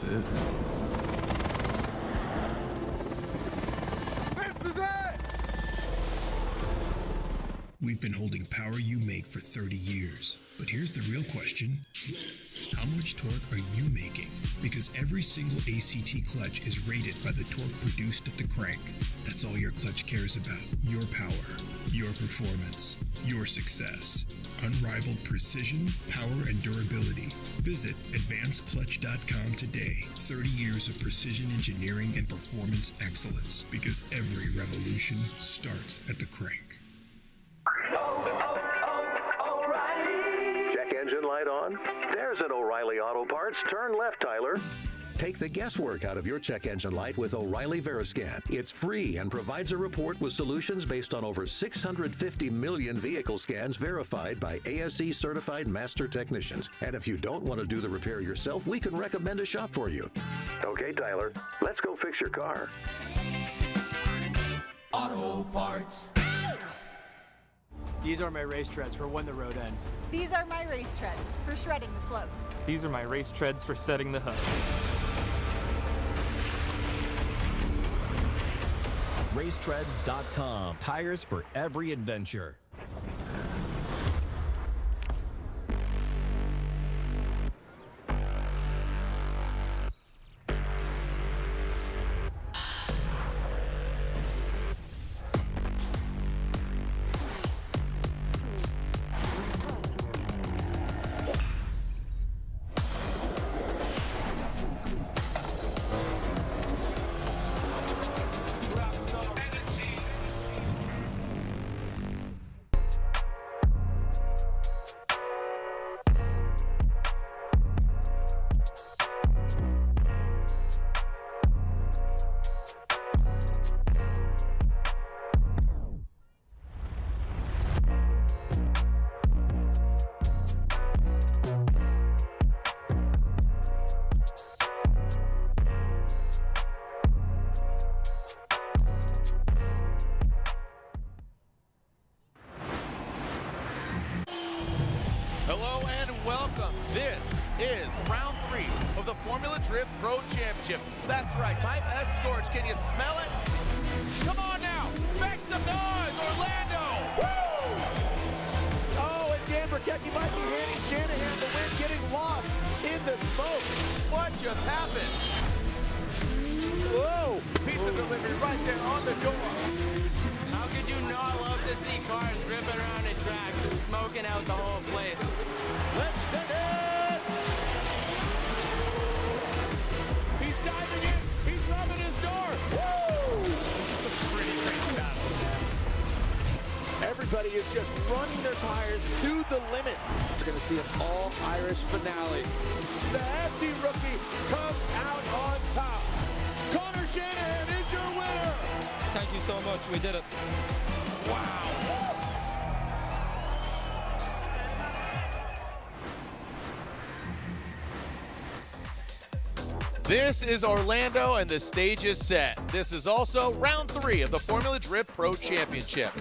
this it? This is it! We've been holding power you make for 30 years. But here's the real question. How much torque are you making? Because every single ACT clutch is rated by the torque produced at the crank. That's all your clutch cares about. Your power, your performance, your success. Unrivaled precision, power, and durability. Visit advancedclutch.com today. 30 years of precision engineering and performance excellence. Because every revolution starts at the crank. Check engine light on? There's an O'Reilly Auto Parts. Turn left, Tyler. Take the guesswork out of your check engine light with O'Reilly Veriscan. It's free and provides a report with solutions based on over 650 million vehicle scans verified by ASE certified master technicians. And if you don't want to do the repair yourself, we can recommend a shop for you. Okay, Tyler, let's go fix your car. Auto Parts. These are my race treads for when the road ends. These are my race treads for shredding the slopes. These are my race treads for setting the hook. Racetreads.com. Tires for every adventure. Hello and welcome. This is round 3 of the Formula Drift Pro Championship. That's right, Type S Scorch. Can you smell it? Come on now, make some noise, Orlando! Woo! Oh, and Dan Burkecki might be handing Shanahan the win, getting lost in the smoke. What just happened? Whoa, pizza delivery right there on the door. How could you not love to see cars ripping around a track, smoking out the whole place? Let's send it! He's diving in, he's rubbing his door. Woo! This is some pretty crazy battles, man. Everybody is just running their tires to the limit. We're gonna see an all-Irish finale. The hefty rookie comes out on top. Connor Shanahan is your winner. Thank you so much. We did it. Wow. This is Orlando and the stage is set. This is also round 3 of the Formula Drift Pro Championship.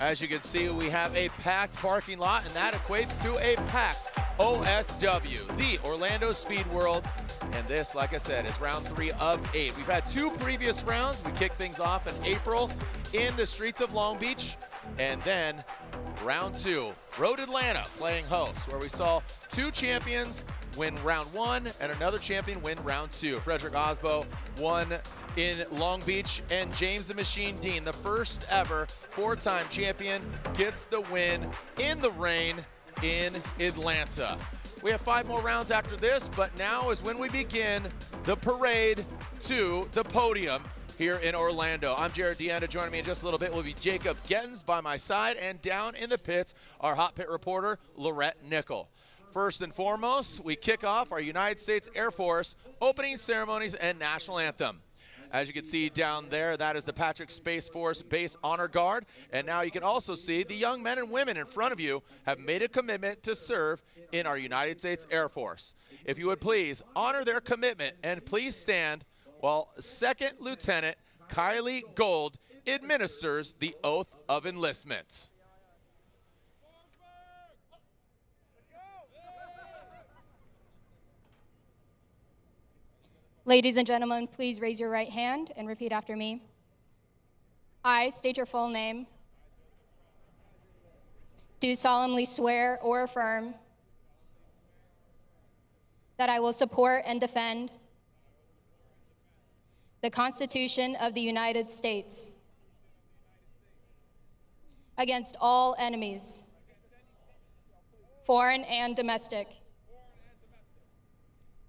As you can see, we have a packed parking lot, and that equates to a packed OSW, the Orlando Speed World. And this, like I said, is round 3 of 8. We've had 2 previous rounds. We kicked things off in April in the streets of Long Beach. And then round 2, Road Atlanta playing host, where we saw 2 champions win round 1 and another champion win round 2. Frederick Aasbo won in Long Beach, and James the Machine Deane, the first ever 4-time champion, gets the win in the rain in Atlanta. We have 5 more rounds after this, but now is when we begin the parade to the podium here in Orlando. I'm Jared Deane. Joining me in just a little bit will be Jacob Gettens by my side, and down in the pits, our hot pit reporter, Lorette Nickel. First and foremost, we kick off our United States Air Force opening ceremonies and national anthem. As you can see down there, that is the Patrick Space Force Base Honor Guard. And now you can also see the young men and women in front of you have made a commitment to serve in our United States Air Force. If you would please honor their commitment and please stand while Second Lieutenant Kylie Gold administers the oath of enlistment. Ladies and gentlemen, please raise your right hand and repeat after me. I state your full name. Do solemnly swear or affirm that I will support and defend the Constitution of the United States against all enemies, foreign and domestic,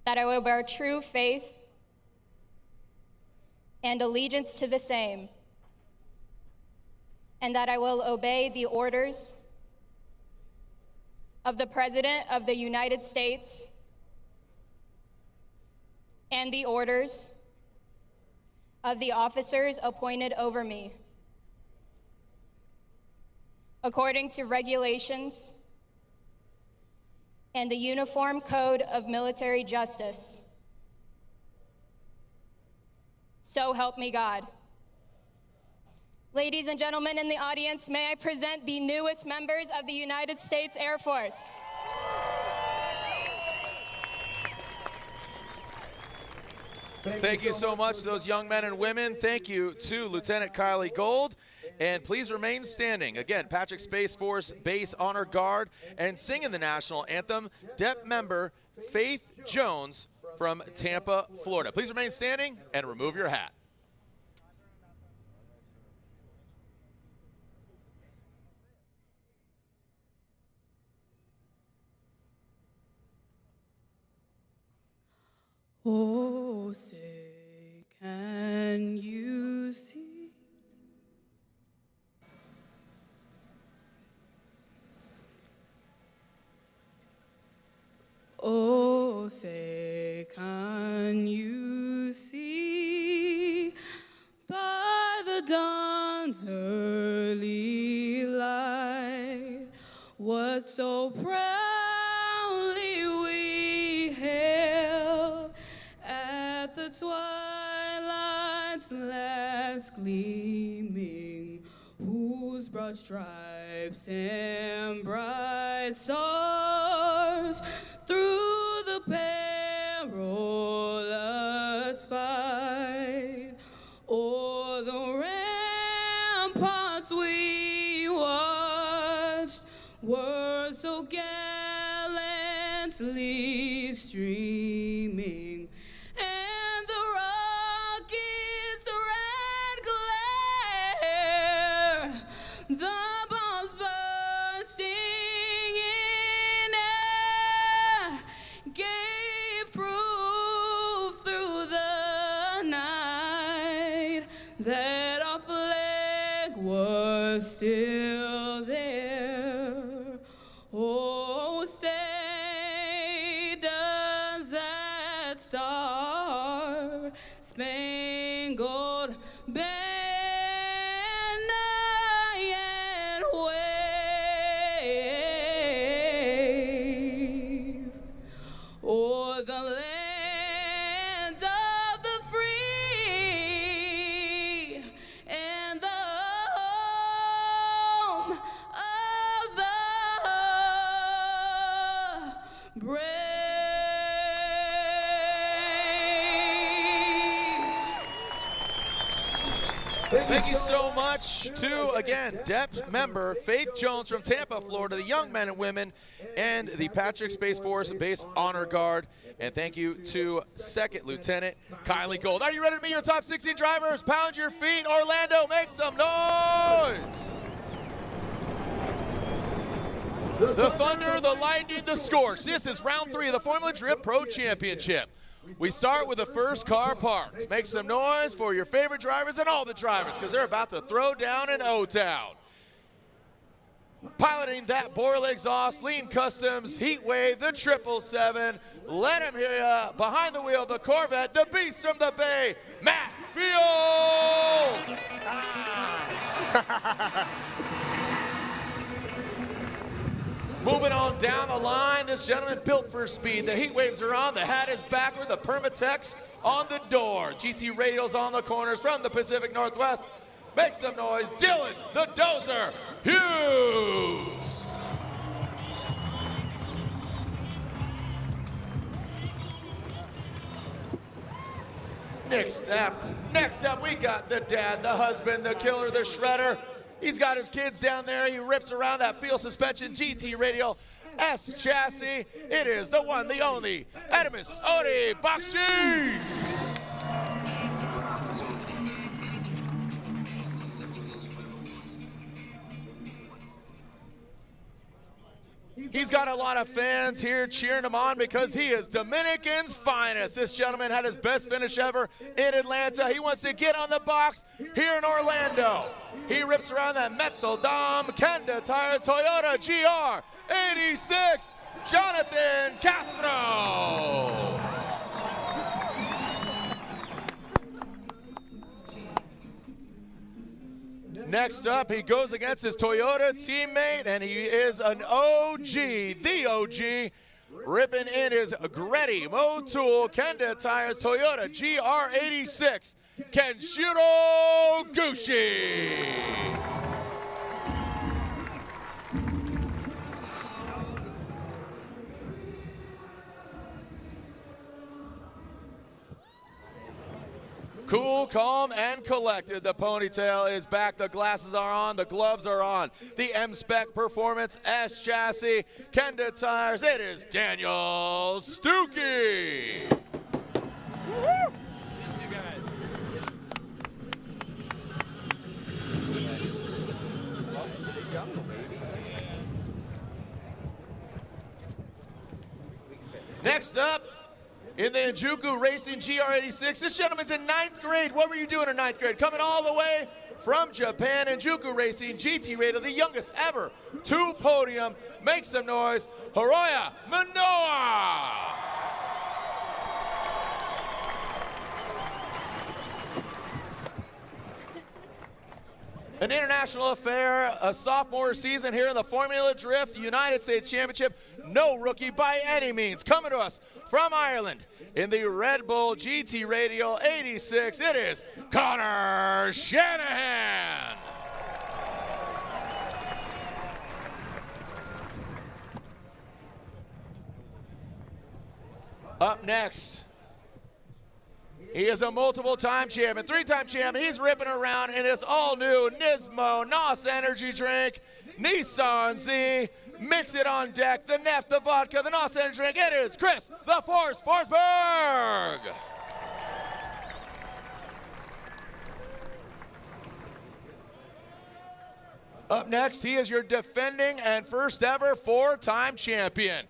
that I will bear true faith and allegiance to the same, and that I will obey the orders of the President of the United States and the orders of the officers appointed over me, according to regulations and the Uniform Code of Military Justice. So help me God. Ladies and gentlemen in the audience, may I present the newest members of the United States Air Force. Thank you so much to those young men and women. Thank you to Lieutenant Kylie Gold. And please remain standing. Again, Patrick Space Force Base Honor Guard, and singing the national anthem, DEP member Faith Jones from Tampa, Florida. Please remain standing and remove your hat. Oh, say, can you see? Oh, say, can you see by the dawn's early light what so proudly we hailed at the twilight's last gleaming, whose broad stripes and bright stars through the perilous fight o'er the ramparts we watched were so gallantly streaming, and the rocket's red glare, the bombs bursting in air, gave proof through the night that our flag was still there. Oh, say, does that star spangled banner yet wave o'er the land of the free and the home of the brave? Thank you so much to, again, DEP member Faith Jones from Tampa, Florida, the young men and women, and the Patrick Space Force Base Honor Guard. And thank you to Second Lieutenant Kylie Gold. Are you ready to meet your top 16 drivers? Pound your feet. Orlando, make some noise. The Thunder, the Lightning, the Scorch. This is round 3 of the Formula Drift Pro Championship. We start with the first car parked. Make some noise for your favorite drivers and all the drivers, because they're about to throw down in O-Town. Piloting that Boreal exhaust, Lean Customs, Heat Wave, the 777. Let him hear ya. Behind the wheel, the Corvette, the Beast from the Bay, Matt Field. Moving on down the line, this gentleman built for speed. The heat waves are on, the hat is backward, the Permatex on the door. GT radials on the corners from the Pacific Northwest. Make some noise, Dylan, the Dozer, Hughes. Next up, we got the dad, the husband, the killer, the shredder. He's got his kids down there. He rips around that field suspension GT radial S chassis. It is the one, the only, Edimus Odi Bakchis. He's got a lot of fans here cheering him on because he is Dominican's finest. This gentleman had his best finish ever in Atlanta. He wants to get on the box here in Orlando. He rips around that Metal Dom Kenda Tires Toyota GR86, Jonathan Castro. Next up, he goes against his Toyota teammate, and he is an OG, the OG, ripping in his Gretty Motul Kenda Tires Toyota GR86, Kenshiro Gushi. Cool, calm, and collected. The ponytail is back, the glasses are on, the gloves are on. The M-Spec Performance S chassis, Kenda Tires, it is Daniel Stuke. Woo-hoo! Next up, in the Injuku Racing GR86, this gentleman's in 9th grade. What were you doing in 9th grade? Coming all the way from Japan, Injuku Racing GT Radial, the youngest ever to podium. Make some noise, Hiroya Minowa. An international affair, a sophomore season here in the Formula Drift United States Championship. No rookie by any means. Coming to us from Ireland in the Red Bull GT Radial 86, it is Connor Shanahan. Up next, he is a multiple-time champion, 3-time champion. He's ripping around in his all-new Nismo NOS energy drink, Nissan Z. Mix it on deck, the Neft, the vodka, the NOS energy drink. It is Chris the Force Forsberg. Up next, he is your defending and first ever 4-time champion.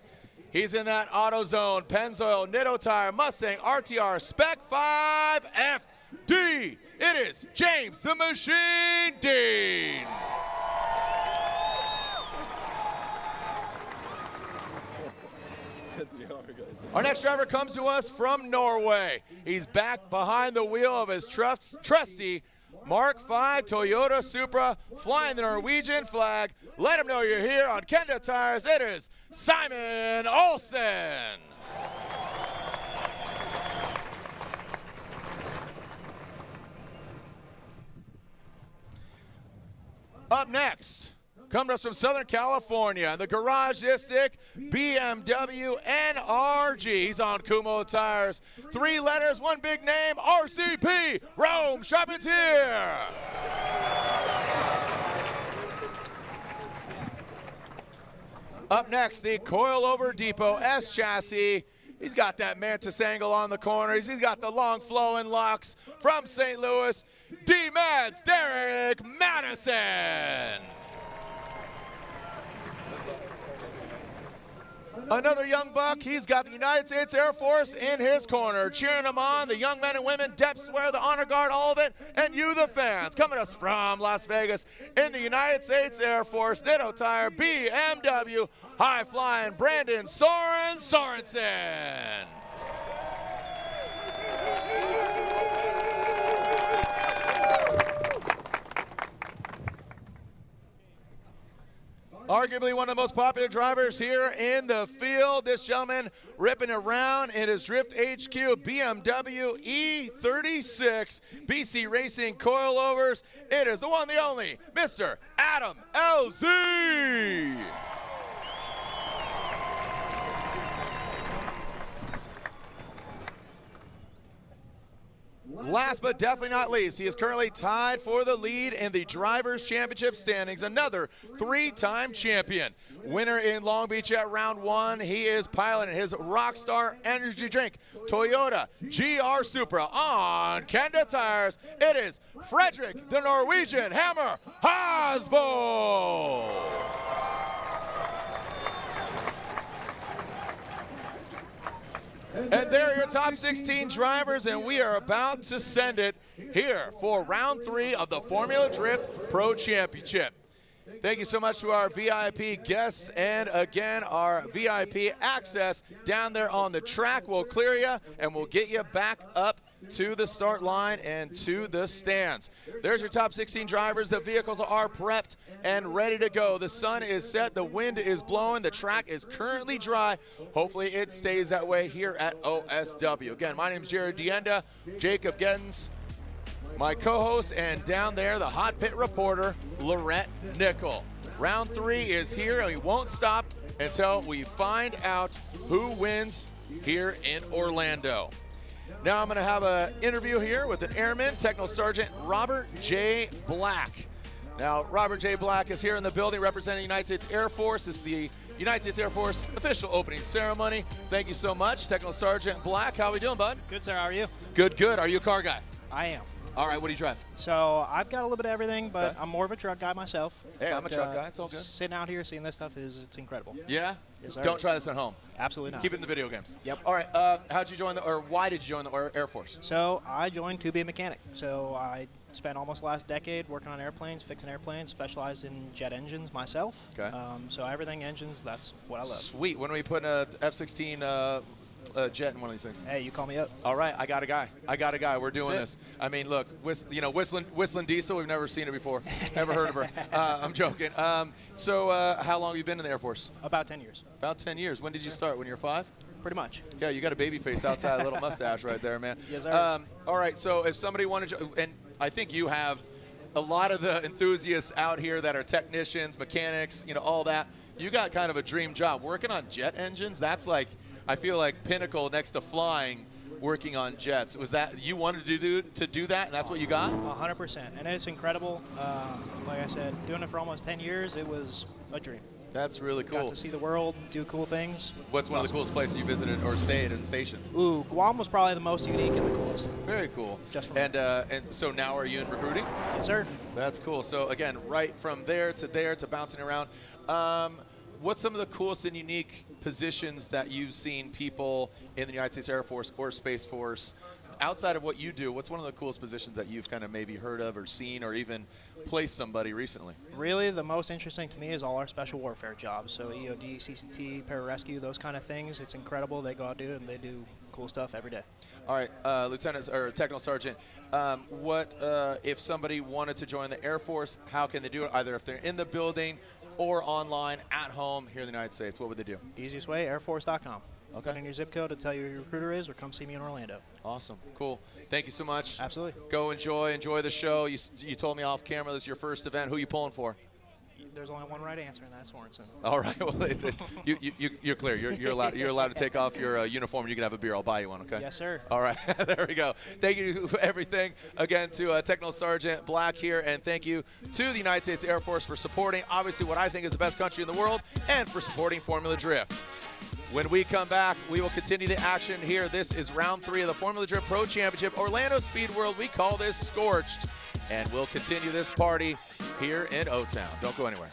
He's in that AutoZone, Pennzoil, Nitto Tire, Mustang, RTR, Spec 5 FD. It is James the Machine Deane. Our next driver comes to us from Norway. He's back behind the wheel of his trusty Mark V Toyota Supra, flying the Norwegian flag. Let him know you're here on Kenda Tires. It is Simon Olsen. Up next, coming to us from Southern California, the Garage District BMW NRG. He's on Kumo Tires. 3 letters, 1 big name, RCP, Rome Charpentier. Up next, the Coilover Depot S chassis. He's got that Mantis angle on the corners. He's got the long flowing locks from St. Louis. D-Mads, Derek Madison. Another young buck, he's got the United States Air Force in his corner, cheering him on, the young men and women, depth swear, the honor guard, all of it, and you, the fans, coming to us from Las Vegas in the United States Air Force, Nitto Tire, BMW, high-flying Brandon Sorenson. Arguably one of the most popular drivers here in the field. This gentleman ripping around in his Drift HQ BMW E36 BC Racing coilovers. It is the one, the only, Mr. Adam LZ. last but definitely not least, he is currently tied for the lead in the Drivers' Championship standings, another 3-time champion. Winner in Long Beach at round 1, he is piloting his Rockstar energy drink, Toyota GR Supra on Kenda tires. It is Frederick, the Norwegian Hammer Aasbo. And there are your top 16 drivers, and we are about to send it here for round 3 of the Formula Drift Pro Championship. Thank you so much to our VIP guests, and again, our VIP access down there on the track will clear you, and we'll get you back up to the start line and to the stands. There's your top 16 drivers. The vehicles are prepped and ready to go. The sun is set, the wind is blowing, the track is currently dry. Hopefully it stays that way here at OSW. Again, my name is Jared Dienda, Jacob Gettens, my co-host, and down there, the hot pit reporter, Lorette Nickel. Round 3 is here, and we won't stop until we find out who wins here in Orlando. Now I'm going to have an interview here with an airman, Technical Sergeant Robert J. Black. Now, Robert J. Black is here in the building representing the United States Air Force. This is the United States Air Force official opening ceremony. Thank you so much, Technical Sergeant Black. How are we doing, bud? Good, sir. How are you? Good, good. Are you a car guy? I am. All right, what do you drive? So I've got a little bit of everything, but I'm more of a truck guy myself. Hey, I'm a truck guy. It's all good. Sitting out here seeing this stuff it's incredible. Yeah? Yes, sir. Don't try this at home. Absolutely not. Keep it in the video games. Yep. All right, how'd you join or why did you join the Air Force? So I joined to be a mechanic. So I spent almost the last decade working on airplanes, fixing airplanes, specialized in jet engines myself. Okay. So everything engines, that's what I love. Sweet. When are we putting a F-16 jet in one of these things? Hey, you call me up. All right, I got a guy. We're doing this. I mean, look, Whistling Diesel, we've never seen her before. Never heard of her. I'm joking. So how long have you been in the Air Force? About 10 years. About 10 years. When did you start? When you were 5? Pretty much. Yeah, you got a baby face outside, a little mustache right there, man. Yes, sir. All right, so if somebody wanted to, and I think you have a lot of the enthusiasts out here that are technicians, mechanics, all that. You got kind of a dream job. Working on jet engines, that's like, I feel like pinnacle next to flying, working on jets. Was that you wanted to do that, and that's what you got? 100%, and it's incredible. Like I said, doing it for almost 10 years, it was a dream. That's really cool. Got to see the world, do cool things. What's one of the coolest places you visited or stayed and stationed? Ooh, Guam was probably the most unique and the coolest. Very cool. Just for and so now are you in recruiting? Yes, sir. That's cool. So again, right from there to bouncing around. What's some of the coolest and unique positions that you've seen people in the United States Air Force or Space Force, outside of what you do, what's one of the coolest positions that you've kind of maybe heard of or seen or even placed somebody recently? Really, the most interesting to me is all our special warfare jobs. So EOD, CCT, pararescue, those kind of things. It's incredible. They go out and they do cool stuff every day. All right, Lieutenant or Technical Sergeant, what if somebody wanted to join the Air Force, how can they do it? Either if they're in the building or online at home here in the United States, what would they do? Easiest way, airforce.com. Okay. Put in your zip code to tell you who your recruiter is, or come see me in Orlando. Awesome. Cool. Thank you so much. Absolutely. Go enjoy the show. You told me off camera this is your first event. Who are you pulling for? There's only one right answer, and that's Sorenson. All right. Well, you're clear. You're allowed to take off your uniform. You can have a beer. I'll buy you one. Okay. Yes, sir. All right. There we go. Thank you for everything. Again, to Technical Sergeant Black here, and thank you to the United States Air Force for supporting, obviously, what I think is the best country in the world, and for supporting Formula Drift. When we come back, we will continue the action here. This is round 3 of the Formula Drift Pro Championship, Orlando Speed World. We call this Scorched, and we'll continue this party here in O-Town. Don't go anywhere.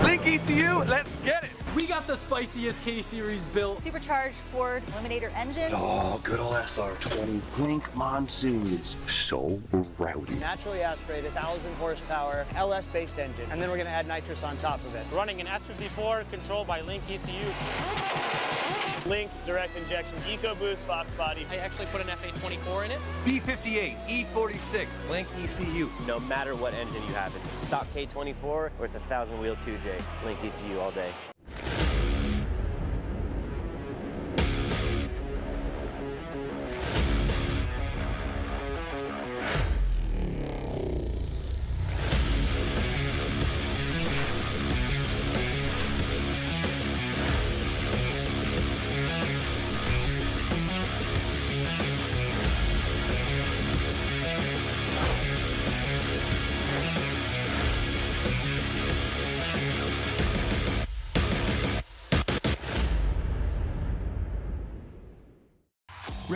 Link ECU, let's get it. We got the spiciest K-Series built. Supercharged Ford Eliminator engine. Oh, good old SR20. Blink Monsoon is so rowdy. Naturally aspirated, 1,000 horsepower, LS-based engine. And then we're going to add nitrous on top of it. Running an S54 controlled by Link ECU. Link direct injection EcoBoost Fox body. I actually put an F824 in it. B58, E46, Link ECU. No matter what engine you have, it's a stock K24 or it's a 1,000-wheel 2J. Link ECU all day.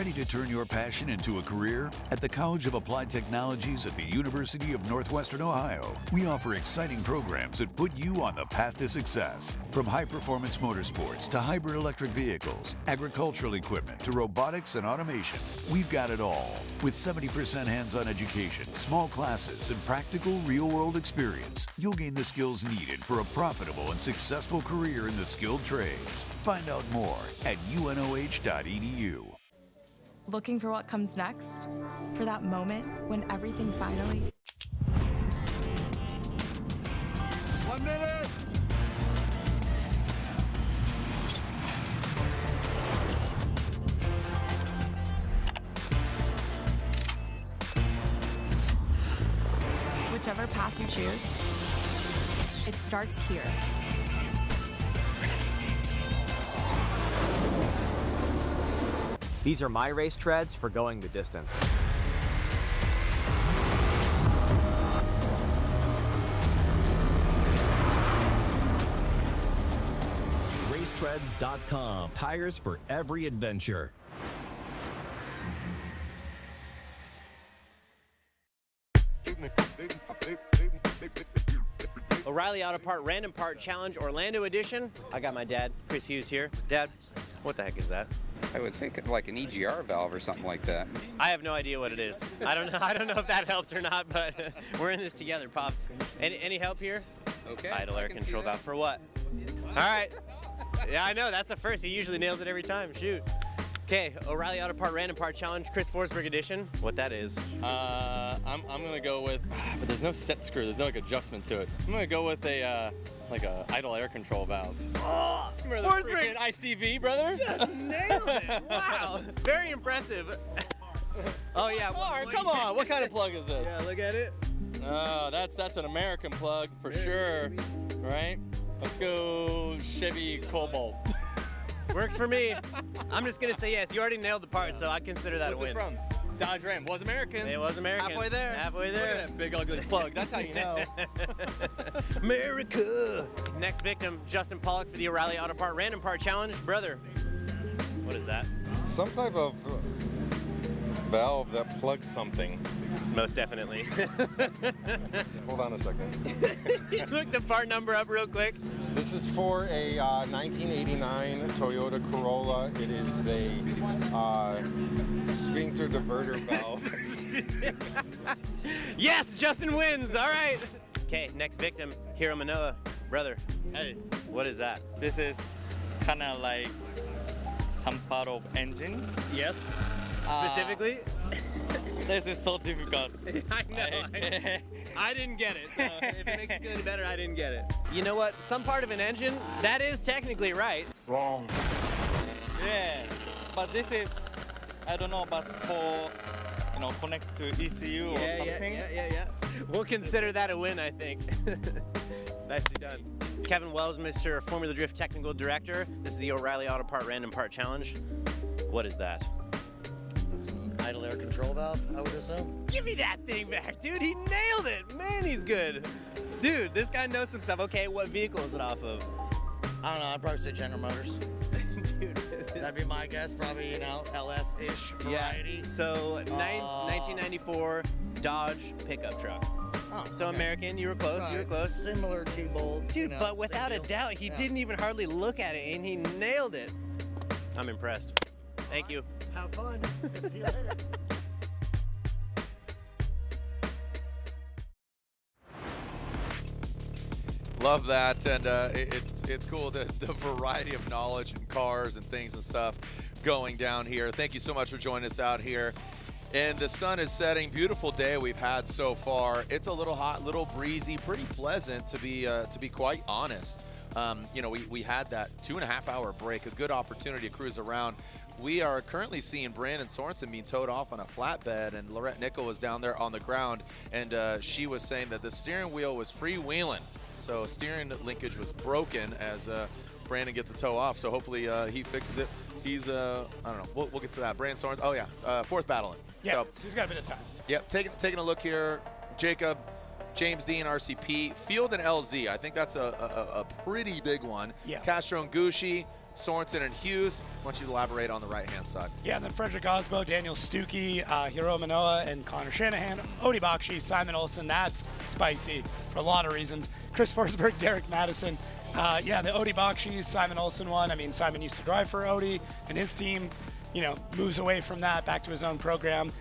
Ready to turn your passion into a career? At the College of Applied Technologies at the University of Northwestern Ohio, we offer exciting programs that put you on the path to success. From high-performance motorsports to hybrid electric vehicles, agricultural equipment to robotics and automation, we've got it all. With 70% hands-on education, small classes, and practical real-world experience, you'll gain the skills needed for a profitable and successful career in the skilled trades. Find out more at unoh.edu. Looking for what comes next? For that moment when everything finally... 1 minute! Whichever path you choose, it starts here. These are my race treads for going the distance. Racetreads.com. Tires for every adventure. O'Reilly Auto Part Random Part Challenge Orlando Edition. I got my dad, Chris Hughes, here. Dad, what the heck is that? I would think like an EGR valve or something like that. I have no idea what it is. I don't know if that helps or not, but we're in this together, Pops. Any help here? Okay. Idle air control valve for what? All right. Yeah, I know. That's a first. He usually nails it every time. Shoot. Okay, O'Reilly Auto Part Random Part Challenge, Chris Forsberg Edition. What that is? I'm gonna go with, but there's no set screw. There's no like adjustment to it. I'm gonna go with a like a idle air control valve. Oh, Forsberg ICV, brother. Just nailed it. Wow. Very impressive. Oh yeah. Come on. What kind of plug is this? Yeah, look at it. Oh, that's an American plug for sure. Right? Let's go Chevy Cobalt. Works for me. I'm just gonna say yes. You already nailed the part, so I consider that What's a win. it from? Dodge Ram. Was American. It was American. Halfway there. Halfway there. Look at that big ugly plug. That's how you know. America. Next victim, Justin Pollock for the O'Reilly Auto Part Random Part Challenge. Brother, what is that? Some type of valve that plugs something. Most definitely. Hold on a second. Look the part number up real quick. This is for a 1989 Toyota Corolla. It is the sphincter diverter valve. Yes, Justin wins. All right. Okay, next victim, Hiro Minowa. Brother, hey, what is that? This is kind of like some part of engine. Yes. Specifically? This is so difficult. I know. I didn't get it. So if it makes it feel any better, I didn't get it. You know what? Some part of an engine, that is technically right. Wrong. Yeah, but this is, I don't know, but for, connect to ECU or something. Yeah. We'll consider that a win, I think. Nicely done. Kevin Wells, Mr. Formula Drift Technical Director. This is the O'Reilly Auto Part Random Part Challenge. What is that? Idle air control valve, I would assume. Give me that thing back, dude. He nailed it. Man, he's good. Dude, this guy knows some stuff. Okay, what vehicle is it off of? I don't know. I'd probably say General Motors. Dude, that'd be my guess. Probably, LS-ish variety. Yeah. So, 1994 Dodge pickup truck. Oh, so okay. American, you were close. Right. You were close. Similar T-bolt. Dude, but without a doubt, he didn't even hardly look at it, and he nailed it. I'm impressed. Thank you. Have fun. See you later. Love that, and it's cool the variety of knowledge and cars and things and stuff going down here. Thank you so much for joining us out here. And the sun is setting. Beautiful day we've had so far. It's a little hot, little breezy, pretty pleasant to be quite honest. We had that 2.5 hour break, a good opportunity to cruise around. We are currently seeing Brandon Sorenson being towed off on a flatbed, and Lorette Nickel was down there on the ground, and she was saying that the steering wheel was freewheeling. So steering linkage was broken as Brandon gets a tow off. So hopefully he fixes it. He's, I don't know, we'll get to that. Brandon Sorenson, oh yeah, fourth battling. Yeah, so he's got a bit of time. Yep, taking a look here. Jacob, James Deane, RCP, Field and LZ. I think that's a pretty big one. Yeah. Castro and Gushi, Sorenson and Hughes. Why don't you elaborate on the right-hand side? Yeah, and then Frederick Aasbo, Daniel Stuke, Hiro Minowa, and Connor Shanahan. Bakchis, Simon Olsen. That's spicy for a lot of reasons. Chris Forsberg, Derek Madison. Yeah, the Bakchis, Simon Olsen one. I mean, Simon used to drive for Odie, and his team, you know, moves away from that back to his own program.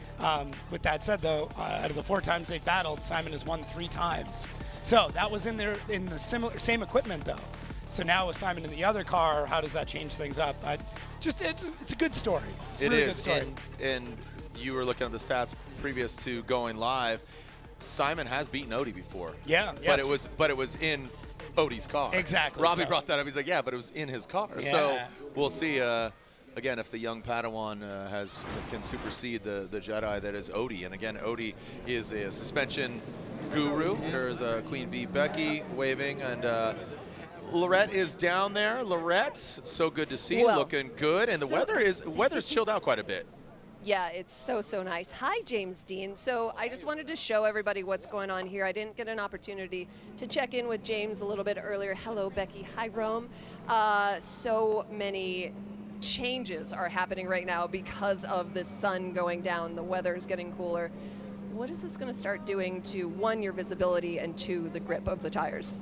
With that said, though, out of the 4 times they've battled, Simon has won 3 times. So that was in the same equipment, though. So now with Simon in the other car, how does that change things up? It's a good story. It's a really good story. And you were looking at the stats previous to going live. Simon has beaten Odie before. Yeah. But it was in Odie's car. Exactly. Robbie brought that up. He's like, yeah, but it was in his car. Yeah. So we'll see. Again, if the young Padawan can supersede the Jedi that is Odie. And again, Odie is a suspension guru. There's Queen Bee Becky waving, and Lorette is down there. Lorette, so good to see, looking good, and the weather's chilled out quite a bit. Yeah, it's so nice. Hi, James Deane. So I just wanted to show everybody what's going on here. I didn't get an opportunity to check in with James a little bit earlier. Hello, Becky. Hi, Rome. So many changes are happening right now because of the sun going down. The weather is getting cooler. What is this going to start doing to, 1, your visibility, and 2, the grip of the tires?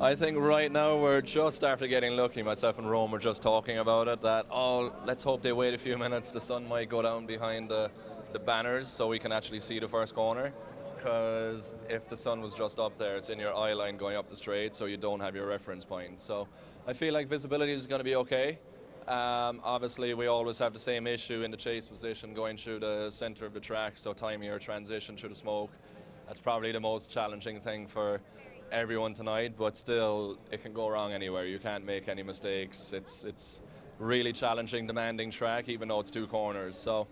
I think right now we're just after getting lucky. Myself and Rome were just talking about it, that let's hope they wait a few minutes. The sun might go down behind the banners so we can actually see the first corner. Because if the sun was just up there, it's in your eye line going up the straight, so you don't have your reference point. So I feel like visibility is going to be okay. Obviously, we always have the same issue in the chase position going through the center of the track, so timing your transition through the smoke. That's probably the most challenging thing for everyone tonight, but still, it can go wrong anywhere. You can't make any mistakes. It's really challenging, demanding track, even though it's 2 corners. So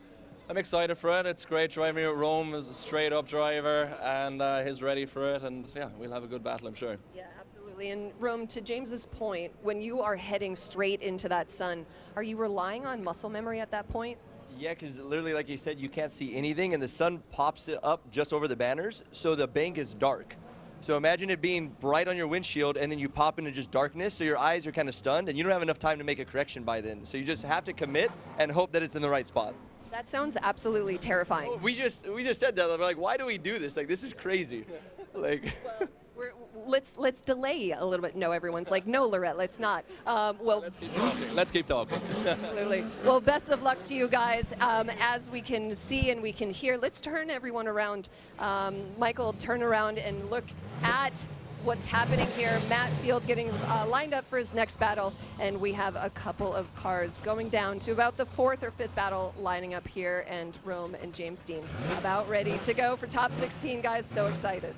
I'm excited for it. It's great driving at Rome. Is a straight-up driver, and he's ready for it. And yeah, we'll have a good battle, I'm sure. Yeah, absolutely. And Rome, to James's point, when you are heading straight into that sun, are you relying on muscle memory at that point? Yeah, because literally, like you said, you can't see anything, and the sun pops it up just over the banners, so the bank is dark. So imagine it being bright on your windshield, and then you pop into just darkness, so your eyes are kind of stunned, and you don't have enough time to make a correction by then. So you just have to commit and hope that it's in the right spot. That sounds absolutely terrifying. We just said that. We're like, why do we do this? Like, this is crazy. Like. Let's delay a little bit. No, everyone's like, no, Lorette, let's not. Let's keep talking. Absolutely. Well, best of luck to you guys. As we can see and we can hear, let's turn everyone around. Michael, turn around and look at what's happening here. Matt Field getting lined up for his next battle, and we have a couple of cars going down to about the 4th or 5th battle lining up here, and Rome and James Deane about ready to go for top 16, guys. So excited.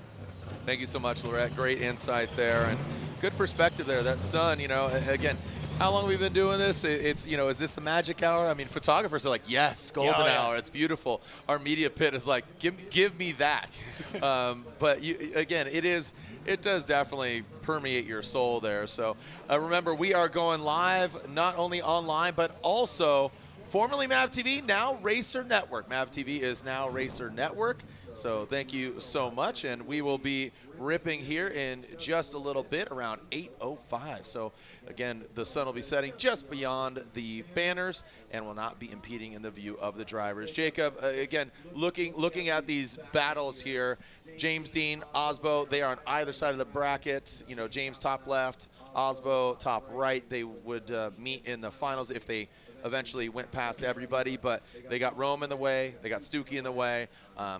Thank you so much, Lorette. Great insight there and good perspective there. That sun, you know, again, how long have we been doing this? It's, you know, is this the magic hour? I mean, photographers are like, yes, golden hour. It's beautiful. Our media pit is like, give me that. But again, it does definitely permeate your soul there. So remember, we are going live, not only online, but also formerly MAV TV, now Racer Network. MAV TV is now Racer Network. So thank you so much, and we will be ripping here in just a little bit, around 8:05. So again, the sun will be setting just beyond the banners and will not be impeding in the view of the drivers. Jacob, again, looking at these battles here, James Deane, Aasbo, they are on either side of the bracket. You know, James top left, Aasbo top right. They would meet in the finals if they eventually went past everybody, but they got Rome in the way, they got Stuke in the way.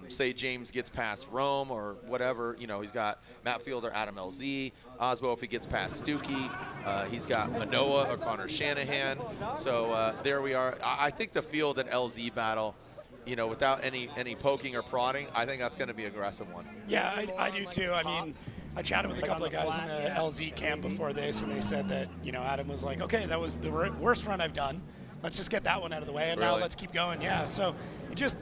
Say James gets past Rome or whatever, you know, he's got Matt Field or Adam LZ. Aasbo, if he gets past Stuke, he's got Minowa or Connor Shanahan. So there we are. I think the Field and LZ battle, you know, without any poking or prodding, I think that's going to be an aggressive one. Yeah, I do too. I mean, I chatted with a couple of guys in the LZ camp before this, and they said that, you know, Adam was like, okay, that was the worst run I've done. Let's just get that one out of the way, and now let's keep going. Yeah, so it just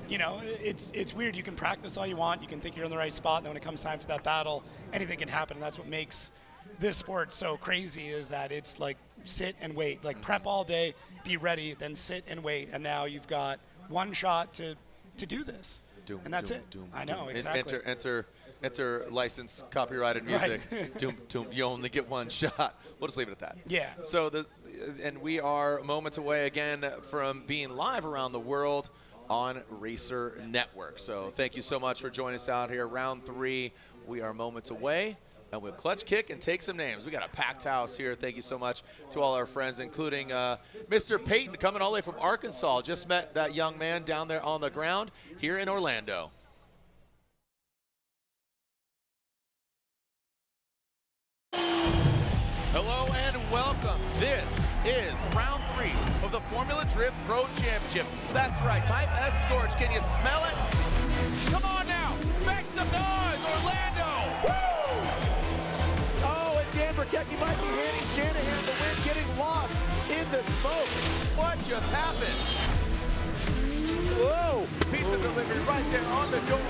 you know, it's weird. You can practice all you want. You can think you're in the right spot, and then when it comes time for that battle, anything can happen. And that's what makes this sport so crazy, is that it's like sit and wait. Like prep all day, be ready, then sit and wait. And now you've got one shot to do this. And that's it. I know, exactly. Enter licensed copyrighted music. Right. You only get one shot. We'll just leave it at that. Yeah. So and we are moments away again from being live around the world on Racer Network. So thank you so much for joining us out here. Round 3, we are moments away, and we'll clutch kick and take some names. We got a packed house here. Thank you so much to all our friends, including Mr. Peyton coming all the way from Arkansas. Just met that young man down there on the ground here in Orlando. Hello and welcome. This is round 3 of the Formula Drift Pro Championship. That's right, Type S Scorch. Can you smell it? Come on now, make some noise, Orlando! Woo! Oh, and Dan Burkecki might be handing Shanahan the win, getting lost in the smoke. What just happened? Whoa, pizza delivery right there on the door.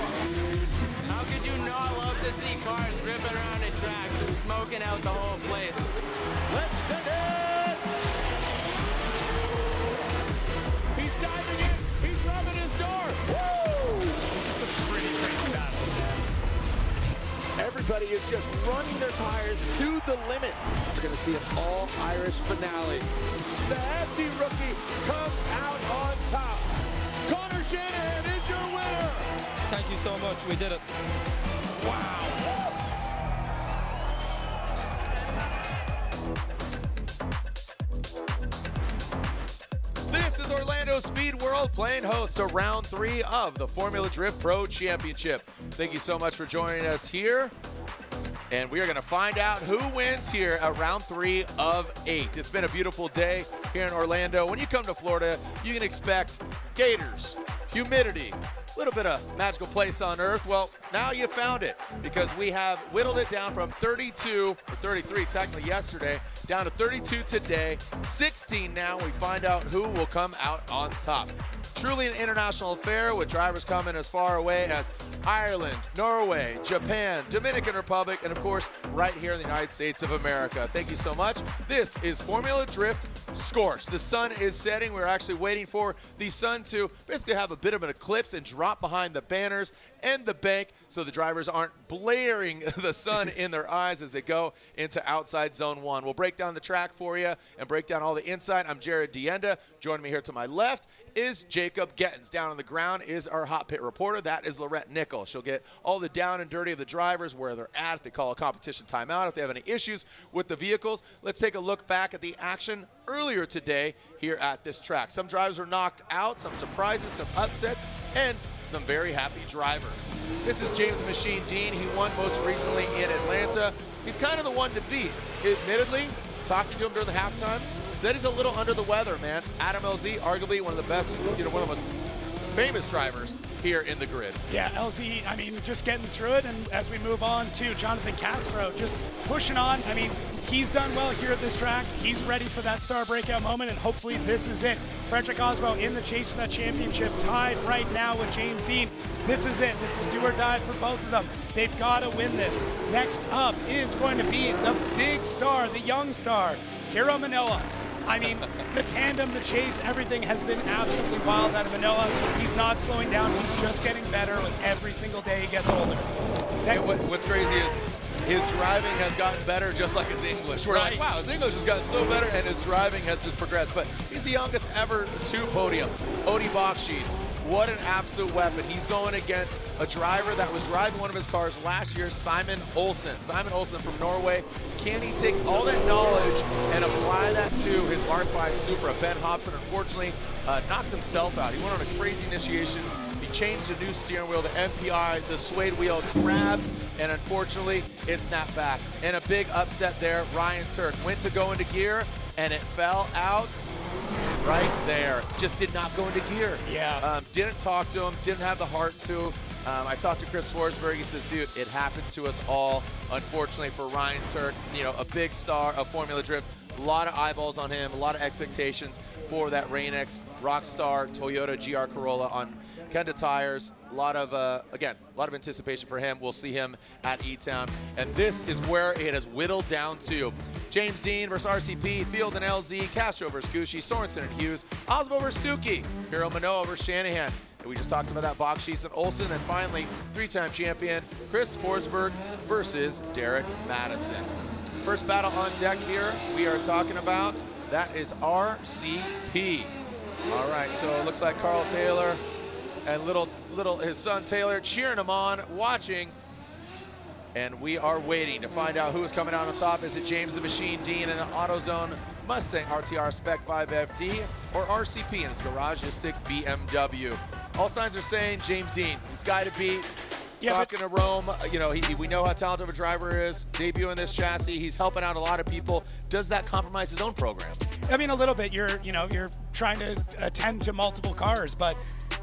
How could you not love to see cars ripping around a track, smoking out the whole place? Let's send it! He's diving in, he's rubbing his door. Woo! This is some pretty crazy battles, man. Everybody is just running their tires to the limit. We're gonna see an all-Irish finale. The hefty rookie comes out on top. Connor Shanahan is your winner. Thank you so much. We did it. Wow. This is Orlando Speed World playing host to round 3 of the Formula Drift Pro Championship. Thank you so much for joining us here. And we are going to find out who wins here at round 3 of 8. It's been a beautiful day here in Orlando. When you come to Florida, you can expect gators, humidity, a little bit of magical place on earth. Well, now you found it, because we have whittled it down from 32, or 33 technically yesterday, down to 32 today, 16 now. We find out who will come out on top. Truly an international affair, with drivers coming as far away as Ireland, Norway, Japan, Dominican Republic, and of course, right here in the United States of America. Thank you so much. This is Formula Drift Scorched. The sun is setting. We're actually waiting for the sun to basically have a bit of an eclipse and drop behind the banners and the bank, so the drivers aren't blaring the sun in their eyes as they go into outside zone 1. We'll break down the track for you and break down all the inside. I'm Jared Deane. Joining me here to my left is Jacob Gettins. Down on the ground is our hot pit reporter. That is Lorette Nickel. She'll get all the down and dirty of the drivers, where they're at, if they call a competition timeout, if they have any issues with the vehicles. Let's take a look back at the action earlier today here at this track. Some drivers were knocked out, some surprises, some upsets, and some very happy drivers. This is James Machine Deane. He won most recently in Atlanta. He's kind of the one to beat. Admittedly, talking to him during the halftime, said he's a little under the weather, man. Adam LZ, arguably one of the best, one of the most famous drivers here in the grid. Yeah, LZ, I mean, just getting through it, and as we move on to Jonathan Castro, just pushing on. I mean, he's done well here at this track. He's ready for that star breakout moment, and hopefully this is it. Frederick Aasbo in the chase for that championship, tied right now with James Deane. This is it. This is do or die for both of them. They've got to win this. Next up is going to be the big star, the young star, Hiro Minowa. I mean, the tandem, the chase, everything has been absolutely wild out of Minowa. He's not slowing down. He's just getting better with every single day he gets older. What's crazy is his driving has gotten better, just like his English. We're like, wow, his English has gotten so better, and his driving has just progressed. But he's the youngest ever to podium. Bakchis, what an absolute weapon. He's going against a driver that was driving one of his cars last year, Simon Olsen. Simon Olsen from Norway. Can he take all that knowledge and apply that to his Mark V Supra? Ben Hobson, unfortunately, knocked himself out. He went on a crazy initiation. He changed the new steering wheel to MPI. The suede wheel grabbed, and unfortunately, it snapped back. And a big upset there. Ryan Turk went to go into gear, and it fell out right there. Just did not go into gear. Yeah. Didn't talk to him, didn't have the heart to. I talked to Chris Forsberg. He says, dude, it happens to us all. Unfortunately for Ryan Turk, a big star of Formula Drift. A lot of eyeballs on him, a lot of expectations for that Rain-X Rockstar Toyota GR Corolla on Kenda tires. A lot of, again, a lot of anticipation for him. We'll see him at E-Town. And this is where it has whittled down to. James Deane versus RCP, Field and LZ, Castro versus Gushi, Sorenson and Hughes, Aasbo versus Stuke, Hiro Minowa versus Shanahan. And we just talked about that, Bakchis and Olsen. And finally, three-time champion, Chris Forsberg versus Derek Madison. First battle on deck here, we are talking about That is RCP. All right, so it looks like Carl Taylor and his son Taylor cheering him on, watching. And we are waiting to find out who is coming out on top. Is it James the Machine Deane in an AutoZone Mustang RTR Spec 5FD or RCP in his Garagistic BMW? All signs are saying James Deane. He's got to beat. Yeah, talking to Rome, you know, we know how talented of a driver is. Debuting this chassis, he's helping out a lot of people. Does that compromise his own program? I mean, a little bit. You're trying to attend to multiple cars, but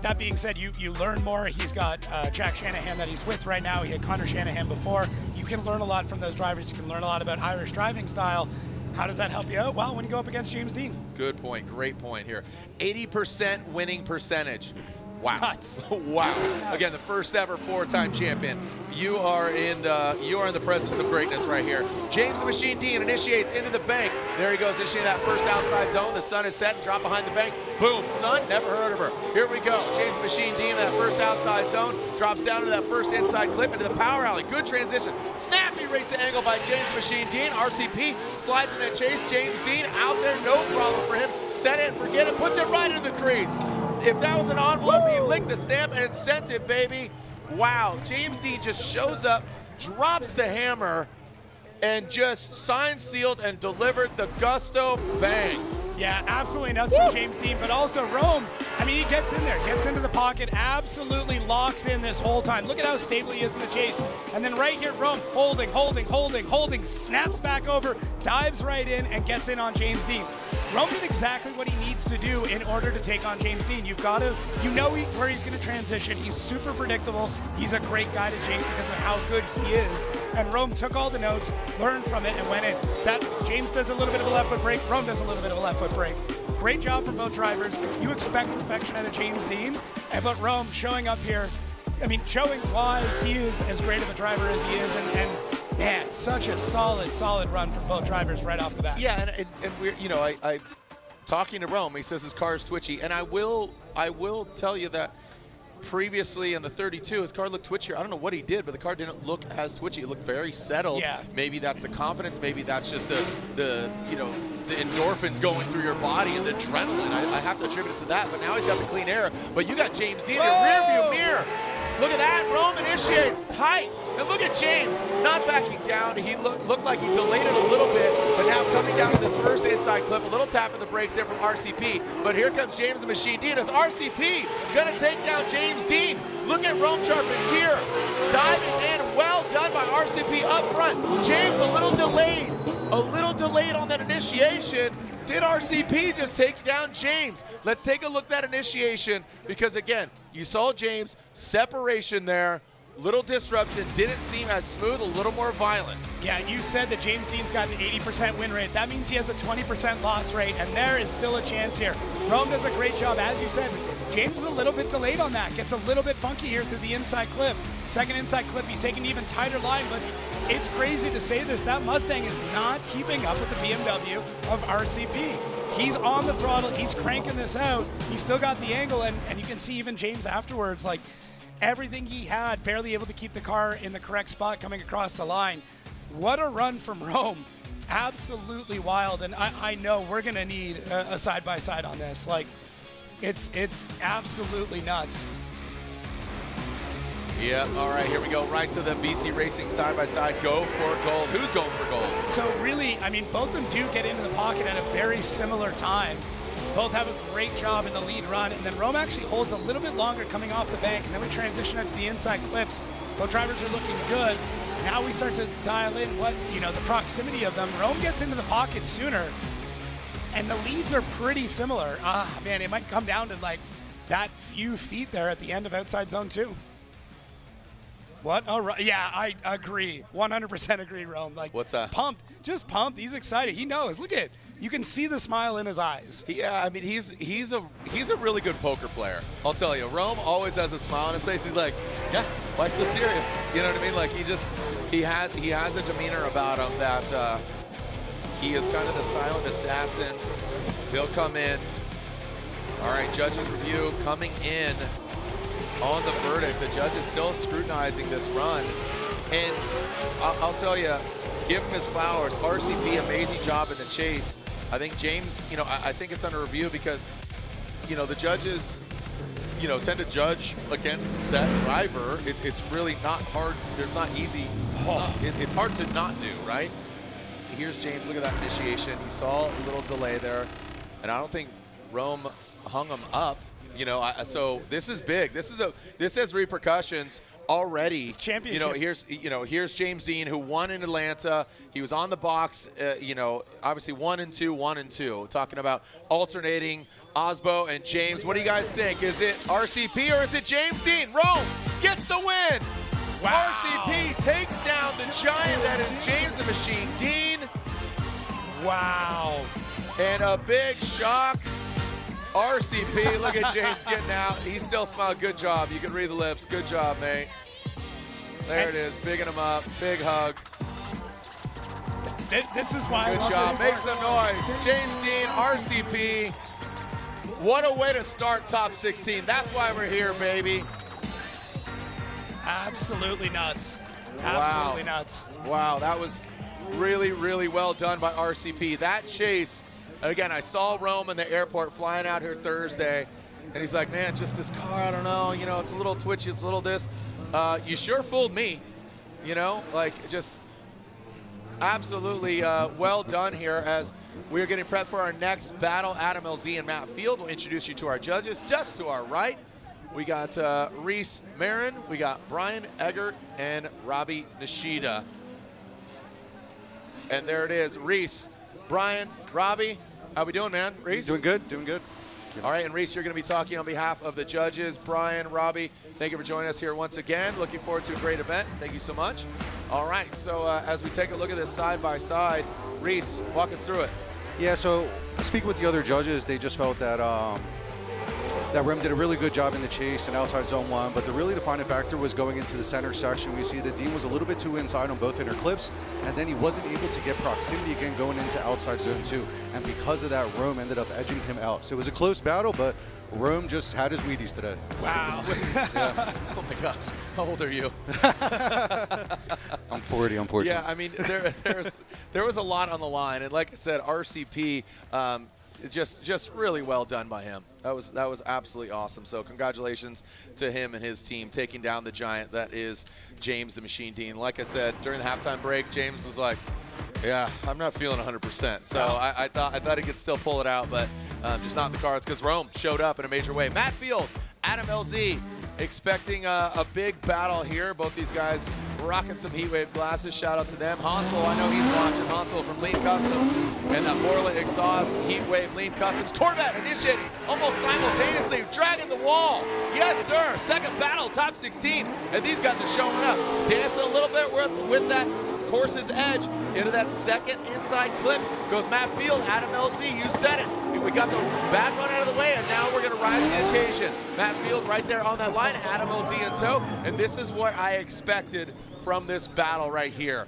that being said, you learn more. He's got Jack Shanahan that he's with right now. He had Connor Shanahan before. You can learn a lot from those drivers. You can learn a lot about Irish driving style. How does that help you out? Well, when you go up against James Deane. Good point. Great point here. 80% winning percentage. Wow. Nuts. Wow. Nuts. Again, the first ever 4-time champion. You are in the presence of greatness right here. James the Machine Deane initiates into the bank. There he goes, initiating that first outside zone. The sun is set, drop behind the bank. Boom, sun, never heard of her. Here we go. James the Machine Deane in that first outside zone. Drops down into that first inside clip into the power alley. Good transition. Snappy right to angle by James the Machine Deane. RCP slides in that chase. James Deane out there, no problem for him. Set it, forget it, puts it right in the crease. If that was an envelope, he licked the stamp and sent it, baby. Wow, James Deane just shows up, drops the hammer, and just signed, sealed, and delivered the gusto bang. Yeah, absolutely nuts from James Deane, but also Rome. I mean, he gets in there, gets into the pocket, absolutely locks in this whole time. Look at how stable he is in the chase. And then right here, Rome holding, snaps back over, dives right in, and gets in on James Deane. Rome did exactly what he needs to do in order to take on James Deane. You've got to, where he's going to transition. He's super predictable. He's a great guy to chase because of how good he is. And Rome took all the notes, learned from it, and went in. That James does a little bit of a left foot brake. Rome does a little bit of a left foot brake. Great job from both drivers. You expect perfection out of James Deane, but Rome showing up here, I mean, showing why he is as great of a driver as he is, and man, such a solid run from both drivers right off the bat. Yeah, and we're, I talking to Rome, he says his car is twitchy, and I will tell you that previously in the 32, his car looked twitchier. I don't know what he did, but the car didn't look as twitchy. It looked very settled. Yeah. Maybe that's the confidence. Maybe that's just the endorphins going through your body and the adrenaline. I have to attribute it to that, but now he's got the clean air. But you got James Deane in your rearview mirror. Look at that, Rome initiates tight. And look at James, not backing down. He looked like he delayed it a little bit, but now coming down to this first inside clip, a little tap of the brakes there from RCP. But here comes James the Machine Deane as RCP gonna take down James Deane. Look at Rome Charpentier diving in, well done by RCP up front. James a little delayed on that initiation. Did RCP just take down James? Let's take a look at that initiation because again, you saw James, separation there, little disruption, didn't seem as smooth, a little more violent. Yeah, you said that James Deane's got an 80% win rate. That means he has a 20% loss rate, and there is still a chance here. Rome does a great job, as you said. James is a little bit delayed on that, gets a little bit funky here through the inside clip. Second inside clip, he's taking an even tighter line, but it's crazy to say this, that Mustang is not keeping up with the BMW of RCP. He's on the throttle, he's cranking this out, he's still got the angle, and you can see even James afterwards, like, everything he had, barely able to keep the car in the correct spot coming across the line. What a run from Rome. Absolutely wild, and I know we're going to need a side-by-side on this. Like, it's absolutely nuts. Yeah, all right, here we go. Right to the BC Racing side-by-side. Go for gold. Who's going for gold? So really, I mean, both of them do get into the pocket at a very similar time. Both have a great job in the lead run, and then Rome actually holds a little bit longer coming off the bank, and then we transition into the inside clips. Both drivers are looking good. Now we start to dial in what, the proximity of them. Rome gets into the pocket sooner, and the leads are pretty similar. Man, it might come down to like that few feet there at the end of outside zone 2. What? Oh, right. Yeah, I agree. 100% agree, Rome. Like, what's that? Pumped. Just pumped. He's excited. He knows. Look at it. You can see the smile in his eyes. Yeah, I mean, he's a really good poker player. I'll tell you. Rome always has a smile on his face. He's like, yeah, why so serious? You know what I mean? Like, he has a demeanor about him that he is kind of the silent assassin. He'll come in. All right, judges review coming in on the verdict. The judge is still scrutinizing this run. And I'll tell you, give him his flowers. RCP, amazing job in the chase. I think James, you know, I think it's under review because, you know, the judges, you know, tend to judge against that driver. It's really not hard. It's not easy. It's hard to not do, right? Here's James. Look at that initiation. He saw a little delay there, and I don't think Rome hung him up. You know, so this is big. This has repercussions already. It's championship. You know, here's James Deane, who won in Atlanta. He was on the box. You know, obviously 1 and 2, 1 and 2. Talking about alternating Aasbo and James. What do you guys think? Is it RCP or is it James Deane? Rome gets the win. Wow. RCP takes down the giant that is James the Machine Deane. Wow. And a big shock. RCP, look at James getting out. He still smiled. Good job. You can read the lips. Good job, mate. There it is. Bigging him up. Big hug. This is why. Good job. Make some noise. James Deane, RCP. What a way to start top 16. That's why we're here, baby. Absolutely nuts. Absolutely nuts. Wow, that was really, really well done by RCP. That chase, again, I saw Rome in the airport flying out here Thursday, and he's like, man, just this car, I don't know, you know, it's a little twitchy, it's a little this. You sure fooled me, you know, like just absolutely well done here as we're getting prepped for our next battle. Adam LZ and Matt Field will introduce you to our judges. Just to our right, we got Reese Marin, we got Brian Eggert, and Robbie Nishida. And there it is, Reese, Brian, Robbie, how we doing, man? Reese? Doing good, doing good. All right, and Reese, you're going to be talking on behalf of the judges. Brian, Robbie, thank you for joining us here once again. Looking forward to a great event. Thank you so much. All right, so as we take a look at this side by side, Reese, walk us through it. Yeah, so speaking with the other judges, they just felt that that Rem did a really good job in the chase and outside zone 1, but the really defining factor was going into the center section. We see that Deane was a little bit too inside on both inner clips, and then he wasn't able to get proximity again going into outside zone 2. And because of that, Rome ended up edging him out. So it was a close battle, but Rome just had his Wheaties today. Wow. Yeah. Oh my gosh, how old are you? I'm 40, unfortunately. Yeah, I mean, there was a lot on the line, and like I said, RCP, just really well done by him. That was absolutely awesome. So congratulations to him and his team taking down the giant that is James the Machine Deane. Like I said, during the halftime break, James was like, yeah, I'm not feeling 100%. So I thought he could still pull it out, but just not in the cards because Rome showed up in a major way. Matt Field, Adam LZ, expecting a big battle here. Both these guys rocking some Heatwave glasses. Shout out to them. Hansel, I know he's watching. Hansel from Lean Customs and that Borla Exhaust Heatwave Lean Customs. Corvette initiating almost simultaneously, dragging the wall. Yes, sir. Second battle, top 16. And these guys are showing up. Dancing a little bit with that course's edge into that second inside clip. Goes Matt Field, Adam LZ, you said it. We got the bad run out of the way, and now we're going to rise to the occasion. Matt Field right there on that line, Adam LZ in tow, and this is what I expected from this battle right here.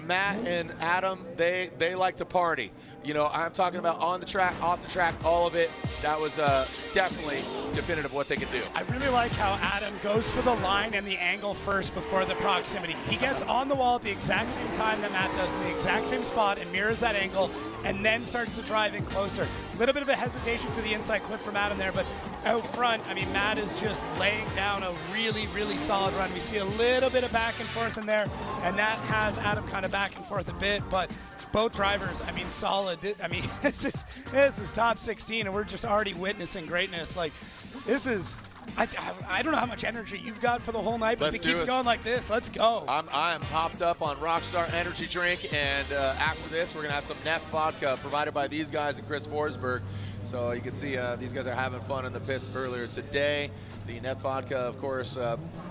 Matt and Adam, they like to party. You know, I'm talking about on the track, off the track, all of it. That was definitely definitive of what they could do. I really like how Adam goes for the line and the angle first before the proximity. He gets on the wall at the exact same time that Matt does in the exact same spot and mirrors that angle and then starts to drive in closer. A little bit of a hesitation to the inside clip from Adam there, but out front, I mean, Matt is just laying down a really, really solid run. We see a little bit of back and forth in there, and that has Adam kind of back and forth a bit, but both drivers, I mean, solid. I mean, this is top 16, and we're just already witnessing greatness. Like, this is, I don't know how much energy you've got for the whole night, but if it keeps going like this, let's go. I'm hopped up on Rockstar Energy Drink, and after this, we're going to have some Net Vodka provided by these guys and Chris Forsberg. So you can see these guys are having fun in the pits earlier today. The Net Vodka, of course,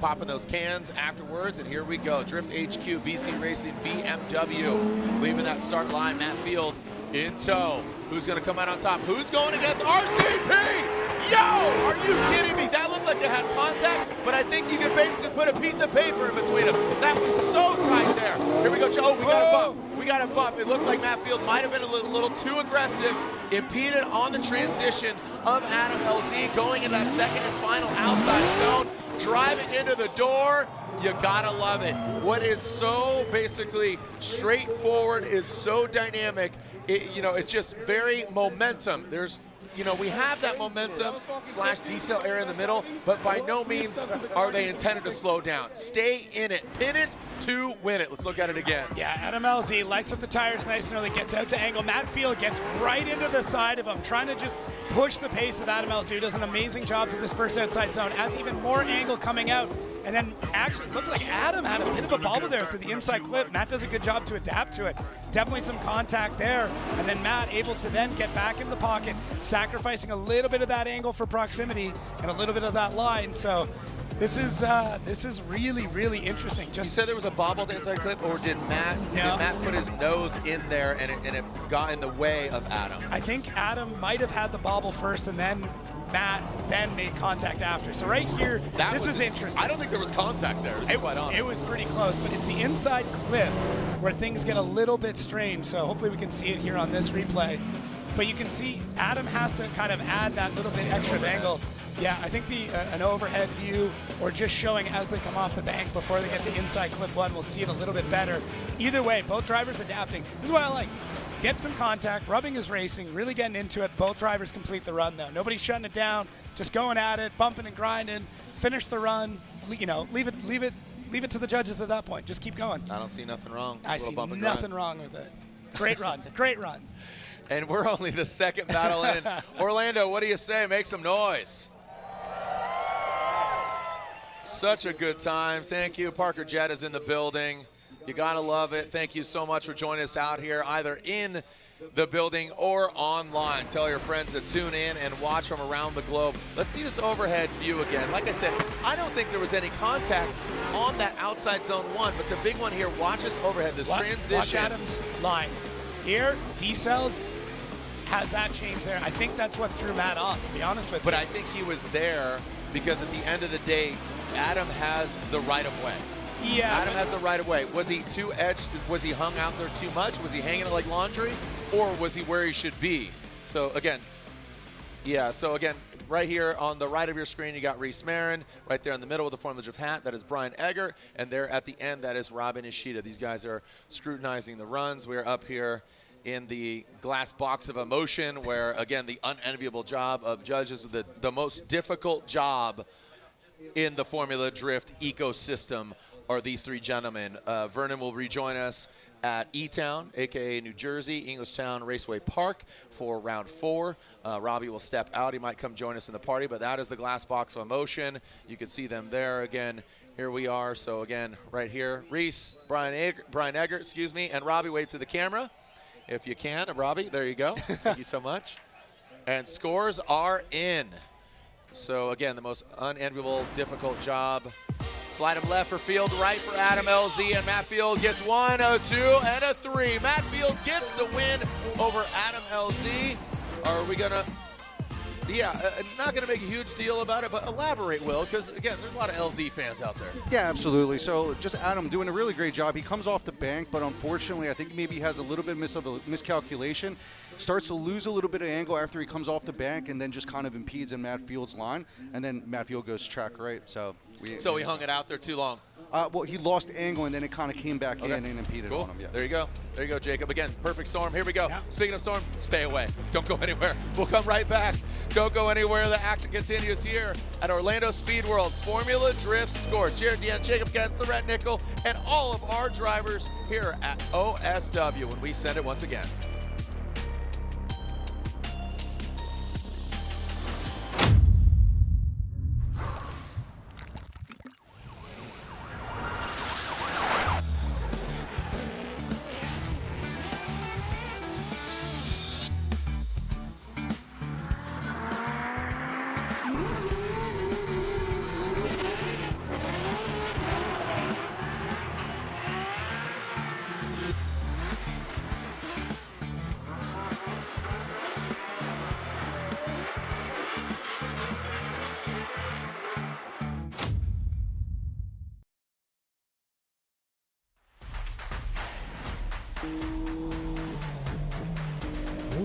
popping those cans afterwards, and here we go. Drift HQ, BC Racing, BMW, leaving that start line. Matt Field in tow. Who's going to come out on top? Who's going against RCP? Yo, are you kidding me? That looked like they had contact, but I think you could basically put a piece of paper in between them. That was so tight there. Here we go. Oh, we got a bump. We got a bump. It looked like Matt Field might have been a little too aggressive. Impeded on the transition of Adam LZ going into that second and final outside zone. driving into the door. You gotta love it. What is so basically straightforward is so dynamic. It's just very momentum. We have that momentum / decel area in the middle, but by no means are they intended to slow down. Stay in it, pin it to win it. Let's look at it again. Yeah, Adam LZ lights up the tires nice and early, gets out to angle. Matt Field gets right into the side of him, trying to just push the pace of Adam LZ, who does an amazing job through this first outside zone, adds even more angle coming out. And then actually, it looks like Adam had a bit of a bobble there through the inside clip. Matt does a good job to adapt to it. Definitely some contact there. And then Matt able to then get back in the pocket, sacrificing a little bit of that angle for proximity and a little bit of that line. So this is really, really interesting. You said there was a bobbled inside clip, or did Matt put his nose in there and it got in the way of Adam? I think Adam might have had the bobble first, and then Matt then made contact after. So right here, this is interesting. I don't think there was contact there, to be quite honest. It was pretty close, but it's the inside clip where things get a little bit strange. So hopefully we can see it here on this replay. But you can see Adam has to kind of add that little bit extra angle. Yeah, I think an overhead view or just showing as they come off the bank before they get to inside clip one, we'll see it a little bit better. Either way, both drivers adapting. This is what I like. Get some contact, rubbing is racing, really getting into it. Both drivers complete the run though. Nobody's shutting it down, just going at it, bumping and grinding, finish the run, leave it to the judges at that point. Just keep going. I don't see nothing wrong. I see nothing wrong with it. Great run, great run. And we're only the second battle in. Orlando, what do you say? Make some noise. Such a good time. Thank you. Parker Jett is in the building. You gotta love it. Thank you so much for joining us out here, either in the building or online. Tell your friends to tune in and watch from around the globe. Let's see this overhead view again. Like I said, I don't think there was any contact on that outside zone one, but the big one here, watch this overhead, this transition. Watch Adam's line. Here, D-Cells has that change there. I think that's what threw Matt off, to be honest with you. But I think he was there because at the end of the day, Adam has the right of way. Yeah. Adam has the right of way. Was he too edged? Was he hung out there too much? Was he hanging it like laundry? Or was he where he should be? So again, right here on the right of your screen, you got Reese Marin. Right there in the middle with the Formula Drift hat, that is Brian Egger. And there at the end, that is Robin Ishida. These guys are scrutinizing the runs. We're up here in the glass box of emotion, where again, the unenviable job of judges, the most difficult job in the Formula Drift ecosystem are these three gentlemen. Vernon will rejoin us at E-Town, aka New Jersey, Englishtown Raceway Park for round 4. Robbie will step out. He might come join us in the party, but that is the glass box of emotion. You can see them there again. Here we are. So again, right here, Reese, Brian Egger, excuse me, and Robbie, wave to the camera if you can. Robbie, there you go. Thank you so much. And scores are in. So again, the most unenviable, difficult job. Slide him left for Field, right for Adam LZ, and Matt Field gets 1, a 2, and a 3. Matt Field gets the win over Adam LZ. Are we gonna, not gonna make a huge deal about it, but elaborate, Will, because again, there's a lot of LZ fans out there. Yeah, absolutely. So just Adam doing a really great job. He comes off the bank, but unfortunately, I think maybe he has a little bit of a miscalculation. Starts to lose a little bit of angle after he comes off the bank, and then just kind of impedes in Matt Field's line, and then Matt Field goes track right. So he hung it out there too long. Well, he lost angle, and then it kind of came back in and impeded on him. Yeah. There you go. There you go, Jacob. Again, perfect storm. Here we go. Yeah. Speaking of storm, stay away. Don't go anywhere. We'll come right back. Don't go anywhere. The action continues here at Orlando Speed World. Formula Drift Scorch. Jared Deane, Jacob Gens, the Red Nickel, and all of our drivers here at OSW when we send it once again.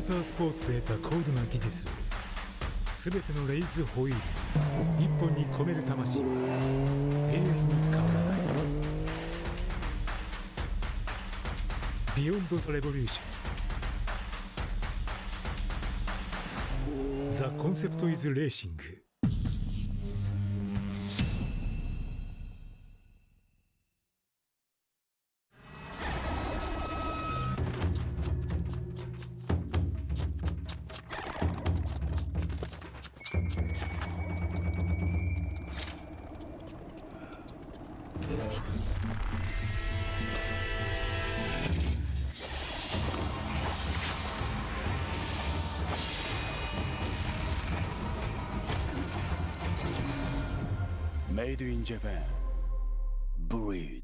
Motorsports で得た高度な技術、全てのレイズホイール一本に込める魂は永遠に変わらない。ビヨンド・ザ・レボリューション。ザ・コンセプト・イズ・レーシング。Made in Japan. Breed.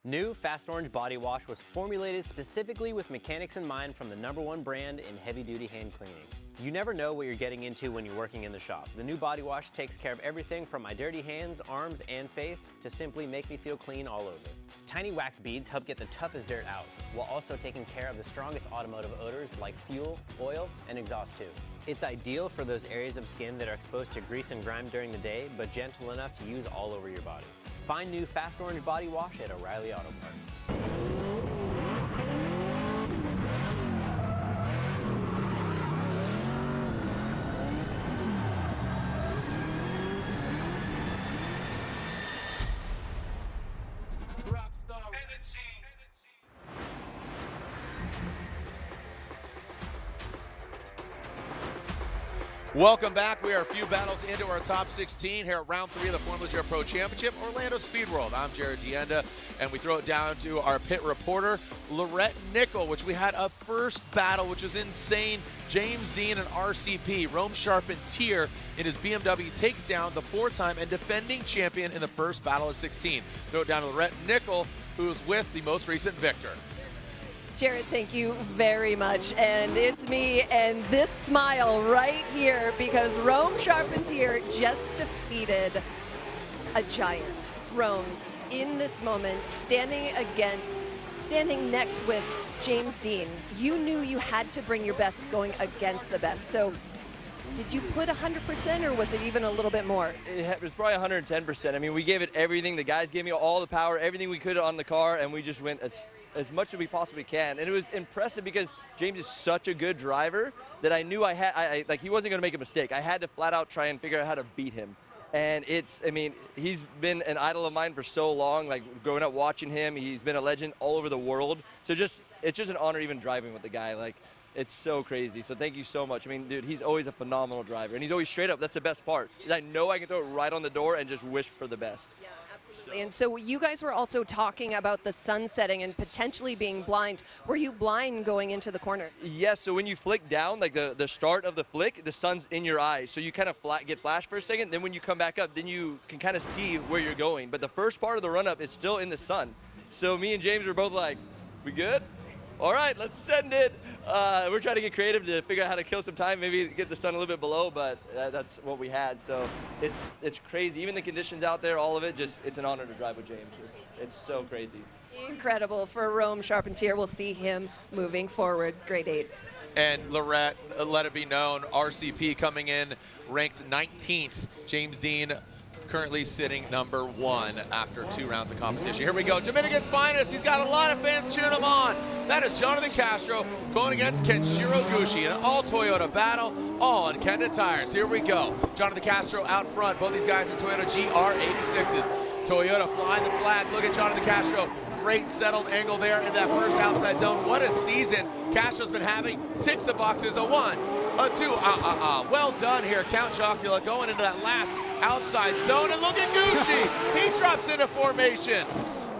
New Fast Orange Body Wash was formulated specifically with mechanics in mind from the #1 brand in heavy-duty hand cleaning. You never know what you're getting into when you're working in the shop. The new body wash takes care of everything from my dirty hands, arms, and face to simply make me feel clean all over. Tiny wax beads help get the toughest dirt out, while also taking care of the strongest automotive odors like fuel, oil, and exhaust too. It's ideal for those areas of skin that are exposed to grease and grime during the day, but gentle enough to use all over your body. Find new Fast Orange Body Wash at O'Reilly Auto Parts. Welcome back. We are a few battles into our top 16 here at round 3 of the Formula Zero Pro Championship, Orlando Speed World. I'm Jared Deane, and we throw it down to our pit reporter, Lorette Nickel, which we had a first battle, which was insane. James Deane and RCP, Rome Charpentier in his BMW takes down the 4-time and defending champion in the first battle of 16. Throw it down to Lorette Nickel, who is with the most recent victor. Jared, thank you very much. And it's me and this smile right here because Rome Charpentier just defeated a giant. Rome, in this moment, standing next with James Deane. You knew you had to bring your best going against the best. So did you put 100% or was it even a little bit more? It was probably 110%. I mean, we gave it everything. The guys gave me all the power, everything we could on the car, and we just went as much as we possibly can. And it was impressive because James is such a good driver that I knew like he wasn't going to make a mistake. I had to flat out try and figure out how to beat him. And I mean, he's been an idol of mine for so long, like growing up watching him. He's been a legend all over the world. So it's just an honor even driving with the guy. Like, it's so crazy. So thank you so much. I mean, dude, he's always a phenomenal driver. And he's always straight up. That's the best part. I know I can throw it right on the door and just wish for the best. Yeah, absolutely. And so you guys were also talking about the sun setting and potentially being blind. Were you blind going into the corner? Yes, so when you flick down, like the start of the flick, the sun's in your eyes. So you kind of get flashed for a second. Then when you come back up, then you can kind of see where you're going. But the first part of the run-up is still in the sun. So me and James were both like, we good? All right, let's send it. We're trying to get creative to figure out how to kill some time, maybe get the sun a little bit below, but that's what we had. So it's crazy. Even the conditions out there, all of it, it's an honor to drive with James. It's so crazy. Incredible for Rome Charpentier. We'll see him moving forward. Grade 8. And Lorette, let it be known, RCP coming in ranked 19th. James Deane currently sitting #1 after 2 rounds of competition. Here we go, Dominican's finest. He's got a lot of fans cheering him on. That is Jonathan Castro going against Kenshiro Gushi in an all-Toyota battle, all on Kenda tires. Here we go. Jonathan Castro out front, both these guys in Toyota GR86s. Toyota flying the flag. Look at Jonathan Castro. Great settled angle there in that first outside zone. What a season Castro's been having. Ticks the boxes, a 1, a 2, well done here. Count Chocula going into that last outside zone, and look at Gushi. He drops into formation.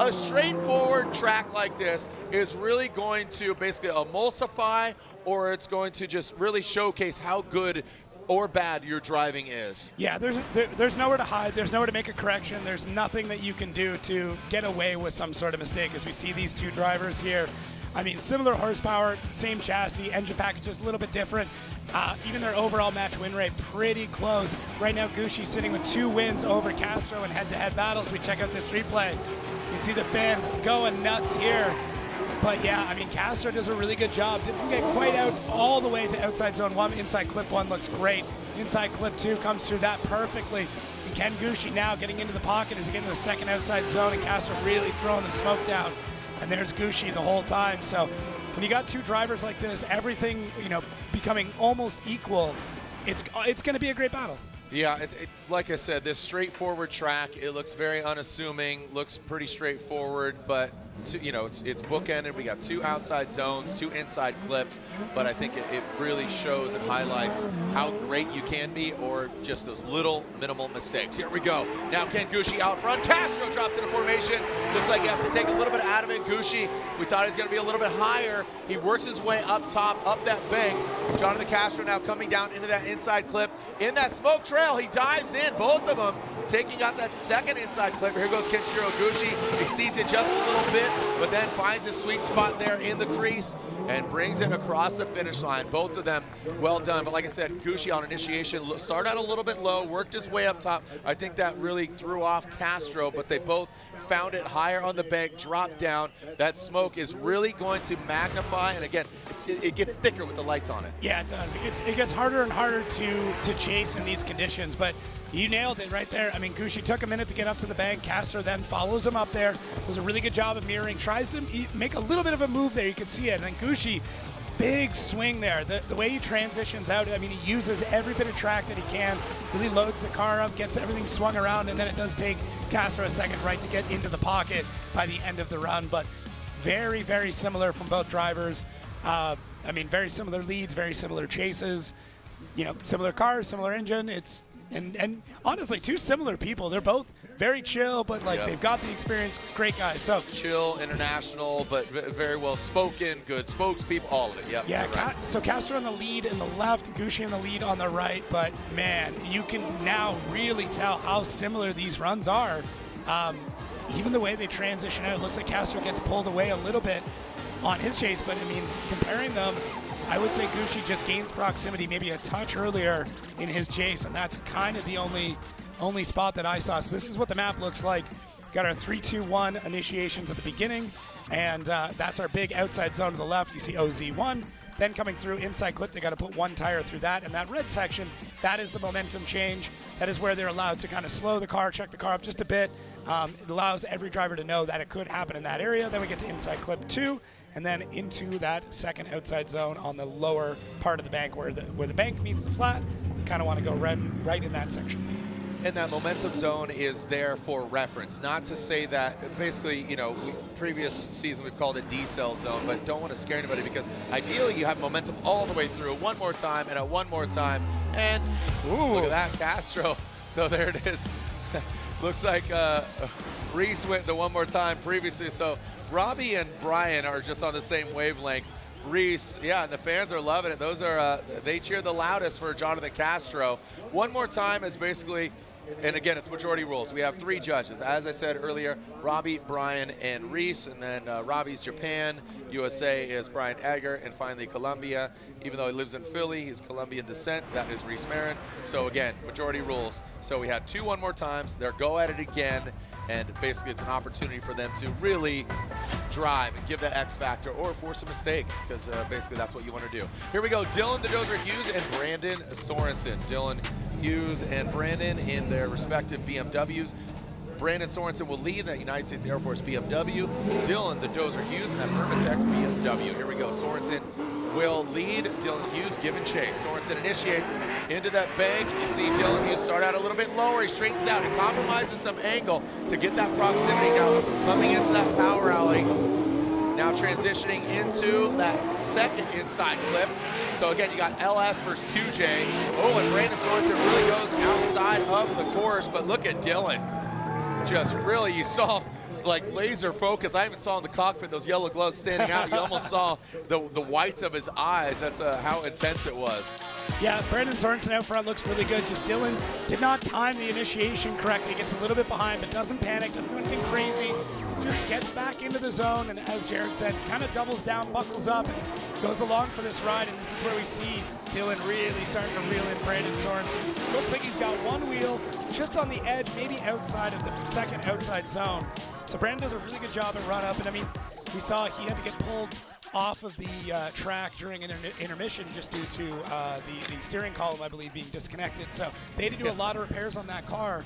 A straightforward track like this is really going to basically emulsify, or it's going to just really showcase how good or bad your driving is. Yeah, there's nowhere to hide. There's nowhere to make a correction. There's nothing that you can do to get away with some sort of mistake, as we see these two drivers here. I mean, similar horsepower, same chassis, engine packages a little bit different. Even their overall match win rate pretty close. Right now, Gushi sitting with 2 wins over Castro in head-to-head battles. We check out this replay. You can see the fans going nuts here. But yeah, I mean, Castro does a really good job. Doesn't get quite out all the way to outside zone 1. Inside clip 1 looks great. Inside clip 2 comes through that perfectly. And Ken Gushi now getting into the pocket as he gets into the second outside zone, and Castro really throwing the smoke down. And there's Gushi the whole time. So when you got two drivers like this, everything, you know, becoming almost equal, it's going to be a great battle. Yeah, like I said, this straightforward track, it looks very unassuming, looks pretty straightforward, but you know, it's bookended. We got 2 outside zones, 2 inside clips, but I think it really shows and highlights how great you can be, or just those little minimal mistakes. Here we go. Now Ken Gushi out front. Castro drops into formation. Looks like he has to take a little bit out of it. Gushi, we thought he was going to be a little bit higher. He works his way up top, up that bank. Jonathan Castro now coming down into that inside clip. In that smoke trail, he dives in, both of them taking out that second inside clip. Here goes Kenshiro Gushi, exceeds it just a little bit, but then finds his sweet spot there in the crease and brings it across the finish line. Both of them well done, but like I said, Gushi on initiation started out a little bit low, worked his way up top. I think that really threw off Castro, but they both found it higher on the bank, dropped down. That smoke is really going to magnify, and again, it gets thicker with the lights on it. Yeah, it does. It gets harder and harder to chase in these conditions, but you nailed it right there. I mean, Gushi took a minute to get up to the bank. Castro then follows him up there. Does a really good job of mirroring. Tries to make a little bit of a move there. You can see it. And then Gushi, big swing there. The way he transitions out, I mean, he uses every bit of track that he can. Really loads the car up, gets everything swung around, and then it does take Castro a second, right, to get into the pocket by the end of the run. But very, very similar from both drivers. I mean, very similar leads, very similar chases. You know, similar cars, similar engine. It's and honestly, 2 similar people. They're both very chill, but like they've got the experience. Great guys. So chill, international, but very well spoken, good spokespeople, all of it. Yep. Yeah. Right. So Castro on the lead in the left, Gushi in the lead on the right. But man, you can now really tell how similar these runs are. Even the way they transition out, it looks like Castro gets pulled away a little bit on his chase. But I mean, comparing them, I would say Gushi just gains proximity maybe a touch earlier in his chase, and that's kind of the only spot that I saw. So this is what the map looks like. Got our 3-2-1 initiations at the beginning, and that's our big outside zone to the left. You see OZ1. Then coming through inside clip, they got to put 1 tire through that. And that red section, that is the momentum change. That is where they're allowed to kind of slow the car, check the car up just a bit. It allows every driver to know that it could happen in that area. Then we get to inside clip 2, and then into that second outside zone on the lower part of the bank where the bank meets the flat. You kind of want to go right in that section. And that momentum zone is there for reference. Not to say that, basically, you know, previous season we've called it decel zone, but don't want to scare anybody, because ideally you have momentum all the way through, one more time and a one more time. And look at that, Castro. So there it is. Looks like Reese went the one more time previously. So Robbie and Brian are just on the same wavelength. Reese, yeah, and the fans are loving it. Those are, they cheer the loudest for Jonathan Castro. One more time is basically, and again, it's majority rules. We have 3 judges. As I said earlier, Robbie, Brian, and Reese, and then Robbie's Japan, USA is Brian Egger, and finally Colombia. Even though he lives in Philly, he's Colombian descent. That is Reese Marin. So again, majority rules. So we had 2 one more times. They're go at it again, and basically it's an opportunity for them to really drive and give that X factor or force a mistake, because basically that's what you want to do. Here we go, Dylan the Dozer Hughes and Brandon Sorenson. Dylan Hughes and Brandon in their respective BMWs. Brandon Sorenson will lead that United States Air Force BMW. Dylan the Dozer Hughes and that Permitex BMW. Here we go, Sorenson will lead. Dylan Hughes giving chase. Sorenson initiates into that bank. You see Dylan Hughes start out a little bit lower. He straightens out. He compromises some angle to get that proximity. Now coming into that power alley. Now transitioning into that second inside clip. So again, you got LS versus 2J. Oh, and Brandon Sorenson really goes outside of the course, but look at Dylan. Just really, you saw like laser focus. I even saw in the cockpit those yellow gloves standing out. You almost saw the whites of his eyes. That's how intense it was. Yeah, Brandon Sorenson out front looks really good. Just Dylan did not time the initiation correctly. Gets a little bit behind, but doesn't panic, doesn't do anything crazy. Just gets back into the zone, and as Jared said, kind of doubles down, buckles up, and goes along for this ride. And this is where we see Dylan really starting to reel in Brandon Sorensen. Looks like he's got one wheel just on the edge, maybe outside of the second outside zone. So Brandon does a really good job at run up, and I mean, we saw he had to get pulled off of the track during an intermission just due to the steering column, I believe, being disconnected. So they had to do a lot of repairs on that car.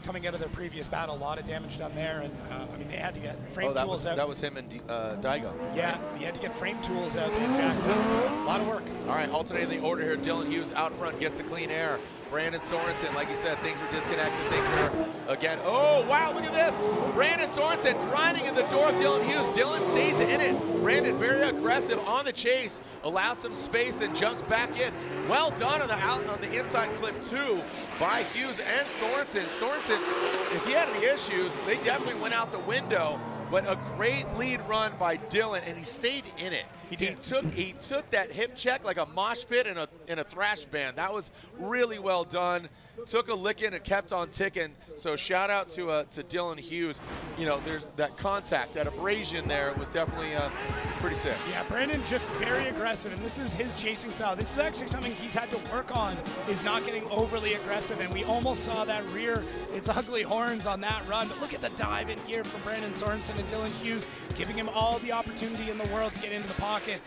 Coming out of their previous battle, a lot of damage done there, and I mean, they had to get frame tools out. That was him and Daigo. Yeah, they had to get frame tools out, they had jacks out, so a lot of work. All right, alternating the order here. Dylan Hughes out front gets a clean air. Brandon Sorensen, like you said, things are disconnected. Things are, again, oh, wow, look at this. Brandon Sorensen grinding in the door of Dylan Hughes. Dylan stays in it. Brandon very aggressive on the chase, allows some space and jumps back in. Well done on the inside clip, too, by Hughes and Sorensen. Sorensen, if he had any issues, they definitely went out the window. But a great lead run by Dylan, and he stayed in it. He took that hip check like a mosh pit in a thrash band. That was really well done. Took a licking and kept on ticking. So shout out to Dylan Hughes. You know, there's that contact, that abrasion there was definitely it's pretty sick. Yeah, Brandon just very aggressive, and this is his chasing style. This is actually something he's had to work on, is not getting overly aggressive, and we almost saw that rear its ugly horns on that run. But look at the dive in here from Brandon Sorensen and Dylan Hughes, giving him all the opportunity in the world to get into the pocket.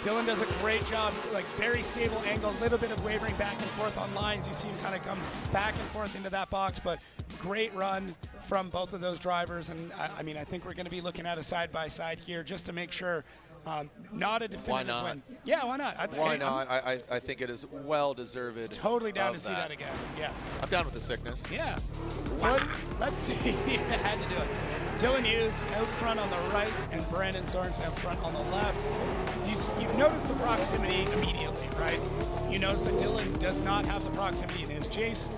Dylan does a great job, like very stable angle, a little bit of wavering back and forth on lines. You see him kind of come back and forth into that box, but great run from both of those drivers. And I mean, I think we're going to be looking at a side-by-side here just to make sure not a definitive win. Yeah, why not? Why not? I think it is well-deserved. Totally down to see that again. Yeah. I'm down with the sickness. Yeah. So let's see. I had to do it. Dylan Hughes out front on the right and Brandon Sorensen out front on the left. You notice the proximity immediately, right? You notice that Dylan does not have the proximity in his chase.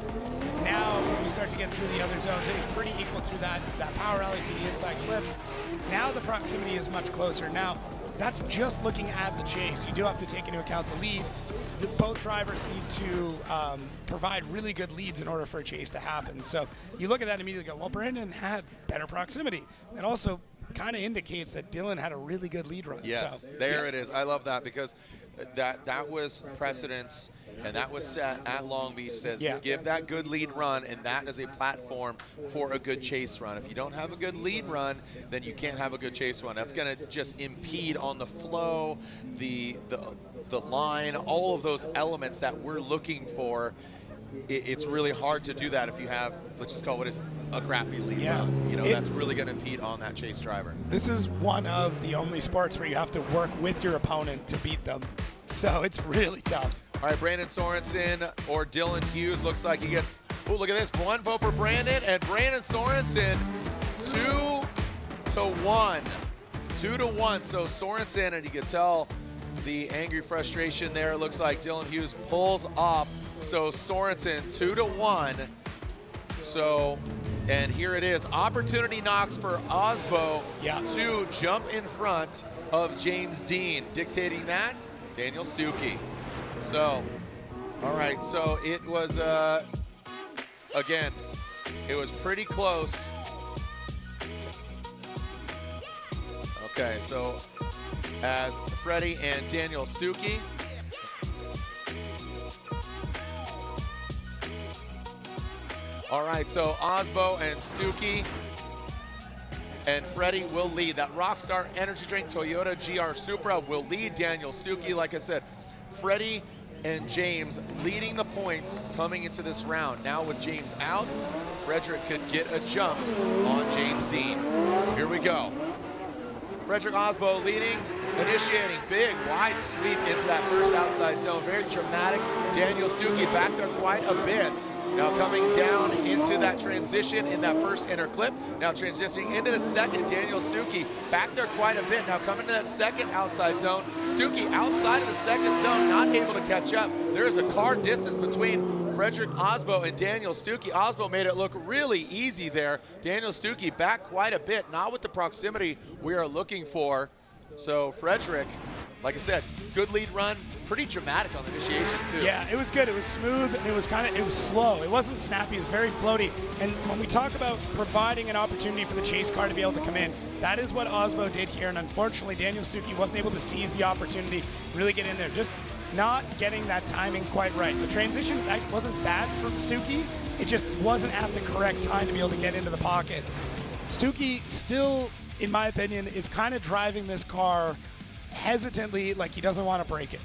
Now, when we start to get through the other zones, it was pretty equal through that power alley to the inside clips. Now the proximity is much closer. Now, that's just looking at the chase. You do have to take into account the lead. Both drivers need to provide really good leads in order for a chase to happen. So you look at that and immediately go, well, Brandon had better proximity. That also kind of indicates that Dylan had a really good lead run. Yes, so, there it is. I love that because that was precedence, and that was set at Long Beach. Says give that good lead run, and that is a platform for a good chase run. If you don't have a good lead run, then you can't have a good chase run. That's going to just impede on the flow, the line, all of those elements that we're looking for. It's really hard to do that if you have, let's just call it what is a crappy lead run. You know, that's really going to impede on that chase driver. This is one of the only sports where you have to work with your opponent to beat them. So it's really tough. All right, Brandon Sorensen or Dylan Hughes looks like he gets, oh, look at this. One vote for Brandon, and Brandon Sorensen 2-1. 2-1. So Sorensen, and you can tell the angry frustration there. It looks like Dylan Hughes pulls off. So Sorensen 2-1. So, and here it is. Opportunity knocks for Aasbo to jump in front of James Deane. Dictating that, Daniel Stuke. So, all right. So it was, again, it was pretty close. Okay, so as Freddie and Daniel Stuke. All right, so Aasbo and Stuke and Freddie will lead. That Rockstar Energy Drink Toyota GR Supra will lead Daniel Stuke. Like I said, Freddie and James leading the points coming into this round. Now with James out, Frederick could get a jump on James Deane. Here we go. Frederick Aasbo leading, initiating, big, wide sweep into that first outside zone. Very dramatic. Daniel Stuke back there quite a bit. Now coming down into that transition in that first inner clip. Now transitioning into the second, Daniel Stuke back there quite a bit. Now coming to that second outside zone. Stuke outside of the second zone, not able to catch up. There is a car distance between Frederick Aasbo and Daniel Stuke. Aasbo made it look really easy there. Daniel Stuke back quite a bit, not with the proximity we are looking for. So Frederick, like I said, good lead run, pretty dramatic on the initiation too. Yeah, it was good. It was smooth and it was slow. It wasn't snappy, it was very floaty. And when we talk about providing an opportunity for the chase car to be able to come in, that is what Aasbo did here. And unfortunately, Daniel Stuke wasn't able to seize the opportunity, really get in there. Just not getting that timing quite right. The transition wasn't bad from Stuke. It just wasn't at the correct time to be able to get into the pocket. Stuke still, in my opinion, is kind of driving this car hesitantly, like he doesn't want to break it.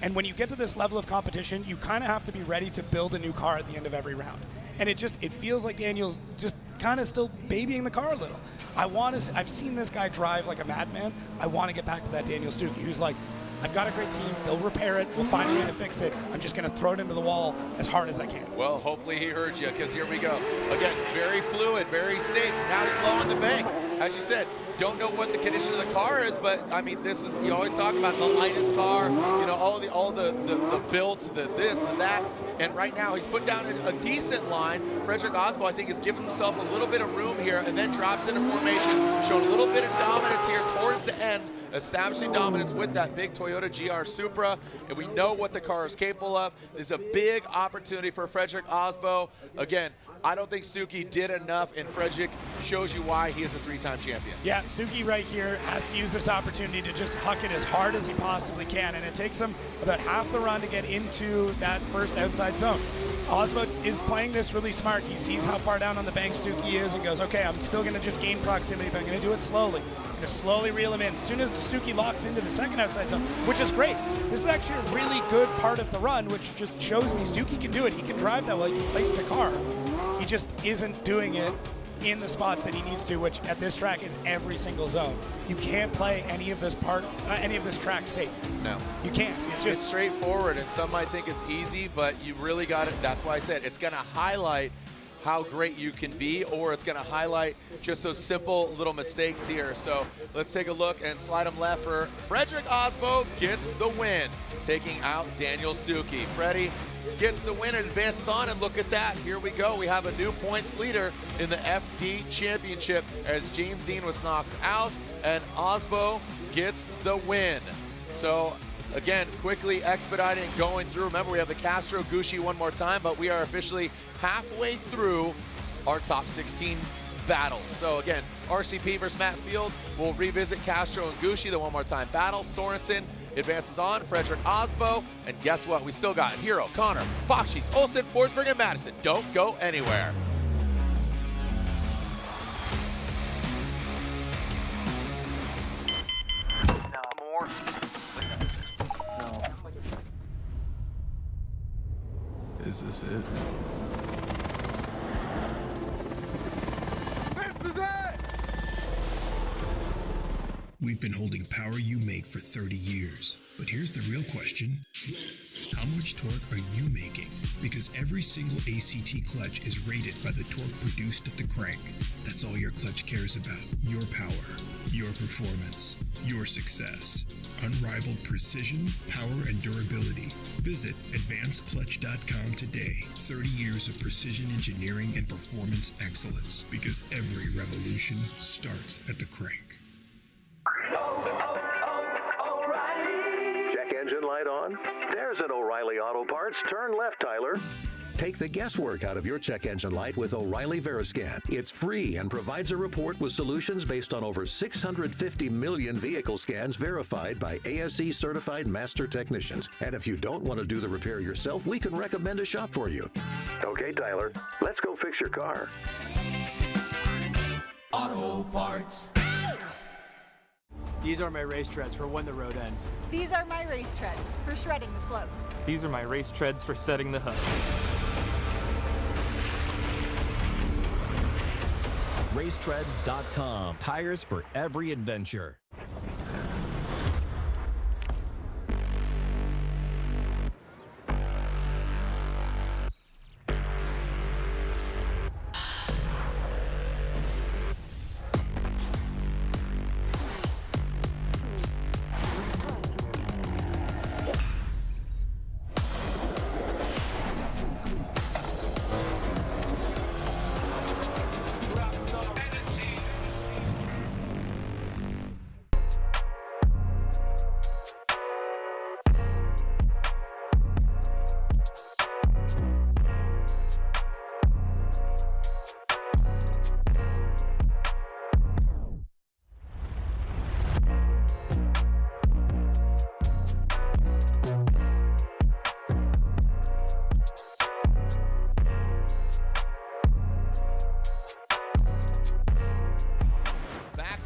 And when you get to this level of competition, you kind of have to be ready to build a new car at the end of every round. And it feels like Daniel's just kind of still babying the car a little. I've seen this guy drive like a madman. I want to get back to that Daniel Stuke, who's like, I've got a great team. They'll repair it. We'll find a way to fix it. I'm just going to throw it into the wall as hard as I can. Well, hopefully he heard you, because here we go. Again, very fluid, very safe. Now he's low on the bank. As you said, don't know what the condition of the car is, but I mean, this is, you always talk about the lightest car, you know, all the built, the this, the that. And right now he's put down a decent line. Frederick Aasbo, I think, has given himself a little bit of room here and then drops into formation, showing a little bit of dominance here towards the end, establishing dominance with that big Toyota GR Supra, and we know what the car is capable of. This is a big opportunity for Frederick Aasbo. Again, I don't think Stuke did enough, and Frederick shows you why he is a 3-time champion. Yeah, Stuke right here has to use this opportunity to just huck it as hard as he possibly can, and it takes him about half the run to get into that first outside zone. Aasbo is playing this really smart. He sees how far down on the bank Stuke is and goes, okay, I'm still going to just gain proximity, but I'm going to do it slowly. I'm going to slowly reel him in. As soon as Stuke locks into the second outside zone, which is great. This is actually a really good part of the run, which just shows me Stuke can do it. He can drive that well. He can place the car. He just isn't doing it in the spots that he needs to, which at this track is every single zone. You can't play any of this track safe. No. You can't. It's straightforward, and some might think it's easy, but you really got it. That's why I said it's going to highlight how great you can be, or it's going to highlight just those simple little mistakes here. So let's take a look and slide him left for Frederick Aasbo gets the win, taking out Daniel Stuke. Freddie gets the win and advances on, and look at that. Here we go. We have a new points leader in the FD Championship as James Deane was knocked out, and Aasbo gets the win. So again, quickly expediting, going through. Remember, we have the Castro Gushi one more time, but we are officially halfway through our top 16 battles. So again, RCP versus Matt Field. We'll revisit Castro and Gushi, the one more time battle. Sorenson advances on, Frederick Aasbo, and guess what? We still got Hero, Connor, Bakchis, Olsen, Forsberg, and Madison. Don't go anywhere. No more. Is this it? This is it! We've been holding power you make for 30 years. But here's the real question. How much torque are you making? Because every single ACT clutch is rated by the torque produced at the crank. That's all your clutch cares about. Your power, your performance, your success. Unrivaled precision, power, and durability. Visit advancedclutch.com today. 30 years of precision engineering and performance excellence. Because every revolution starts at the crank. Check engine light on? There's an O'Reilly Auto Parts. Turn left, Tyler. Take the guesswork out of your check engine light with O'Reilly Veriscan. It's free and provides a report with solutions based on over 650 million vehicle scans verified by ASE certified master technicians. And if you don't want to do the repair yourself, we can recommend a shop for you. Okay, Tyler, let's go fix your car. Auto Parts. These are my race treads for when the road ends. These are my race treads for shredding the slopes. These are my race treads for setting the hook. Racetreads.com. Tires for every adventure.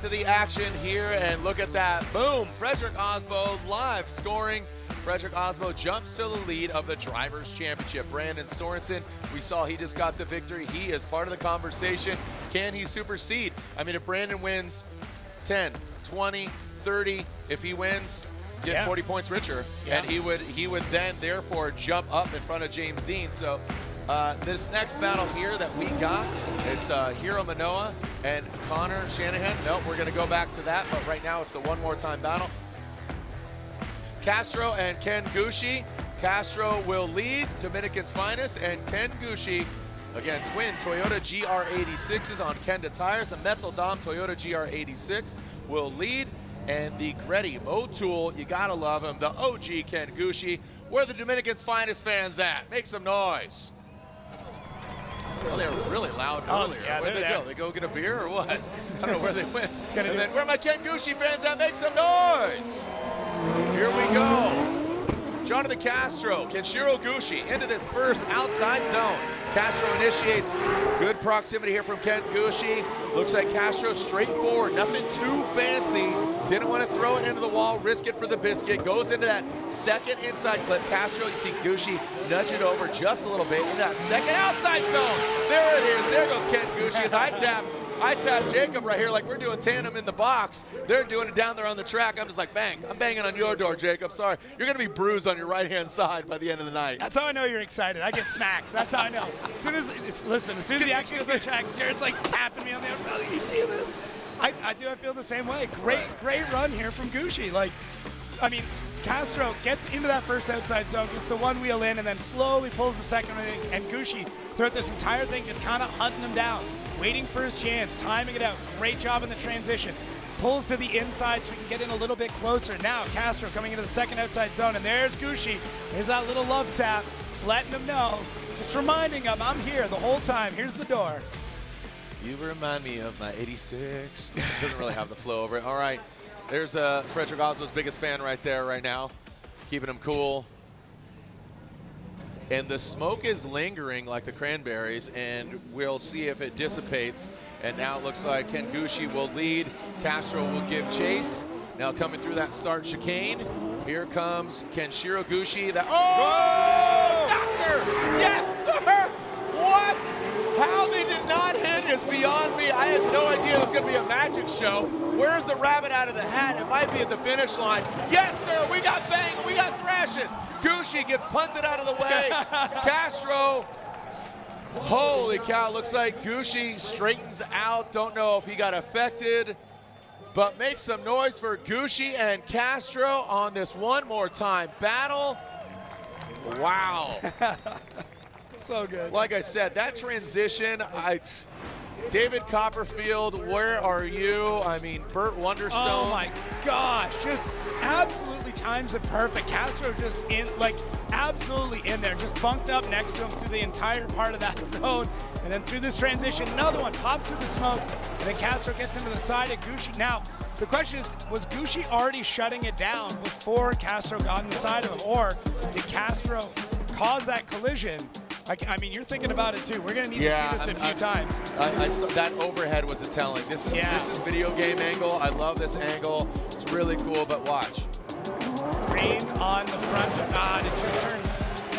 to the action here, and look at that. Boom, Frederick Aasbo live scoring. Frederick Aasbo jumps to the lead of the Drivers' Championship. Brandon Sorenson, we saw he just got the victory. He is part of the conversation. Can he supersede? I mean, if Brandon wins 10, 20, 30, if he wins, get 40 points richer, and he would then therefore jump up in front of James Deane. So this next battle here that we got, it's Hiro Minowa and Connor Shanahan. Nope, we're gonna go back to that, but right now it's the one more time battle. Castro and Ken Gushi. Castro will lead, Dominican's finest, and Ken Gushi, again, twin Toyota GR86s on Kenda tires. The Metal Dom Toyota GR86 will lead, and the Gretty Motul, you gotta love him, the OG Ken Gushi. Where the Dominican's finest fans at? Make some noise. Well, they were really loud earlier. Yeah, where'd they go? They go get a beer or what? I don't know where they went. And then, where are my Ken Gushi fans at? Make some noise. Here we go. Jonathan Castro, Kenshiro Gushi into this first outside zone. Castro initiates good proximity here from Ken Gushi. Looks like Castro straightforward, nothing too fancy. Didn't want to throw it into the wall, risk it for the biscuit. Goes into that second inside clip. Castro, you see Gushi nudge it over just a little bit into that second outside zone. There it is. There goes Ken Gushi as I tap Jacob right here like we're doing tandem in the box. They're doing it down there on the track. I'm just like, bang. I'm banging on your door, Jacob. Sorry. You're going to be bruised on your right-hand side by the end of the night. That's how I know you're excited. I get smacks. That's how I know. As soon as the action goes on the track, Jared's like tapping me on the other. Oh, you see this? I feel the same way. Great run here from Gushi. Like, I mean, Castro gets into that first outside zone, gets the one wheel in, and then slowly pulls the second one in. And Gushi, throughout this entire thing, just kind of hunting him down, waiting for his chance, timing it out. Great job in the transition. Pulls to the inside so we can get in a little bit closer. Now Castro coming into the second outside zone, and there's Gushi. There's that little love tap, just letting him know, just reminding him, I'm here the whole time. Here's the door. You remind me of my 86. Doesn't really have the flow over it. All right, there's Frederick Aasbo's biggest fan right there right now, keeping him cool. And the smoke is lingering like the cranberries, and we'll see if it dissipates. And now it looks like Ken Gushi will lead. Castro will give chase. Now coming through that start chicane, here comes Kenshiro Gushi. Doctor! Yes, sir! What? How they did not hit is beyond me. I had no idea it was going to be a magic show. Where's the rabbit out of the hat? It might be at the finish line. Yes, sir, we got banging, we got thrashing. Gushi gets punted out of the way. Castro, holy cow, looks like Gushi straightens out. Don't know if he got affected, but make some noise for Gushi and Castro on this one more time battle. Wow. So good. Like I said, that transition, David Copperfield, where are you? I mean, Burt Wonderstone. Oh my gosh, just absolutely times it perfect. Castro just absolutely in there, just bunked up next to him through the entire part of that zone. And then through this transition, another one pops through the smoke, and then Castro gets into the side of Gushi. Now, the question is, was Gushi already shutting it down before Castro got in the side of him, or did Castro cause that collision? I mean, you're thinking about it too. We're going to need to see this a few times. I saw that overhead was the telling. This is video game angle. I love this angle. It's really cool, but watch. Green on the front of God. It just turns.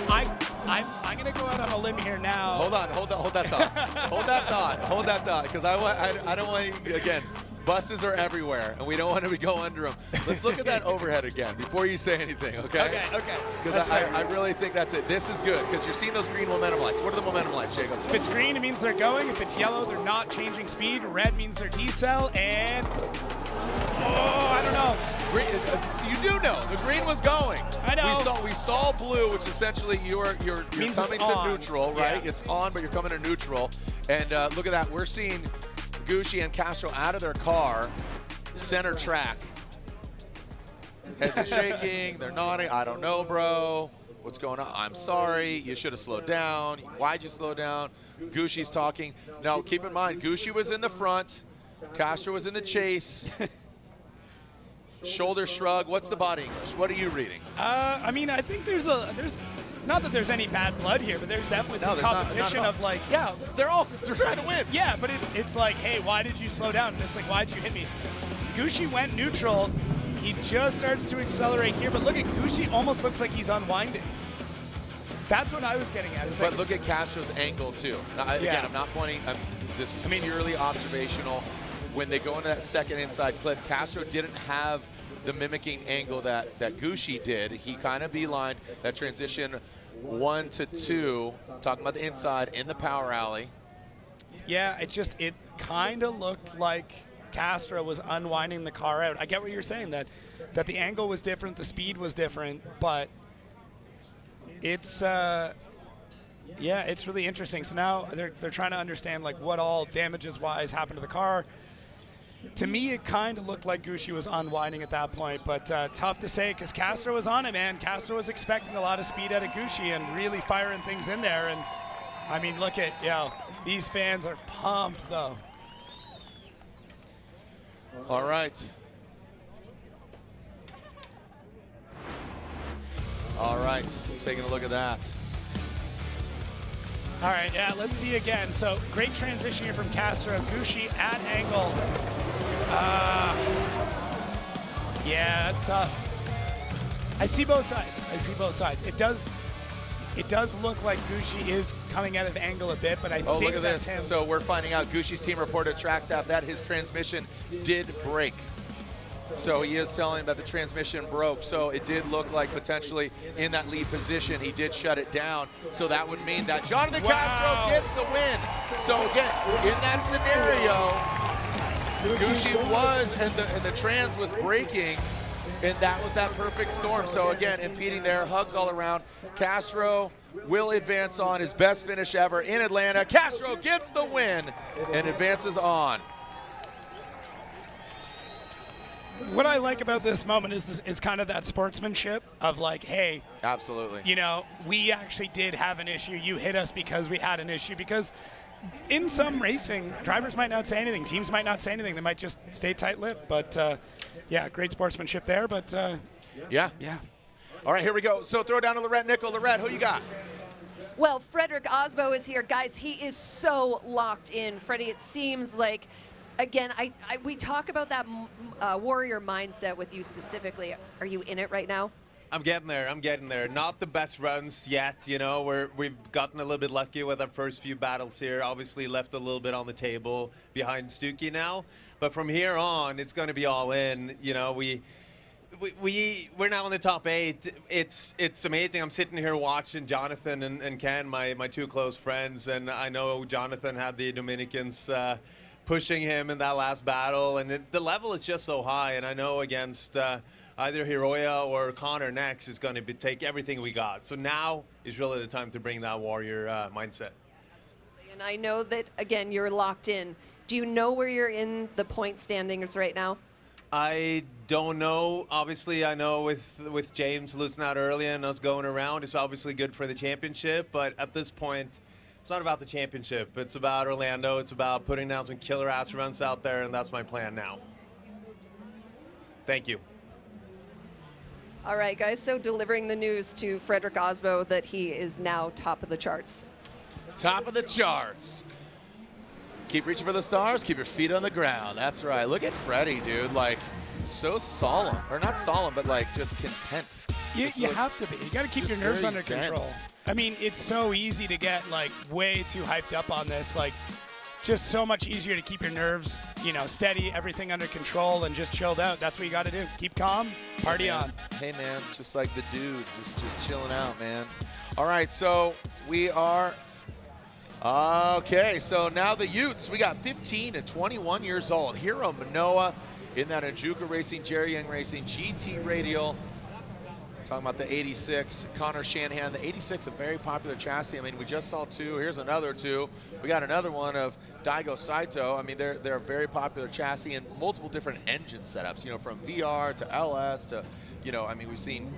I'm going to go out on a limb here now. Hold that thought. hold that thought, because I don't want you, again, buses are everywhere, and we don't want to go under them. Let's look at that overhead again before you say anything, okay? Okay. Because I really think that's it. This is good, because you're seeing those green momentum lights. What are the momentum lights, Jacob? If it's green, it means they're going. If it's yellow, they're not changing speed. Red means they're decel, and I don't know. Green, you do know. The green was going. I know. We saw blue, which essentially you're coming to neutral, right? Yeah. It's on, but you're coming to neutral. And look at that. We're seeing Gushi and Castro out of their car, center track. Heads are shaking, they're nodding. I don't know, bro. What's going on? I'm sorry. You should have slowed down. Why'd you slow down? Gushi's talking. Now, keep in mind, Gushi was in the front. Castro was in the chase. Shoulder shrug. What's the body English? What are you reading? I mean, I think there's not that there's any bad blood here, but there's definitely some competition of like, yeah, they're trying to win. Yeah, but it's like, hey, why did you slow down? And it's like, why did you hit me? Gushi went neutral. He just starts to accelerate here, but look at Gushi, almost looks like he's unwinding. That's what I was getting at. But look at Castro's angle too. Now, again, I'm not pointing. This is purely observational. When they go into that second inside clip, Castro didn't have the mimicking angle that Gushi did. He kind of beelined that transition 1 to 2, talking about the inside in the power alley. Yeah, it kind of looked like Castro was unwinding the car out. I get what you're saying, that the angle was different, the speed was different, but it's it's really interesting. So now they're trying to understand like what all damages-wise happened to the car. To me, it kind of looked like Gushi was unwinding at that point, but tough to say because Castro was on it, man. Castro was expecting a lot of speed out of Gushi and really firing things in there. And I mean, look at, these fans are pumped though. All right. All right, taking a look at that. All right, let's see again. So great transition here from Castro. Gushi at angle. Yeah, that's tough. I see both sides. It does look like Gushi is coming out of angle a bit, but I think look at that's this. him. So we're finding out Gushi's team reported track staff that his transmission did break. So he is telling that the transmission broke. So it did look like potentially in that lead position, he did shut it down. So that would mean that Jonathan Castro gets the win. So again, in that scenario, Gushi was, and the trans was breaking, and that was that perfect storm. So again, impeding there, hugs all around. Castro will advance on his best finish ever in Atlanta. Castro gets the win and advances on. What I like about this moment is kind of that sportsmanship of like, hey, absolutely, we actually did have an issue. You hit us because we had an issue. Because in some racing, drivers might not say anything, teams might not say anything. They might just stay tight-lipped. But great sportsmanship there. But yeah. All right, here we go. So throw it down to Lorette Nickel. Lorette, who you got? Well, Frederick Aasbo is here, guys. He is so locked in. Freddie, it seems like. Again, we talk about that warrior mindset with you specifically. Are you in it right now? I'm getting there. Not the best runs yet, we've gotten a little bit lucky with our first few battles here. Obviously left a little bit on the table behind Stuke now. But from here on, it's going to be all in. We're now in the top 8. It's amazing. I'm sitting here watching Jonathan and Ken, my two close friends, and I know Jonathan had the Dominicans pushing him in that last battle, and the level is just so high. And I know against either Hiroya or Connor next is going to take everything we got. So now is really the time to bring that warrior mindset. And I know that, again, you're locked in. Do you know where you're in the point standings right now? I don't know. Obviously, I know with James losing out early and us going around, it's obviously good for the championship. But at this point, it's not about the championship. It's about Orlando. It's about putting down some killer-ass runs out there, and that's my plan now. Thank you. All right, guys, so delivering the news to Frederick Aasbo that he is now top of the charts. Top of the charts. Keep reaching for the stars. Keep your feet on the ground. That's right. Look at Freddie, dude. Like, so solemn. Or not solemn, but, like, just content. You have to be. You got to keep your nerves under control. I mean, it's so easy to get, like, way too hyped up on this. Like, just so much easier to keep your nerves, steady, everything under control, and just chilled out. That's what you got to do. Keep calm, party on. Hey, man, just like the dude, just chilling out, man. All right, so we are... Okay, so now the Utes. We got 15 and 21 years old. Hiro Minowa in that Ajuka Racing, Jerry Young Racing, GT Radial. Talking about the 86, Connor Shanahan. The 86, a very popular chassis. I mean, we just saw 2. Here's another 2. We got another one of Daigo Saito. I mean, they're a very popular chassis and multiple different engine setups, from VR to LS to, I mean, we've seen,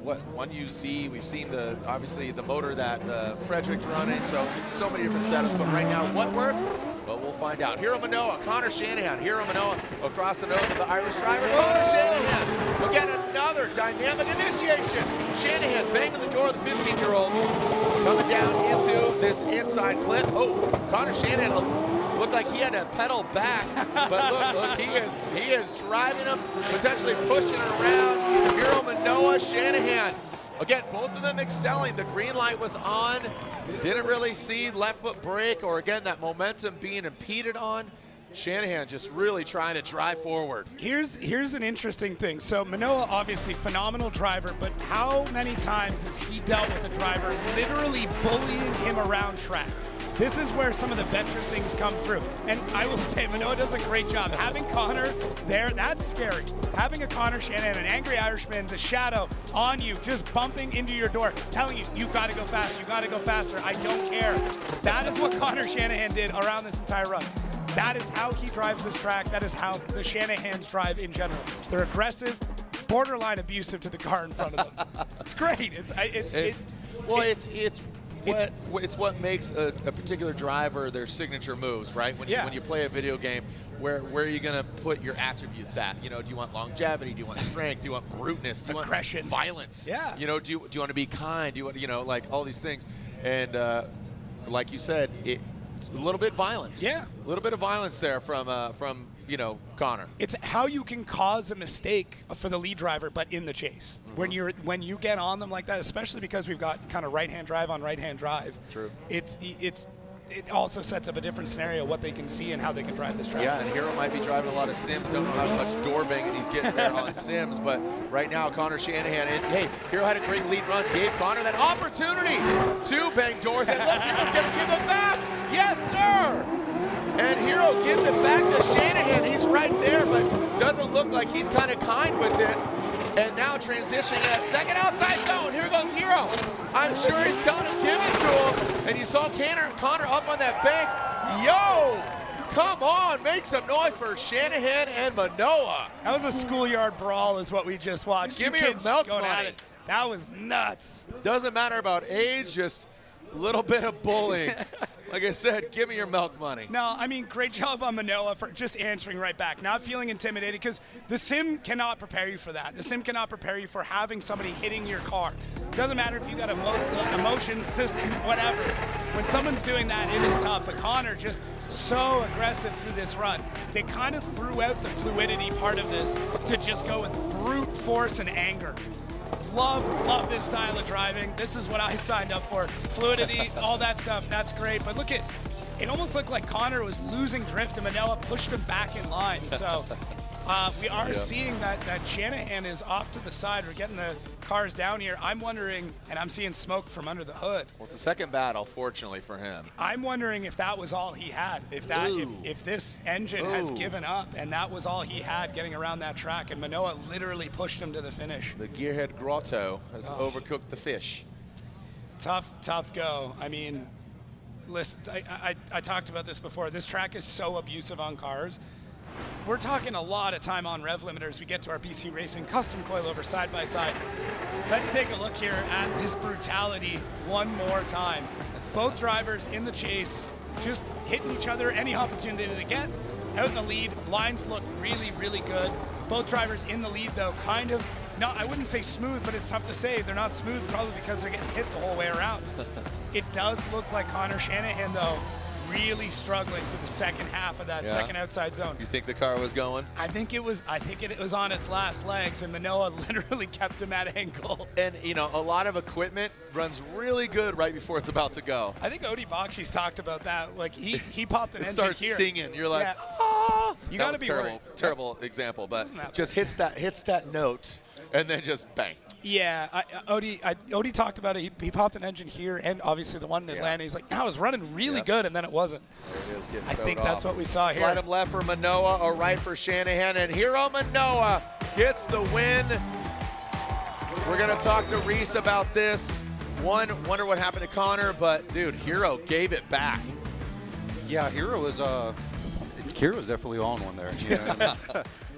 1UZ. We've seen obviously the motor that Frederick's running. So many different setups. But right now, what works? Well, we'll find out. Hiro Minowa, Connor Shanahan. Hiro Minowa across the nose of the Irish driver. Connor Shanahan will get another dynamic initiation. Shanahan banging the door of the 15-year-old. Coming down into this inside clip. Oh, Connor Shanahan looked like he had to pedal back. But look, he is driving him, potentially pushing it around. Hiro Minowa, Shanahan. Again, both of them excelling. The green light was on. Didn't really see left foot brake or, again, that momentum being impeded on. Shanahan just really trying to drive forward. Here's an interesting thing. So Minowa, obviously phenomenal driver, but how many times has he dealt with a driver literally bullying him around track? This is where some of the veteran things come through. And I will say, Minowa does a great job. Having Connor there, that's scary. Having a Connor Shanahan, an angry Irishman, the shadow on you, just bumping into your door, telling you, you gotta go fast, you gotta go faster, I don't care. That is what Connor Shanahan did around this entire run. That is how he drives this track. That is how the Shanahans drive in general. They're aggressive, borderline abusive to the car in front of them. It's great. It's what makes a particular driver their signature moves, right? When you play a video game, where are you going to put your attributes at? You know, do you want longevity? Do you want strength? Do you want bruteness? Do you aggression? Want violence? Yeah. You know, do you want to be kind? Do you want, like all these things? And like you said, it's a little bit violence. Yeah. A little bit of violence there from Connor. It's how you can cause a mistake for the lead driver, but in the chase. Mm-hmm. When you get on them like that, especially because we've got kind of right-hand drive on right-hand drive. True. It also sets up a different scenario, what they can see and how they can drive this track. Yeah, and Hiro might be driving a lot of sims, don't know how much door banging he's getting there on sims, but right now Connor Shanahan, and hey, Hiro had a great lead run, gave Connor that opportunity to bang doors, and look, Hiro's gonna give it back. Yes, sir! And Hiro gives it back to Shanahan. He's right there, but doesn't look like he's kind of kind with it. And now transitioning to that second outside zone. Here goes Hiro. I'm sure he's telling him, give it to him. And you saw Connor up on that bank. Yo, come on, make some noise for Shanahan and Minowa. That was a schoolyard brawl is what we just watched. Give me your milk going money. at it. That was nuts. Doesn't matter about age, just a little bit of bullying. Like I said, give me your milk money. No, I mean, great job on Minowa for just answering right back, not feeling intimidated, because the sim cannot prepare you for that. The sim cannot prepare you for having somebody hitting your car. Doesn't matter if you got a motion system, whatever. When someone's doing that, it is tough. But Connor just so aggressive through this run. They kind of threw out the fluidity part of this to just go with brute force and anger. Love this style of driving. This is what I signed up for. Fluidity, all that stuff, that's great. But look at, it almost looked like Connor was losing drift and Minowa pushed him back in line. So we are seeing that Shanahan is off to the side. We're getting the cars down here. I'm wondering, and I'm seeing smoke from under the hood. Well, it's the second battle, fortunately for him. I'm wondering if that was all he had. If this engine has given up and that was all he had getting around that track, and Minowa literally pushed him to the finish. The gearhead grotto has overcooked the fish. Tough go. I mean, listen, I talked about this before. This track is so abusive on cars. We're talking a lot of time on rev limiters. We get to our BC Racing custom coilover side-by-side. Let's take a look here at this brutality one more time. Both drivers in the chase, just hitting each other any opportunity they get. Out in the lead, lines look really, really good. Both drivers in the lead, though, kind of, I wouldn't say smooth, but it's tough to say. They're not smooth probably because they're getting hit the whole way around. It does look like Connor Shanahan, though, really struggling for the second half of that second outside zone. You think the car was going? I think it was on its last legs, and Minowa literally kept him at angle. And a lot of equipment runs really good right before it's about to go. I think Bakchis talked about that. Like he popped an engine starts here. Singing. You're like, you got to be terrible, worried. terrible example, but just hits that note, and then just bang. Yeah, Odie talked about it. He popped an engine here, and obviously the one in Atlanta. He's like, I was running really good, and then it wasn't. There it is, getting I think off. that's what we saw here. Slide him left for Minowa, or right for Shanahan, and Hiro Minowa gets the win. We're gonna talk to Reese about this. Wonder what happened to Connor, but dude, Hiro gave it back. Yeah, Hiro was Kira's definitely on one there. You know?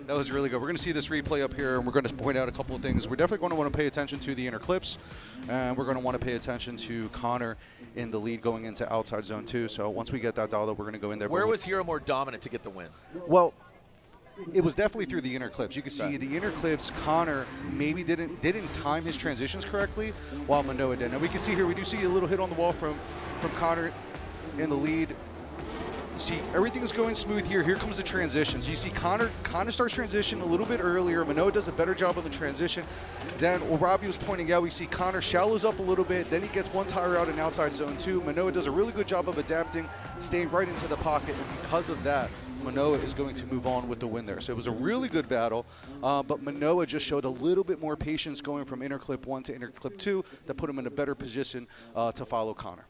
That was really good. We're going to see this replay up here, and we're going to point out a couple of things. We're definitely going to want to pay attention to the inner clips, and we're going to want to pay attention to Connor in the lead going into outside zone 2. So once we get that dialed up, we're going to go in there. Where was Hero more dominant to get the win? Well, it was definitely through the inner clips. You can see the inner clips, Connor maybe didn't time his transitions correctly, while Minowa did. Now we can see here, we do see a little hit on the wall from Connor in the lead. You see everything is going smooth here. Here comes the transitions. You see Connor starts transition a little bit earlier. Minowa does a better job on the transition. Then, what Robbie was pointing out, we see Connor shallows up a little bit. Then he gets one tire out in outside zone 2. Minowa does a really good job of adapting, staying right into the pocket, and because of that, Minowa is going to move on with the win there. So it was a really good battle, but Minowa just showed a little bit more patience going from inner clip 1 to inner clip 2 that put him in a better position to follow Connor.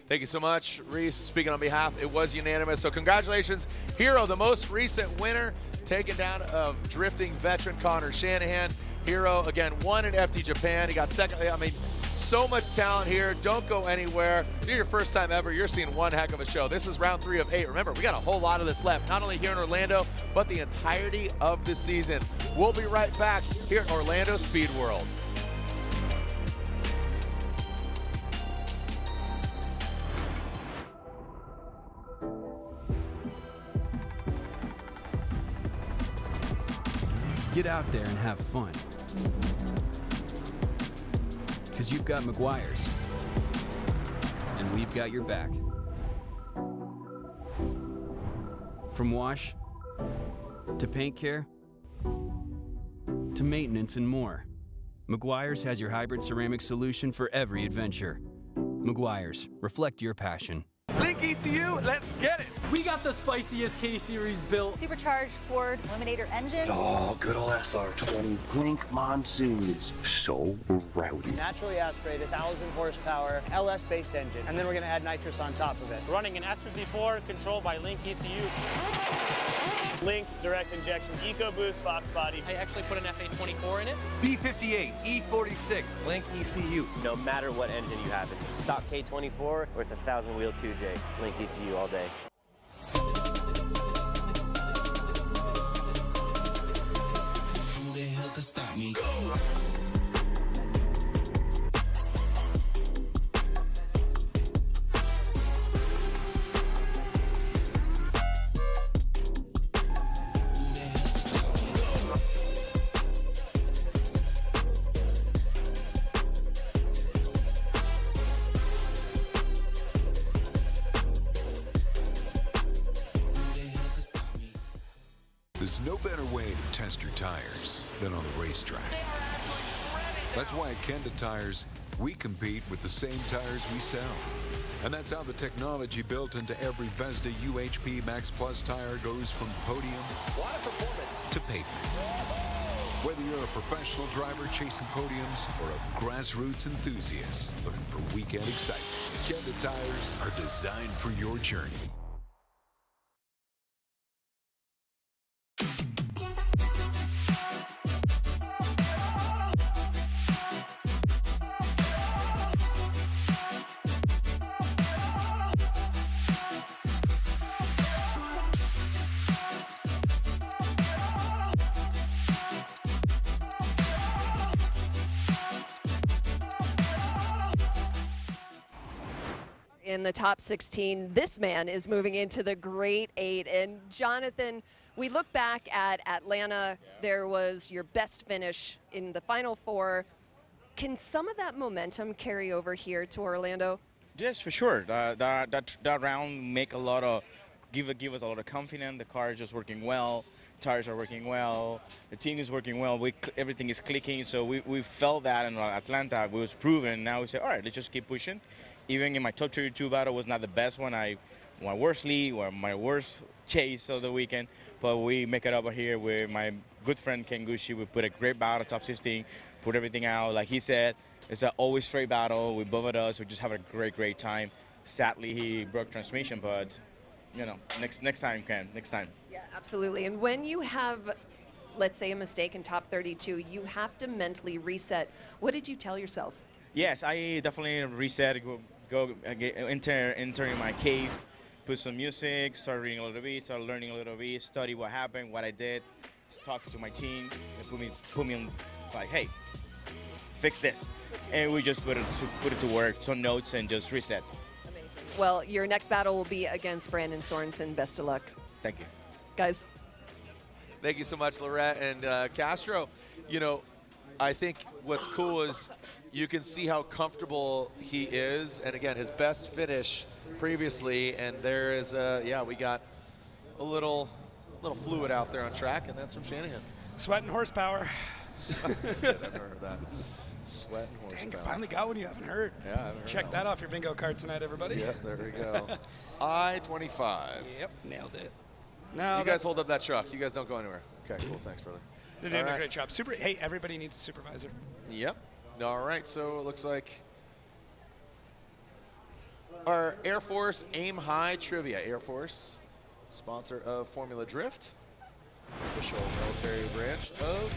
Thank you so much, Reese. Speaking on behalf, it was unanimous. So congratulations, Hero, the most recent winner, taken down of drifting veteran Connor Shanahan. Hero, again, won in FD Japan. He got second. I mean, so much talent here. Don't go anywhere. This is your first time ever. You're seeing one heck of a show. This is round 3 of 8. Remember, we got a whole lot of this left, not only here in Orlando, but the entirety of the season. We'll be right back here at Orlando Speed World. Get out there and have fun. Because you've got Maguire's. And we've got your back. From wash, to paint care, to maintenance and more, Maguire's has your hybrid ceramic solution for every adventure. Maguire's, reflect your passion. Link ECU, let's get it! We got the spiciest K-Series built. Supercharged Ford Eliminator engine. Oh, good old SR20. Blink Monsoon is so rowdy. Naturally aspirated, 1,000 horsepower, LS-based engine. And then we're going to add nitrous on top of it. Running an S54 controlled by Link ECU. Link direct injection EcoBoost Fox body. I actually put an FA24 in it. B58, E46, Link ECU. No matter what engine you have, it's a stock K24 or it's a 1,000-wheel 2J. Link ECU all day. Who the hell can stop me? There's no better way to test your tires than on the racetrack. That's why at Kenda Tires, we compete with the same tires we sell. And that's how the technology built into every Vesda UHP Max Plus tire goes from podium to pavement. Whether you're a professional driver chasing podiums or a grassroots enthusiast looking for weekend excitement, Kenda Tires are designed for your journey. In the top 16, this man is moving into the Great 8. And Jonathan, we look back at Atlanta, there was your best finish in the Final Four. Can some of that momentum carry over here to Orlando? Yes, for sure. That round make a lot of, give us a lot of confidence. The car is just working well. Tires are working well. The team is working well. Everything is clicking. So we felt that in Atlanta. It was proven. Now we say, all right, let's just keep pushing. Even in my top 32 battle was not the best one. My worst lead or my worst chase of the weekend. But we make it over here with my good friend Ken Gushi. We put a great battle, top 16, put everything out. Like he said, it's an always straight battle with both of us. We just have a great time. Sadly, he broke transmission, but you know, next time, Ken, next time. Yeah, absolutely. And when you have, let's say, a mistake in top 32, you have to mentally reset. What did you tell yourself? Yes, I definitely reset, go enter in my cave, put some music, start reading a little bit, start learning a little bit, study what happened, what I did, talk to my team, and put me on, like, hey, fix this. And we just put it to work, some notes, and just reset. Amazing. Well, your next battle will be against Brandon Sorenson. Best of luck. Thank you. Guys. Thank you so much, Lorette and Castro. You know, I think what's cool is you can see how comfortable he is. And again, his best finish previously. And there is, yeah, we got a little fluid out there on track, and that's from Shanahan. Sweat and horsepower. That's good. I've never heard that. Sweat and horsepower. Dang, you finally got one you haven't heard. Yeah, I haven't heard Check that off your bingo card tonight, everybody. Yep, there we go. I-25. Yep, nailed it. No, you guys hold up that truck. You guys don't go anywhere. Okay, cool. Thanks, brother. They're doing a great job. Hey, everybody needs a supervisor. Yep. All right, so it looks like our Air Force Aim High Trivia. Air Force, sponsor of Formula Drift, official military branch of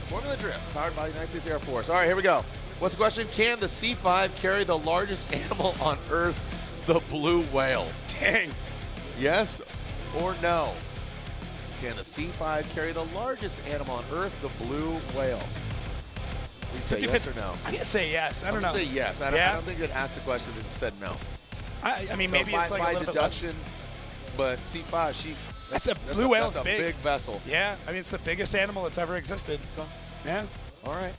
Formula Drift, powered by the United States Air Force. All right, here we go. What's the question? Can the C5 carry the largest animal on Earth, the blue whale? Dang. Yes or no? Can the C5 carry the largest animal on Earth, the blue whale? You say yes or no? I'm going to say yes. I don't know. I'm going to say yes. I don't think it asked the question because it said no. I mean, so maybe it's like a little deduction, bit less. but C5, That's a blue whale's that's a big vessel. Yeah, I mean, it's the biggest animal that's ever existed. Yeah. All right.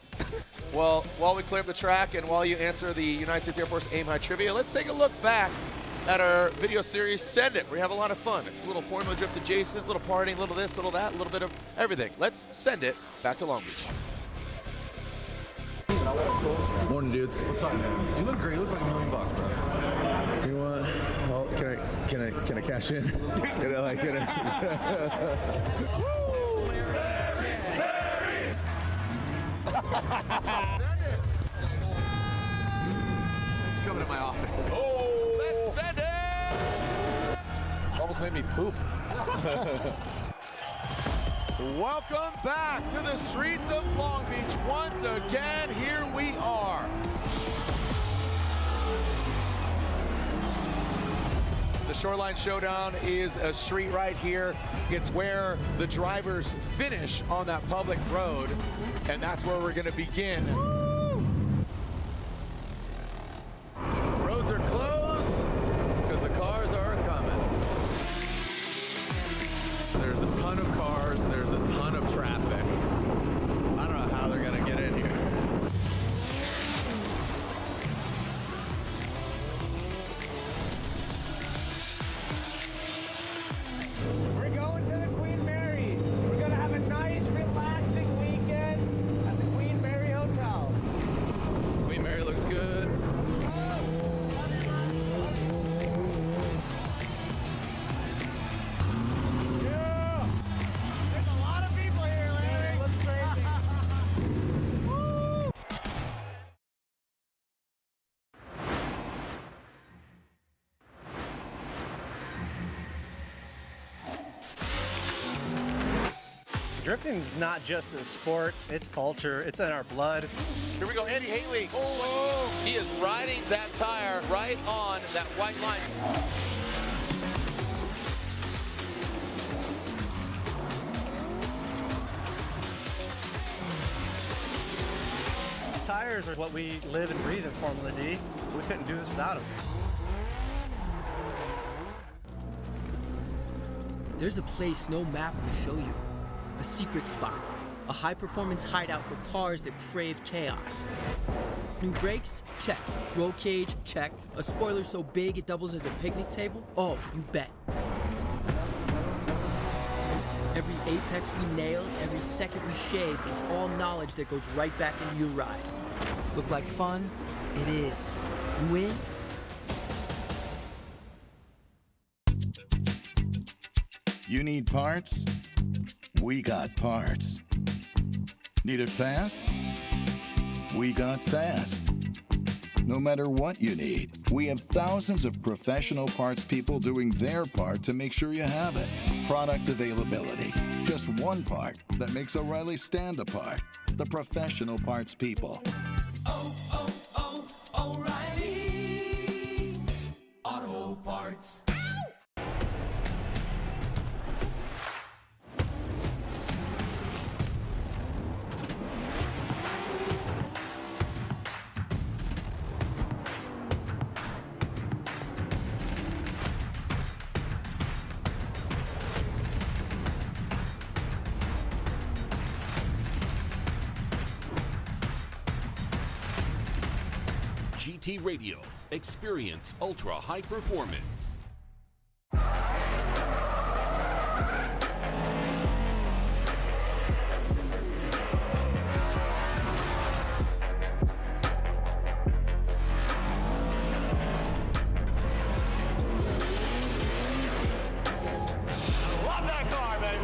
Well, while we clear up the track and while you answer the United States Air Force Aim High Trivia, let's take a look back at our video series, Send It. We have a lot of fun. It's a little Formula Drift adjacent, a little partying, a little this, a little that, a little bit of everything. Let's send it back to Long Beach. Morning, dudes. What's up, man? You look great. You look like $1 million, bro. You want? Well, can I cash in? Can I? It's coming to my office. Oh, let's send it! Almost made me poop. Welcome back to the streets of Long Beach. Once again, here we are. The Shoreline Showdown is a street right here. It's where the drivers finish on that public road, and that's where we're gonna begin. Roads are closed because the cars are coming. There's a ton of cars, there's a ton of traffic. I don't know how they're gonna get in here. We're going to the Queen Mary. We're going to have a nice, relaxing weekend at the Queen Mary Hotel. Queen Mary looks good. There's a lot of people here, Larry. It looks crazy. Drifting is not just a sport, it's culture, it's in our blood. Here we go, Andy Haley. Oh, he is riding that tire right on that white line. Tires are what we live and breathe in Formula D. We couldn't do this without them. There's a place no map will show you. A secret spot. A high-performance hideout for cars that crave chaos. New brakes? Check. Roll cage? Check. A spoiler so big it doubles as a picnic table? Oh, you bet. Every apex we nailed, every second we shaved, it's all knowledge that goes right back into your ride. Look like fun? It is. You in? You need parts? We got parts. Need it fast? We got fast. No matter what you need, we have thousands of professional parts people doing their part to make sure you have it. Product availability. Just one part that makes O'Reilly stand apart. The professional parts people. O'Reilly Auto Parts. GT Radio. Experience ultra high performance. Love that car, baby.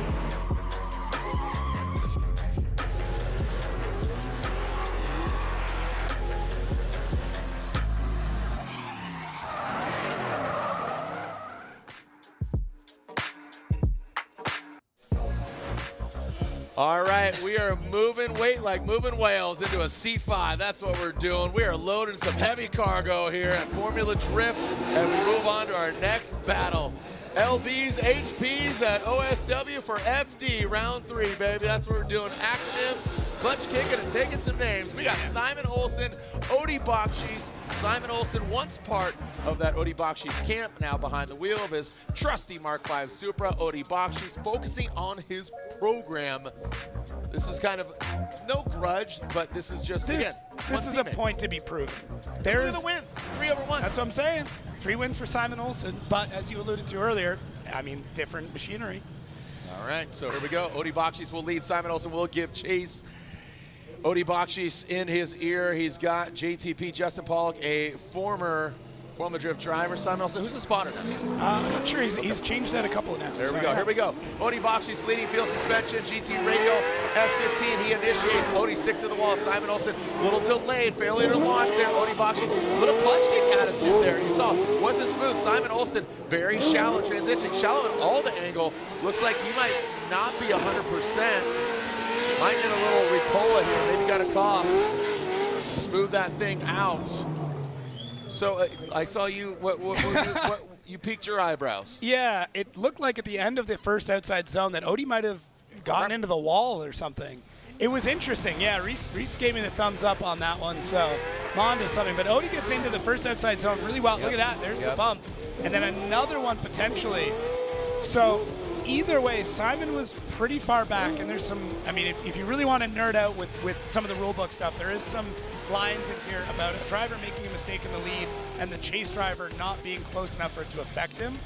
All right, we are moving weight like moving whales into a C5. That's what we're doing. We are loading some heavy cargo here at Formula Drift, and we move on to our next battle. LBs, HPs at OSW for FD, round 3, baby. That's what we're doing. Acronyms, clutch kicking, and taking some names. We got Simon Olsen, Odi Bakchis. Simon Olsen, once part of that Odi Bakchis camp, now behind the wheel of his trusty Mark V Supra. Odi Bakchis focusing on his program. This is kind of no grudge, but this is just, again, this is a point to be proven. Look at the wins, 3 over 1. That's what I'm saying. 3 wins for Simon Olsen, but as you alluded to earlier, I mean, different machinery. All right, so here we go. Odi Bakchis will lead. Simon Olsen will give chase. Odi Bakchis in his ear. He's got JTP, Justin Pollock, a former Formula Drift driver. Simon Olsen, who's a spotter now? I'm not sure. He's changed that a couple of now. There we go. Here we go. Odi Bakchis leading field suspension. GT radio S15. He initiates. Odi 6 to the wall. Simon Olsen, little delayed. Failure to launch there. Odi Bakchis, little clutch kick attitude there. You saw, wasn't smooth. Simon Olsen, very shallow transition. Shallow at all the angle. Looks like he might not be 100%. Might need a little Ricola here. Maybe got a cough. Smooth that thing out. So I saw you, you peaked your eyebrows. Yeah, it looked like at the end of the first outside zone that Odi might have gotten into the wall or something. It was interesting. Yeah, Reese gave me the thumbs up on that one, so I'm on to something. But Odi gets into the first outside zone really well. Look at that. There's the bump. And then another one potentially. So either way, Simon was pretty far back, and there's some, I mean, if you really want to nerd out with some of the rulebook stuff, there is some lines in here about a driver making a mistake in the lead and the chase driver not being close enough for it to affect him.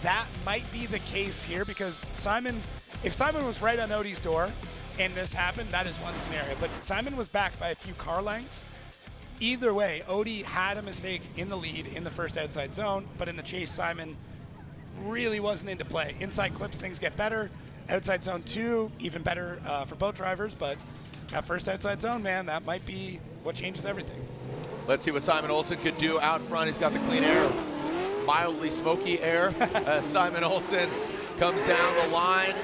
That might be the case here because Simon, if Simon was right on Odi's door and this happened, that is one scenario. But Simon was back by a few car lengths. Either way, Odi had a mistake in the lead in the first outside zone, but in the chase, Simon really wasn't into play. Inside clips, things get better. Outside zone 2, even better for both drivers, but that first outside zone, man, that might be what changes everything. Let's see what Simon Olsen could do out front. He's got the clean air, mildly smoky air. Simon Olsen comes down the line.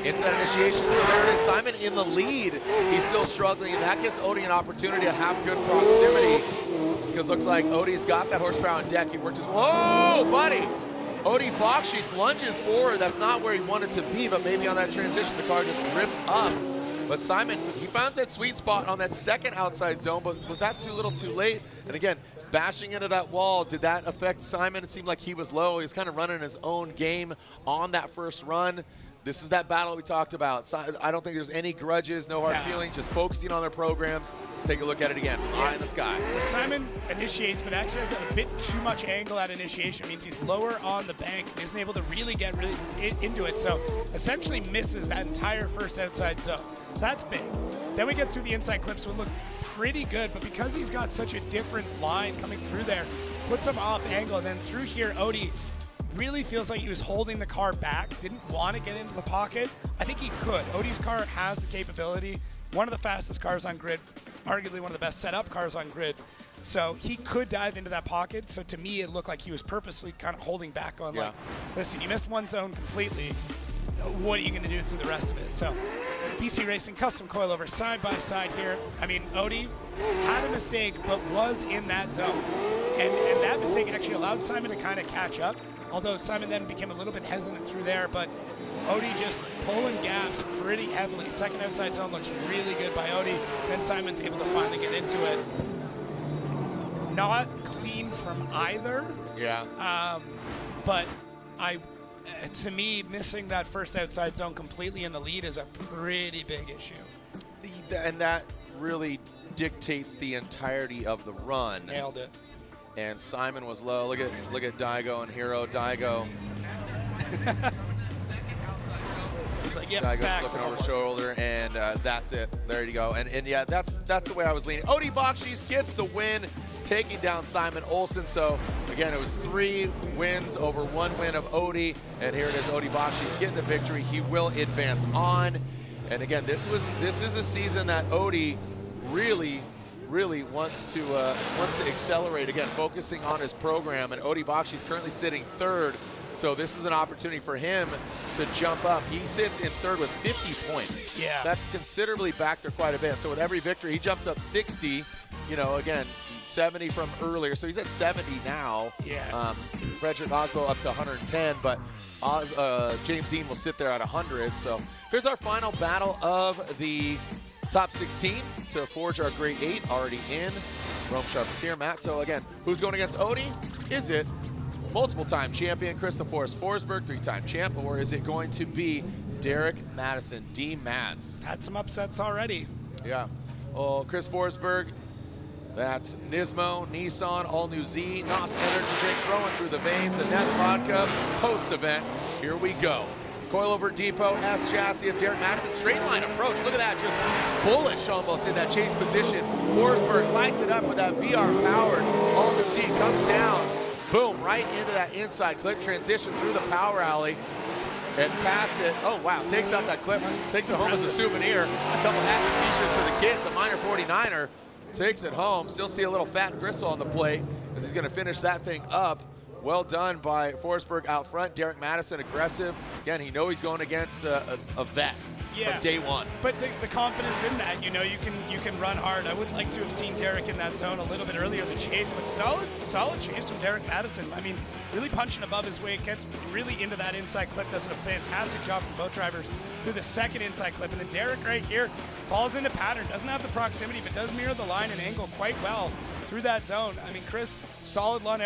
Inside initiation, so there it is. Simon in the lead. He's still struggling, and that gives Odi an opportunity to have good proximity because looks like Odi's got that horsepower on deck. He worked his, whoa, buddy! Odi Bakchis lunges forward. That's not where he wanted to be, but maybe on that transition, the car just ripped up. But Simon, he found that sweet spot on that second outside zone, but was that too little too late? And again, bashing into that wall, did that affect Simon? It seemed like he was low. He was kind of running his own game on that first run. This is that battle we talked about. I don't think there's any grudges, no hard feelings, just focusing on their programs. Let's take a look at it again. High in the sky. So Simon initiates, but actually has a bit too much angle at initiation. It means he's lower on the bank and isn't able to really get into it. So essentially misses that entire first outside zone. So that's big. Then we get through the inside clips, would look pretty good, but because he's got such a different line coming through there, puts him off angle. And then through here, Odi really feels like he was holding the car back, didn't want to get into the pocket. I think he could. Odi's car has the capability. One of the fastest cars on grid, arguably one of the best set up cars on grid. So he could dive into that pocket. So to me, it looked like he was purposely kind of holding back on like, listen, you missed one zone completely. What are you going to do through the rest of it? So BC Racing custom coilover side by side here. I mean, Odi had a mistake, but was in that zone. And that mistake actually allowed Simon to kind of catch up. Although Simon then became a little bit hesitant through there, but Odi just pulling gaps pretty heavily. Second outside zone looks really good by Odi. Then Simon's able to finally get into it. Not clean from either. Yeah. But to me, missing that first outside zone completely in the lead is a pretty big issue. And that really dictates the entirety of the run. Nailed it. and Simon was low. Look at Daigo and Hero. Daigo. Like, yep, Daigo's looking over shoulder, and that's it. There you go. And yeah, that's the way I was leaning. Odi Bakchis gets the win, taking down Simon Olsen. So again, it was 3 wins over 1 win of Odi, and here it is. Odi Bakchis getting the victory. He will advance on. And again, this is a season that Odi really wants to accelerate. Again, focusing on his program, and Odi Bakchis currently sitting 3rd. So this is an opportunity for him to jump up. He sits in 3rd with 50 points. Yeah. So that's considerably back there quite a bit. So with every victory, he jumps up 60. You know, again, 70 from earlier. So he's at 70 now. Yeah. Frederick Aasbo up to 110, but James Deane will sit there at 100. So here's our final battle of the top 16 to forge our Great 8 already in. Rome Charpentier, Matt. So again, who's going against Odi? Is it multiple-time champion Christopher Forsberg, 3-time champ, or is it going to be Derek Madison, D-Mads? Had some upsets already. Yeah. Well, Chris Forsberg, that Nismo, Nissan, all-new Z, NOS energy drink throwing through the veins, the Net Vodka post-event. Here we go. Coilover Depot, S chassis of Derek Madison, straight line approach. Look at that, just bullish almost in that chase position. Forsberg lights it up with that VR-powered all-new Z, comes down. Boom, right into that inside clip, transition through the power alley and past it. Oh, wow, takes out that clip, takes it home as a souvenir. A couple hats and t-shirts for the kids. The minor 49er takes it home. Still see a little fat gristle on the plate as he's gonna finish that thing up. Well done by Forsberg out front. Derek Madison aggressive. Again, he knows he's going against a vet from day one. But the confidence in that, you know, you can run hard. I would like to have seen Derek in that zone a little bit earlier in the chase, but solid chase from Derek Madison. I mean, really punching above his weight, gets really into that inside clip, does a fantastic job from both drivers through the second inside clip. And then Derek right here falls into pattern, doesn't have the proximity, but does mirror the line and angle quite well through that zone. I mean, Chris, solid run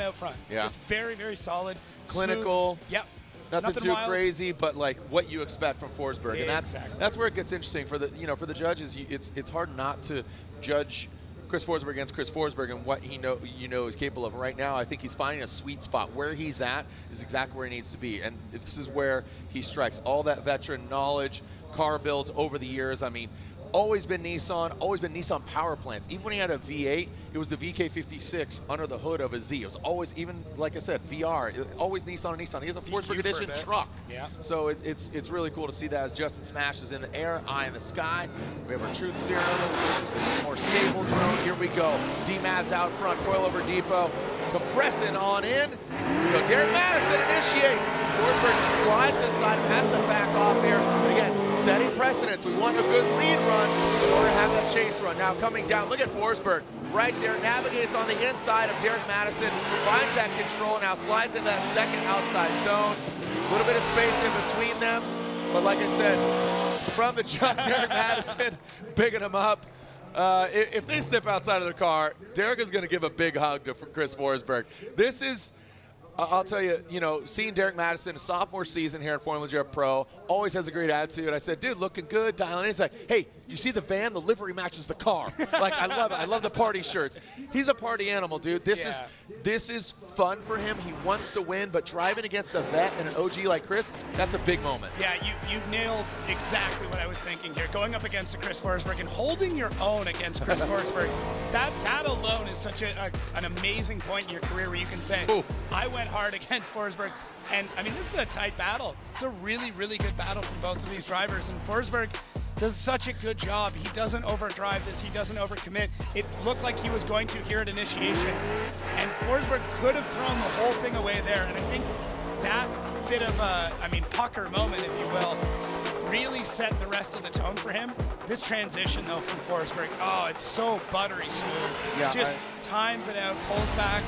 out front. Yeah. Just very, very solid. Clinical. Smooth. Yep. Nothing too wild. crazy, but like what you expect from Forsberg, Yeah, and that's where it gets interesting for the for the judges. It's hard not to judge Chris Forsberg against Chris Forsberg and what he is capable of. Right now, I think he's finding a sweet spot. Where he's at is exactly where he needs to be, and this is where he strikes. All that veteran knowledge, car builds over the years. I mean, always been Nissan power plants. Even when he had a V8, it was the VK56 under the hood of a Z. It was always, even like I said, VR, always Nissan. He has a Forsberg edition truck. Yeah. So it's really cool to see that as Justin Smash is in the air, eye in the sky. We have our Truth Serum, which is the more stable drone. Here we go. D-Mads out front, Coilover Depot, compressing on in. Here we go. Derek Madison initiate. Forsberg slides this side, has to back off here. But again, setting precedence. We want a good lead run in order to have that chase run. Now coming down, look at Forsberg right there, navigates on the inside of Derek Madison, finds that control, now slides into that second outside zone. A little bit of space in between them, but like I said, from the jump, Derek Madison bigging him up. If they step outside of their car, Derek is going to give a big hug to Chris Forsberg. This is, I'll tell you, seeing Derek Madison, a sophomore season here at Formula J Pro, always has a great attitude. I said, dude, looking good, dialing in. He's like, hey, you see the van? The livery matches the car. Like, I love it. I love the party shirts. He's a party animal, dude. This is fun for him. He wants to win, but driving against a vet and an OG like Chris, that's a big moment. Yeah, you nailed exactly what I was thinking here. Going up against a Chris Forsberg and holding your own against Chris Forsberg, that alone is such an amazing point in your career where you can say, ooh, I went hard against Forsberg. And, I mean, this is a tight battle. It's a really, really good battle from both of these drivers. And Forsberg does such a good job. He doesn't overdrive this. He doesn't overcommit. It looked like he was going to here at initiation. And Forsberg could have thrown the whole thing away there. And I think that bit of a, pucker moment, if you will, really set the rest of the tone for him. This transition, though, from Forsberg, oh, it's so buttery smooth. Yeah, just times it out, pulls back,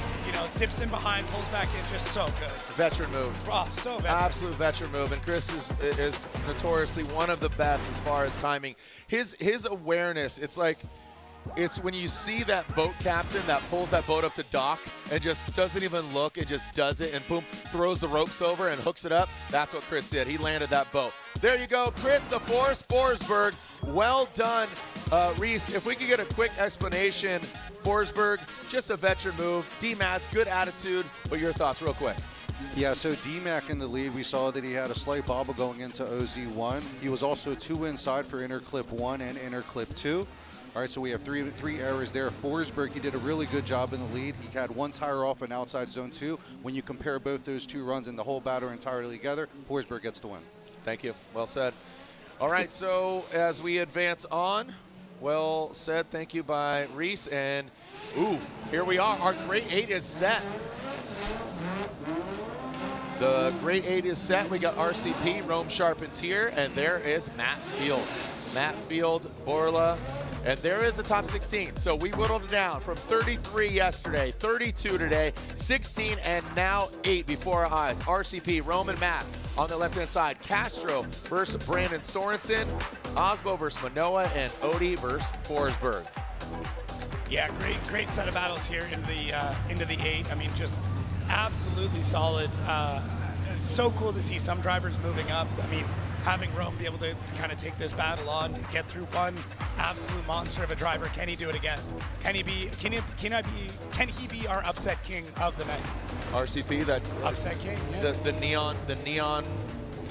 dips in behind, pulls back in, just so good. Veteran move. Oh, so veteran. Absolute veteran move. And Chris is notoriously one of the best as far as timing. His awareness, it's when you see that boat captain that pulls that boat up to dock and just doesn't even look, and just does it, and boom, throws the ropes over and hooks it up. That's what Chris did. He landed that boat. There you go, Chris the Force Forsberg. Well done Reese, if we could get a quick explanation, Forsberg, just a veteran move. D-Mat's good attitude, but your thoughts real quick. Yeah, so D-Mac in the lead, we saw that he had a slight bobble going into OZ1. He was also 2 inside for inner clip 1 and inner clip 2. All right, so we have three errors there. Forsberg, he did a really good job in the lead. He had 1 tire off in outside zone 2. When you compare both those 2 runs and the whole battle entirely together, Forsberg gets the win. Thank you. Well said. All right, so as we advance on, well said. Thank you by Reese. And, ooh, here we are. Our grade 8 is set. The grade 8 is set. We got RCP, Rome Charpentier, and there is Matt Field. Matt Field, Borla. And there is the top 16. So we whittled it down from 33 yesterday, 32 today, 16, and now 8 before our eyes. RCP, Roman Matt on the left-hand side. Castro versus Brandon Sorenson. Aasbo versus Minowa, and Odie versus Forsberg. Yeah, great set of battles here into the 8. I mean, just absolutely solid. So cool to see some drivers moving up. I mean, having Rome be able to kind of take this battle on, get through one absolute monster of a driver. Can he do it again? Can he be our upset king of the night? RCP, that upset king. Yeah. The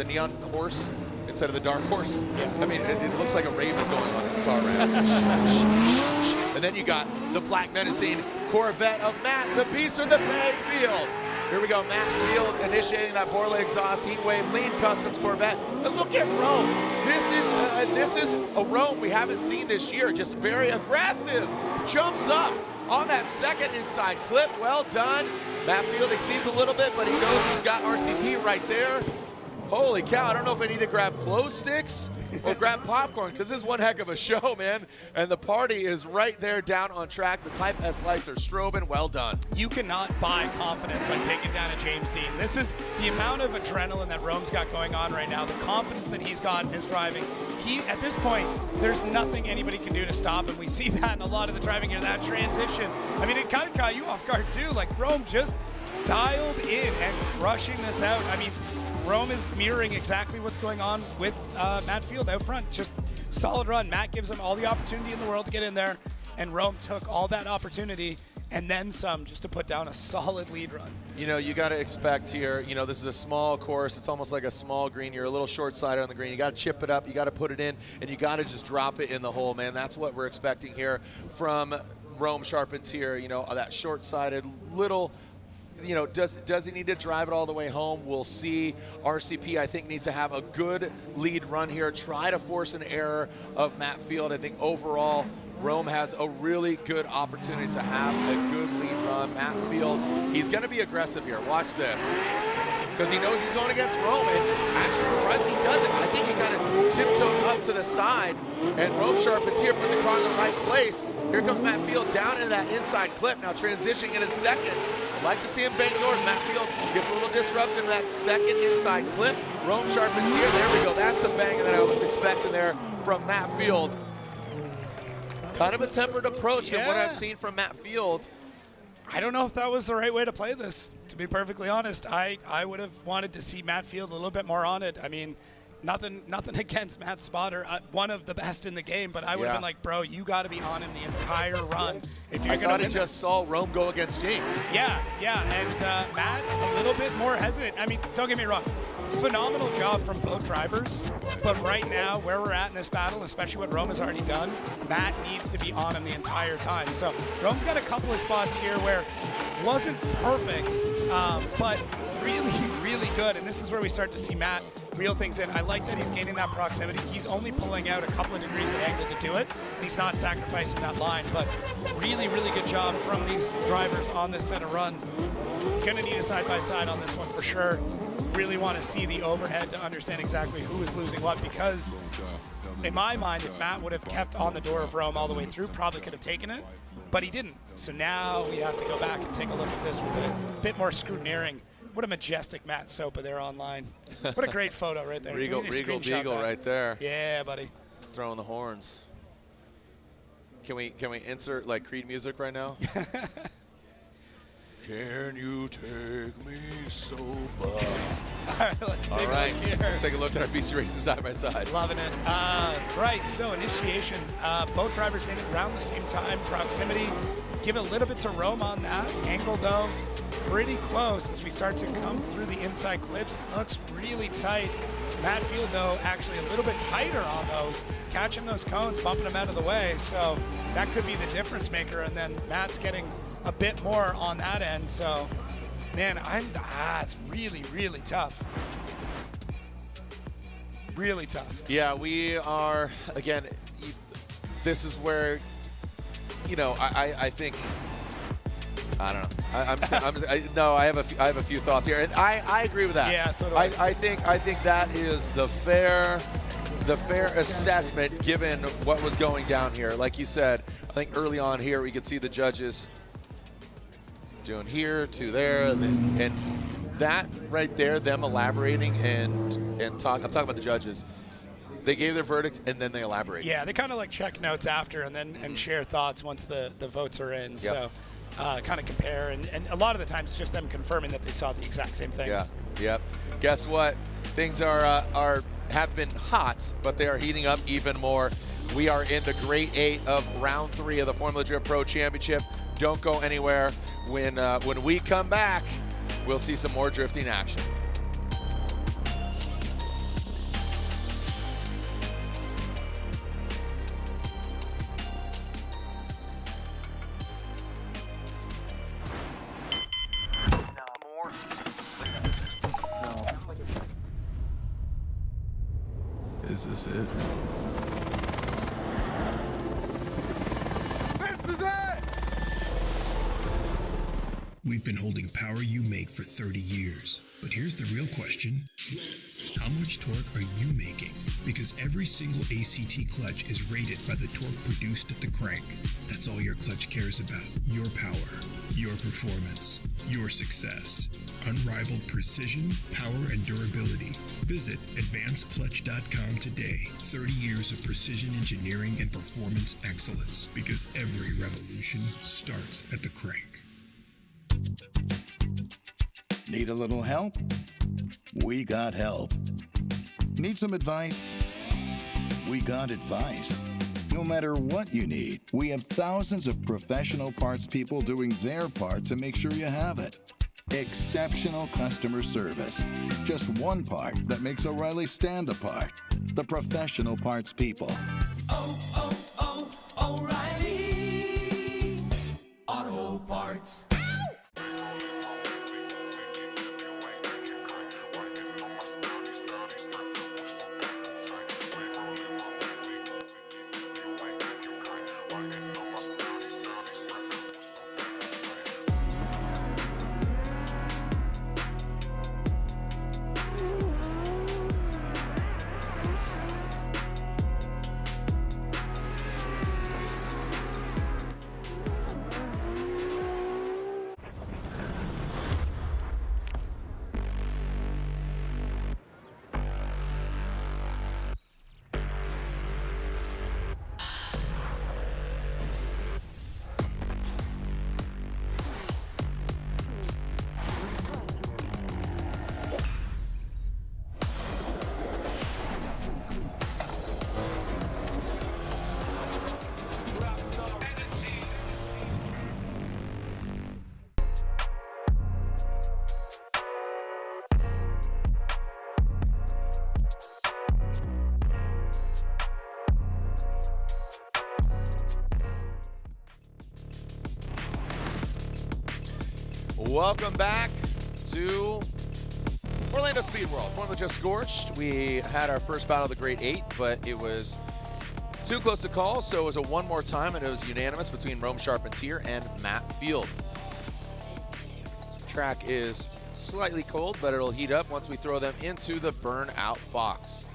neon horse instead of the dark horse. Yeah. I mean, it looks like a rave is going on in his car right now. And then you got the black menacing Corvette of Matt, the beast of the Bayfield. Here we go, Matt Field initiating that Borla exhaust heat wave, lean customs Corvette. And look at Rome. This is a Rome we haven't seen this year. Just very aggressive. Jumps up on that second inside clip. Well done. Matt Field exceeds a little bit, but he knows he's got RCP right there. Holy cow, I don't know if I need to grab glow sticks or grab popcorn, because this is one heck of a show, man. And the party is right there down on track. The Type S lights are strobing. Well done. You cannot buy confidence like taking down a James Deane. This is the amount of adrenaline that Rome's got going on right now, the confidence that he's got in his driving. At this point, there's nothing anybody can do to stop him. We see that in a lot of the driving here, that transition. I mean, it kind of caught you off guard too. Like, Rome just dialed in and crushing this out. I mean, Rome is mirroring exactly what's going on with Matt Field out front. Just solid run. Matt gives him all the opportunity in the world to get in there, and Rome took all that opportunity and then some just to put down a solid lead run. You know, you got to expect here, you know, this is a small course. It's almost like a small green. You're a little short-sided on the green. You got to chip it up. You got to put it in, and you got to just drop it in the hole, man. That's what we're expecting here from Rome Charpentier. You know, that short-sided little, you know, does he need to drive it all the way home? We'll see. RCP, I think, needs to have a good lead run here. Try to force an error of Matt Field. I think overall, Rome has a really good opportunity to have a good lead run. Matt Field, he's going to be aggressive here. Watch this. Because he knows he's going against Rome, and actually surprisingly he doesn't. I think he kind of tiptoed up to the side, and Rome Charpentier put the car in the right place. Here comes Matt Field down into that inside clip. Now transitioning in a second. I'd like to see him bang doors. Matt Field gets a little disrupted in that second inside clip. Rome Charpentier, there we go. That's the bang that I was expecting there from Matt Field. Kind of a tempered approach than what I've seen from Matt Field. I don't know if that was the right way to play this, to be perfectly honest. I would have wanted to see Matt Field a little bit more on it. I mean, nothing against Matt Spotter, one of the best in the game, but I would have been like, bro, you got to be on him the entire run if you're going to win. Just saw Rome go against James. Yeah, and Matt a little bit more hesitant. I mean, don't get me wrong, phenomenal job from both drivers, but right now, where we're at in this battle, especially what Rome has already done, Matt needs to be on him the entire time. So Rome's got a couple of spots here where it wasn't perfect, but really, really good, and this is where we start to see Matt reel things in. I like that he's gaining that proximity. He's only pulling out a couple of degrees of angle to do it, and he's not sacrificing that line, but really, really good job from these drivers on this set of runs. Gonna need a side-by-side on this one for sure. Really want to see the overhead to understand exactly who is losing what, because in my mind, if Matt would have kept on the door of Rome all the way through, probably could have taken it, but he didn't. So now we have to go back and take a look at this with a bit more scrutineering. What a majestic Matt Sopa there online. What a great photo right there. Regal Beagle right there. Yeah, buddy. Throwing the horns. Can we insert like Creed music right now? Can you take me so far? All right, let's take a look here. Let's take a look at our BC Racing side by side. Loving it. Right, so initiation. Both drivers in around the same time. Proximity. Give it a little bit to Rome on that. Angle, though, pretty close as we start to come through the inside clips. Looks really tight. Matt Field, though, actually a little bit tighter on those, catching those cones, bumping them out of the way. So that could be the difference maker. And then Matt's getting a bit more on that end. So, man, it's really, really tough. Really tough. Yeah, we are, again, this is where, you know, I think, I don't know. I have a few thoughts here, and I agree with that. Yeah, so do I. I think that is the fair assessment given what was going down here. Like you said, I think early on here we could see the judges doing here to there, and that right there, them elaborating and talk. I'm talking about the judges. They gave their verdict and then they elaborate. Yeah, they kind of like check notes after and share thoughts once the votes are in. Yep. So kind of compare, and a lot of the times it's just them confirming that they saw the exact same thing. Yeah, yep. Guess what? Things have been hot, but they are heating up even more. We are in the Grade 8 of Round 3 of the Formula Drift Pro Championship. Don't go anywhere. When we come back, we'll see some more drifting action. Is this it? This is it! We've been holding power you make for 30 years. But here's the real question. How much torque are you making? Because every single ACT clutch is rated by the torque produced at the crank. That's all your clutch cares about. Your power, your performance, your success. Unrivaled precision, power, and durability. Visit advancedclutch.com today. 30 years of precision engineering and performance excellence. Because every revolution starts at the crank. Need a little help? We got help. Need some advice? We got advice. No matter what you need, we have thousands of professional parts people doing their part to make sure you have it. Exceptional customer service. Just one part that makes O'Reilly stand apart. The professional parts people. O'Reilly Auto Parts. Welcome back to Orlando Speed World. Formula just scorched. We had our first battle of the Grade 8, but it was too close to call, so it was a one more time, and it was unanimous between Rome Charpentier and Matt Field. Track is slightly cold, but it'll heat up once we throw them into the burnout box.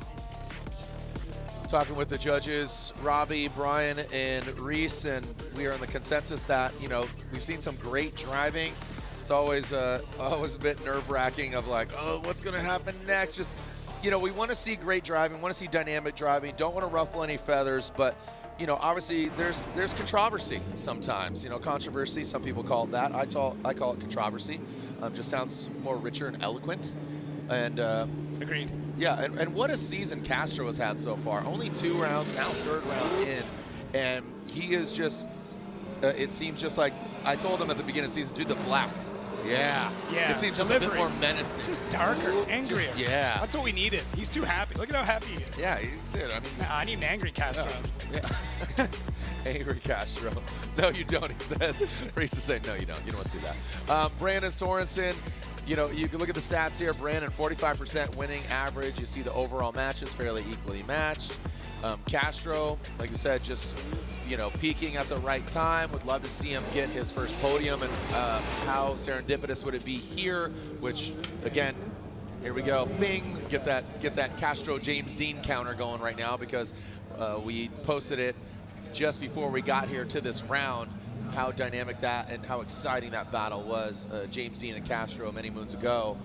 Talking with the judges, Robbie, Brian, and Reese, and we are in the consensus that, you know, we've seen some great driving. It's always a bit nerve-wracking of like, oh, what's going to happen next? Just, you know, we want to see great driving, want to see dynamic driving, don't want to ruffle any feathers, but you know, obviously there's controversy sometimes. You know, controversy. Some people call it that. I call it controversy. Just sounds more richer and eloquent. And agreed. Yeah, and what a season Castro has had so far. Only 2 rounds, now 3rd round in, and he is just. It seems just like I told him at the beginning of the season, do the black. Yeah. It seems just a bit more menacing. Just darker, angrier. Yeah. That's what we needed. He's too happy. Look at how happy he is. Yeah, he's it. I mean, I need an angry Castro. Yeah. Angry Castro. No, you don't, he says. Reese is saying, no, you don't. You don't want to see that. Brandon Sorenson, you know, you can look at the stats here. Brandon, 45% winning average. You see the overall matches fairly equally matched. Castro, like you said, just, you know, peaking at the right time. Would love to see him get his first podium, and how serendipitous would it be here, which, again, here we go. Bing, get that Castro James Deane counter going right now, because we posted it just before we got here to this round, how dynamic that and how exciting that battle was, James Deane and Castro many moons ago.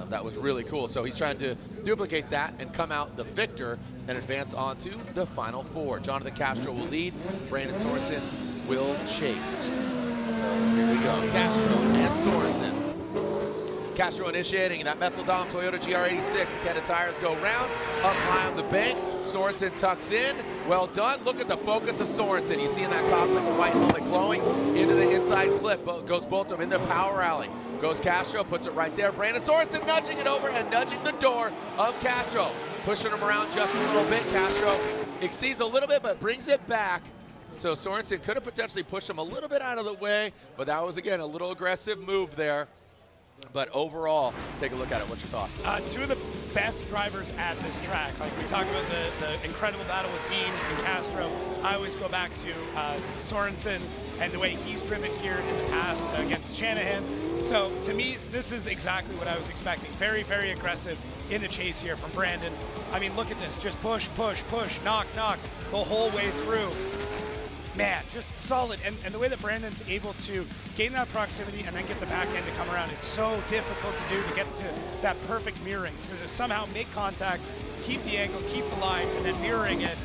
That was really cool. So he's trying to duplicate that and come out the victor and advance on to the Final 4. Jonathan Castro will lead. Brandon Sorenson will chase. So here we go. Castro and Sorenson. Castro initiating that Methyl Dom Toyota GR86. The 10 tires go round, up high on the bank. Sorenson tucks in. Well done. Look at the focus of Sorenson. You see in that cockpit the white helmet glowing into the inside clip. Goes both of them in the power alley. Goes Castro, puts it right there. Brandon Sorenson nudging it over and nudging the door of Castro. Pushing him around just a little bit. Castro exceeds a little bit, but brings it back. So Sorenson could have potentially pushed him a little bit out of the way, but that was, again, a little aggressive move there. But overall, take a look at it. What's your thoughts? 2 of the best drivers at this track. Like we talked about the incredible battle with Deane and Castro. I always go back to Sorenson and the way he's driven here in the past against Shanahan. So to me, this is exactly what I was expecting. Very, very aggressive in the chase here from Brandon. I mean, look at this. Just push, push, push, knock, knock the whole way through. Man, just solid. And the way that Brandon's able to gain that proximity and then get the back end to come around is so difficult to do, to get to that perfect mirroring. So to somehow make contact, keep the angle, keep the line, and then mirroring it.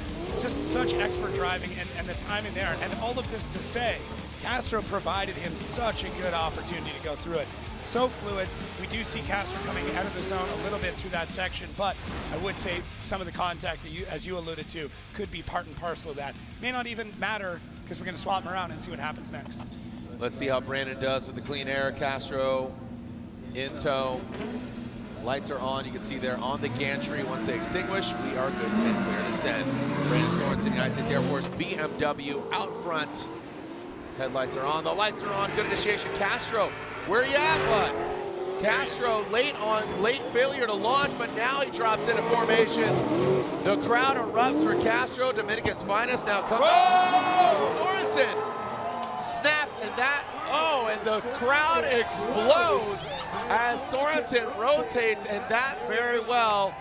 Just such expert driving and the timing there. And all of this to say, Castro provided him such a good opportunity to go through it. So fluid. We do see Castro coming out of the zone a little bit through that section, but I would say some of the contact that you, as you alluded to, could be part and parcel of that. May not even matter, because we're going to swap him around and see what happens next. Let's see how Brandon does with the clean air. Castro in tow. Lights are on. You can see there on the gantry. Once they extinguish, we are good and clear to send. Brandon Sorenson, United States Air Force, BMW out front. Headlights are on. The lights are on. Good initiation. Castro, where you at, bud? Castro late failure to launch, but now he drops into formation. The crowd erupts for Castro, Dominican's finest. Now comes Sorenson snaps, and and the crowd explodes as Sorenson rotates, and that very well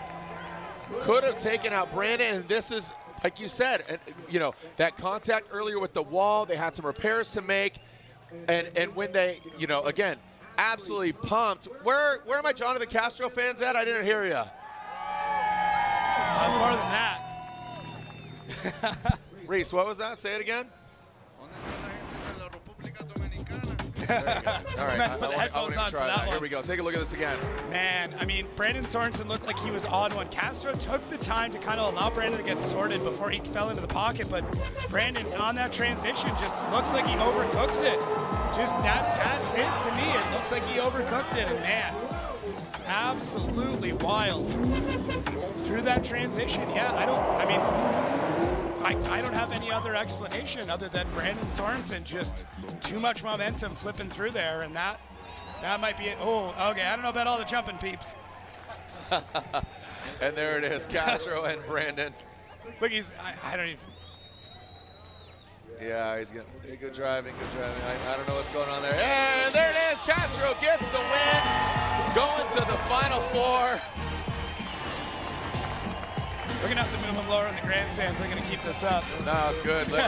could have taken out Brandon. And this is, like you said, you know, that contact earlier with the wall, they had some repairs to make, and when they, you know, again, absolutely pumped. Where are my Jonathan Castro fans at? I didn't hear you. That was more than that. Reese, what was that? Say it again. All right, I want to try that. Here we go. Take a look at this again. Man, I mean, Brandon Sorenson looked like he was on one. Castro took the time to kind of allow Brandon to get sorted before he fell into the pocket, but Brandon on that transition just looks like he overcooks it. Just that's it to me. It looks like he overcooked it, and man, absolutely wild through that transition. Yeah, I don't have any other explanation other than Brandon Sorenson just too much momentum flipping through there, and that might be it. Oh, okay, I don't know about all the jumping peeps. And there it is, Castro and Brandon. Look, I don't even. Yeah, he's good. Good driving, good driving. I don't know what's going on there. And there it is, Castro gets the win, going to the Final Four. We're going to have to move him lower in the grandstands. They're going to keep this up. No, it's good. Look,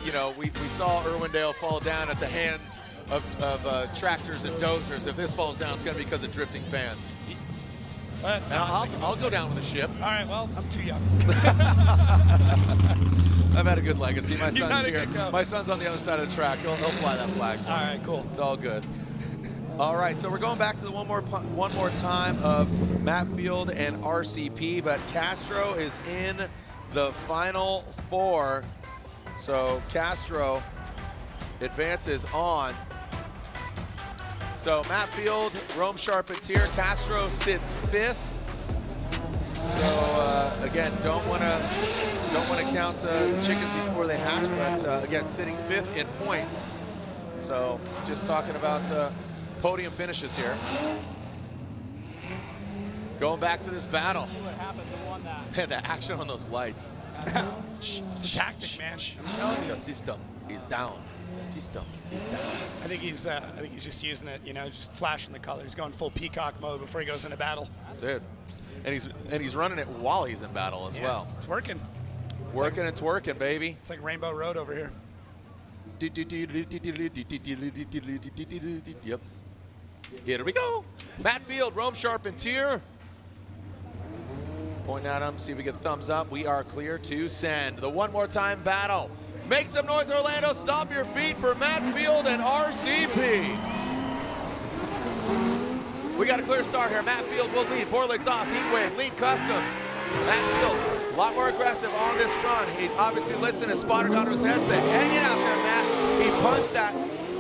you know, we saw Irwindale fall down at the hands of tractors and dozers. If this falls down, it's going to be because of drifting fans. Well, that's And I'll go down with the ship. All right, well, I'm too young. I've had a good legacy. My You've son's had a here. good go. My son's on the other side of the track. He'll fly that flag. All right, cool. It's all good. All right, so we're going back to the one more time of Matt Field and RCP, but Castro is in the final 4. So Castro advances on. So Matt Field, Rome Charpentier, Castro sits 5th. So again, don't want to count chickens before they hatch, but again, sitting 5th in points. So just talking about podium finishes here. Going back to this battle. See what happened. Who won that? Man, the action on those lights. It's a tactic, man. I'm telling you. The system is down. The system is down. I think he's just using it, just flashing the colors, going full peacock mode before he goes into battle. Dude. And he's running it while he's in battle as well. It's working. Working and twerking, baby. It's like Rainbow Road over here. Yep. Here we go. Matt Field, Rome Charpentier. Point at him, see if we get a thumbs up. We are clear to send. The one more time battle. Make some noise, Orlando. Stomp your feet for Matt Field and RCP. We got a clear start here. Matt Field will lead. Borla Exhaust, Heatwave, Lead Customs. Matt Field, a lot more aggressive on this run. He obviously listened and spotted onto his headset. Hanging out there, Matt. He punts that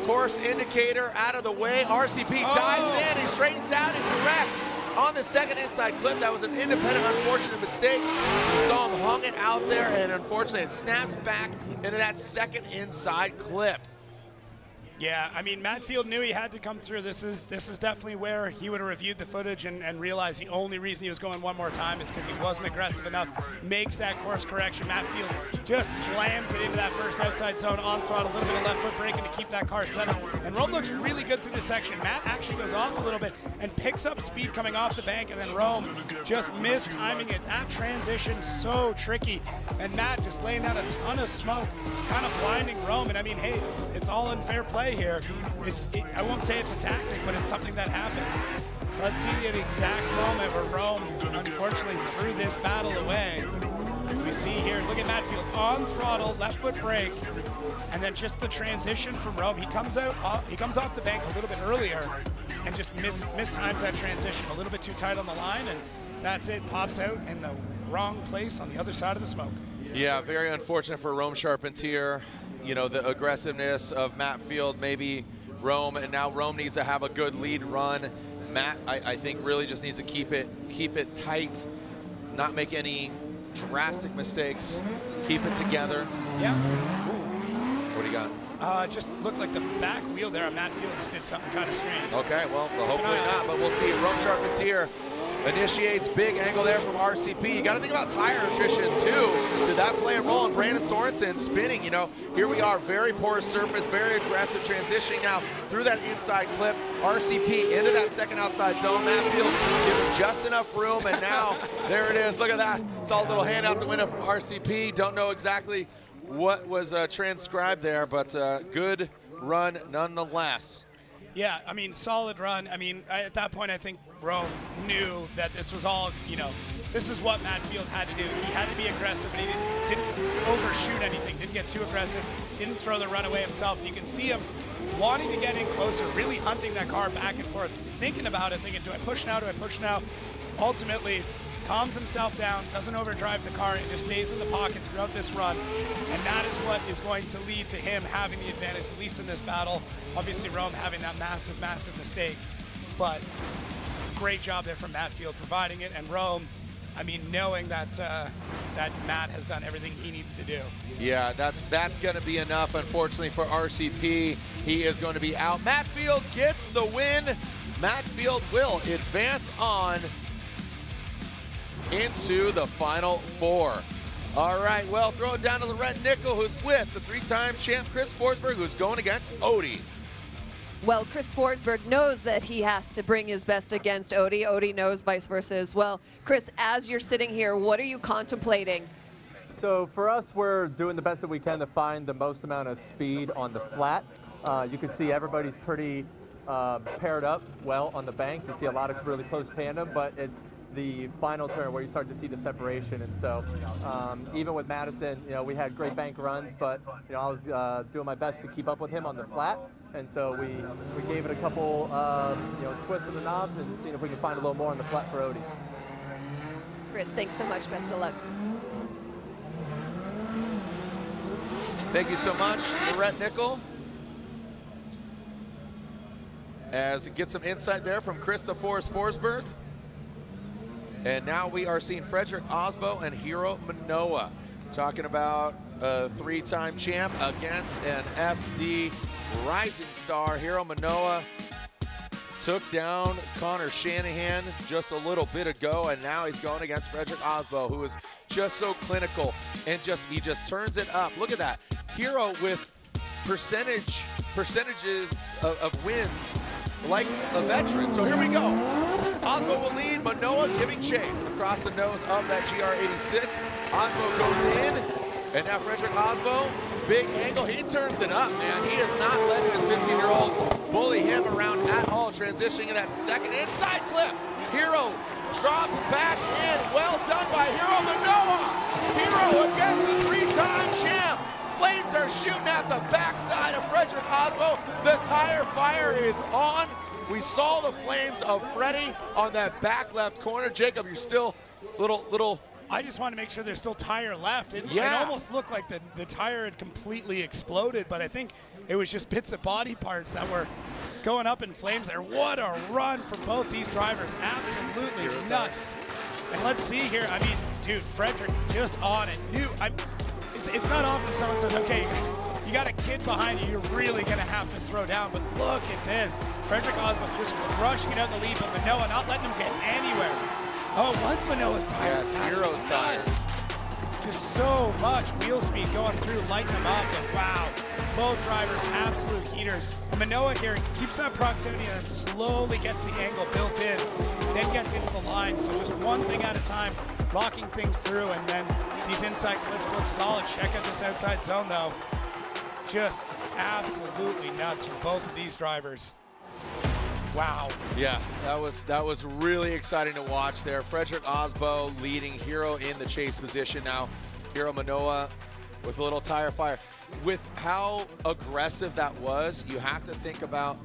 course indicator out of the way. RCP dives in, he straightens out and corrects on the second inside clip. That was an independent, unfortunate mistake. We saw him hung it out there, and unfortunately it snaps back into that second inside clip. Yeah, I mean, Matt Field knew he had to come through. This is definitely where he would have reviewed the footage and realized the only reason he was going one more time is because he wasn't aggressive enough. Makes that course correction. Matt Field just slams it into that first outside zone on throttle, a little bit of left foot braking to keep that car settled. And Rome looks really good through this section. Matt actually goes off a little bit and picks up speed coming off the bank, and then Rome just mistiming it. That transition so tricky, and Matt just laying down a ton of smoke, kind of blinding Rome. And I mean, hey, it's all in fair play here. I won't say it's a tactic, but it's something that happened. So let's see the exact moment where Rome unfortunately threw this battle away. As we see here, look at Matt Field on throttle, left foot brake, and then just the transition from Rome. He comes off the bank a little bit earlier and just mistimes that transition a little bit too tight on the line, and that's it. Pops out in the wrong place on the other side of the smoke. Yeah, very unfortunate for Rome Charpentier. You know, the aggressiveness of Matt Field, maybe Rome, and now Rome needs to have a good lead run. Matt, I think, really just needs to keep it tight, not make any drastic mistakes, keep it together. Yeah. What do you got? Just looked like the back wheel there on Matt Field just did something kind of strange. Okay, well, hopefully not, but we'll see. Rome Charpentier initiates, big angle there from RCP. You got to think about tire attrition too. Did that play a role in Brandon Sorenson spinning? Here we are, very porous surface, very aggressive transitioning now through that inside clip. RCP into that second outside zone. Matt Field giving just enough room, and now there it is. Look at that. Saw a little hand out the window from RCP. Don't know exactly what was transcribed there, but good run nonetheless. Yeah, I mean, solid run. I mean, at that point, I think Rome knew that this was all, this is what Matt Field had to do. He had to be aggressive, but he didn't overshoot anything, didn't get too aggressive, didn't throw the runaway himself. You can see him wanting to get in closer, really hunting that car back and forth, thinking about it, thinking, do I push now, do I push now? Ultimately, calms himself down, doesn't overdrive the car, and just stays in the pocket throughout this run. And that is what is going to lead to him having the advantage, at least in this battle. Obviously, Rome having that massive, massive mistake. But great job there from Matt Field providing it. And Rome, I mean, knowing that that Matt has done everything he needs to do. Yeah, that's going to be enough, unfortunately, for RCP. He is going to be out. Matt Field gets the win. Matt Field will advance on into the Final Four. All right, well, throw it down to the red nickel, who's with the three-time champ Chris Forsberg, who's going against Odie. Well, Chris Forsberg knows that he has to bring his best against Odie. Odie knows vice versa as well. Chris, as you're sitting here, what are you contemplating? So for us, we're doing the best that we can to find the most amount of speed on the flat. You can see everybody's pretty paired up well on the bank. You see a lot of really close tandem, but it's the final turn where you start to see the separation. And so even with Madison, you know, we had great bank runs, but you know, I was doing my best to keep up with him on the flat. And so we gave it a couple you know, twists of the knobs and seeing if we can find a little more on the flat for Odie. Chris, thanks so much. Best of luck. Thank you so much, Lorette Nickel. As get some insight there from Chris the Force Forsberg. And now we are seeing Frederick Aasbo and Hiro Minowa talking about a 3-time champ against an FD rising star. Hiro Minowa took down Connor Shanahan just a little bit ago, and now he's going against Frederick Aasbo, who is just so clinical and he just turns it up. Look at that. Hiro with percentages of wins like a veteran. So here we go. Aasbo will lead, Minowa giving chase across the nose of that GR86. Aasbo goes in, and now Frederick Aasbo, big angle, he turns it up, man. He is not letting his 15-year-old bully him around at all, transitioning in that second inside clip. Hiro drops back in, well done by Hiro Minowa. Hiro again, the 3-time champ. Flames are shooting at the backside of Frederick Aasbo. The tire fire is on. We saw the flames of Freddie on that back left corner. Jacob, you're still little. I just want to make sure there's still tire left. It almost looked like the tire had completely exploded, but I think it was just bits of body parts that were going up in flames there. What a run for both these drivers. Absolutely nuts. And let's see here. I mean, dude, Frederick just on it. It's not often someone says, okay, you got a kid behind you, you're really going to have to throw down. But look at this. Frederick Aasbo just crushing it out the lead, but Minowa not letting him get anywhere. Oh, it was Minowa's tire. Yeah, it's Hiro's tires. Just so much wheel speed going through, lighting them up. And wow, both drivers, absolute heaters. And Minowa here keeps that proximity and then slowly gets the angle built in, then gets into the line. So just one thing at a time, locking things through, and then these inside clips look solid. Check out this outside zone, though. Just absolutely nuts for both of these drivers. Wow. Yeah, that was really exciting to watch there. Frederick Aasbo leading, Hiro in the chase position now. Hiro Minowa with a little tire fire. With how aggressive that was, you have to think about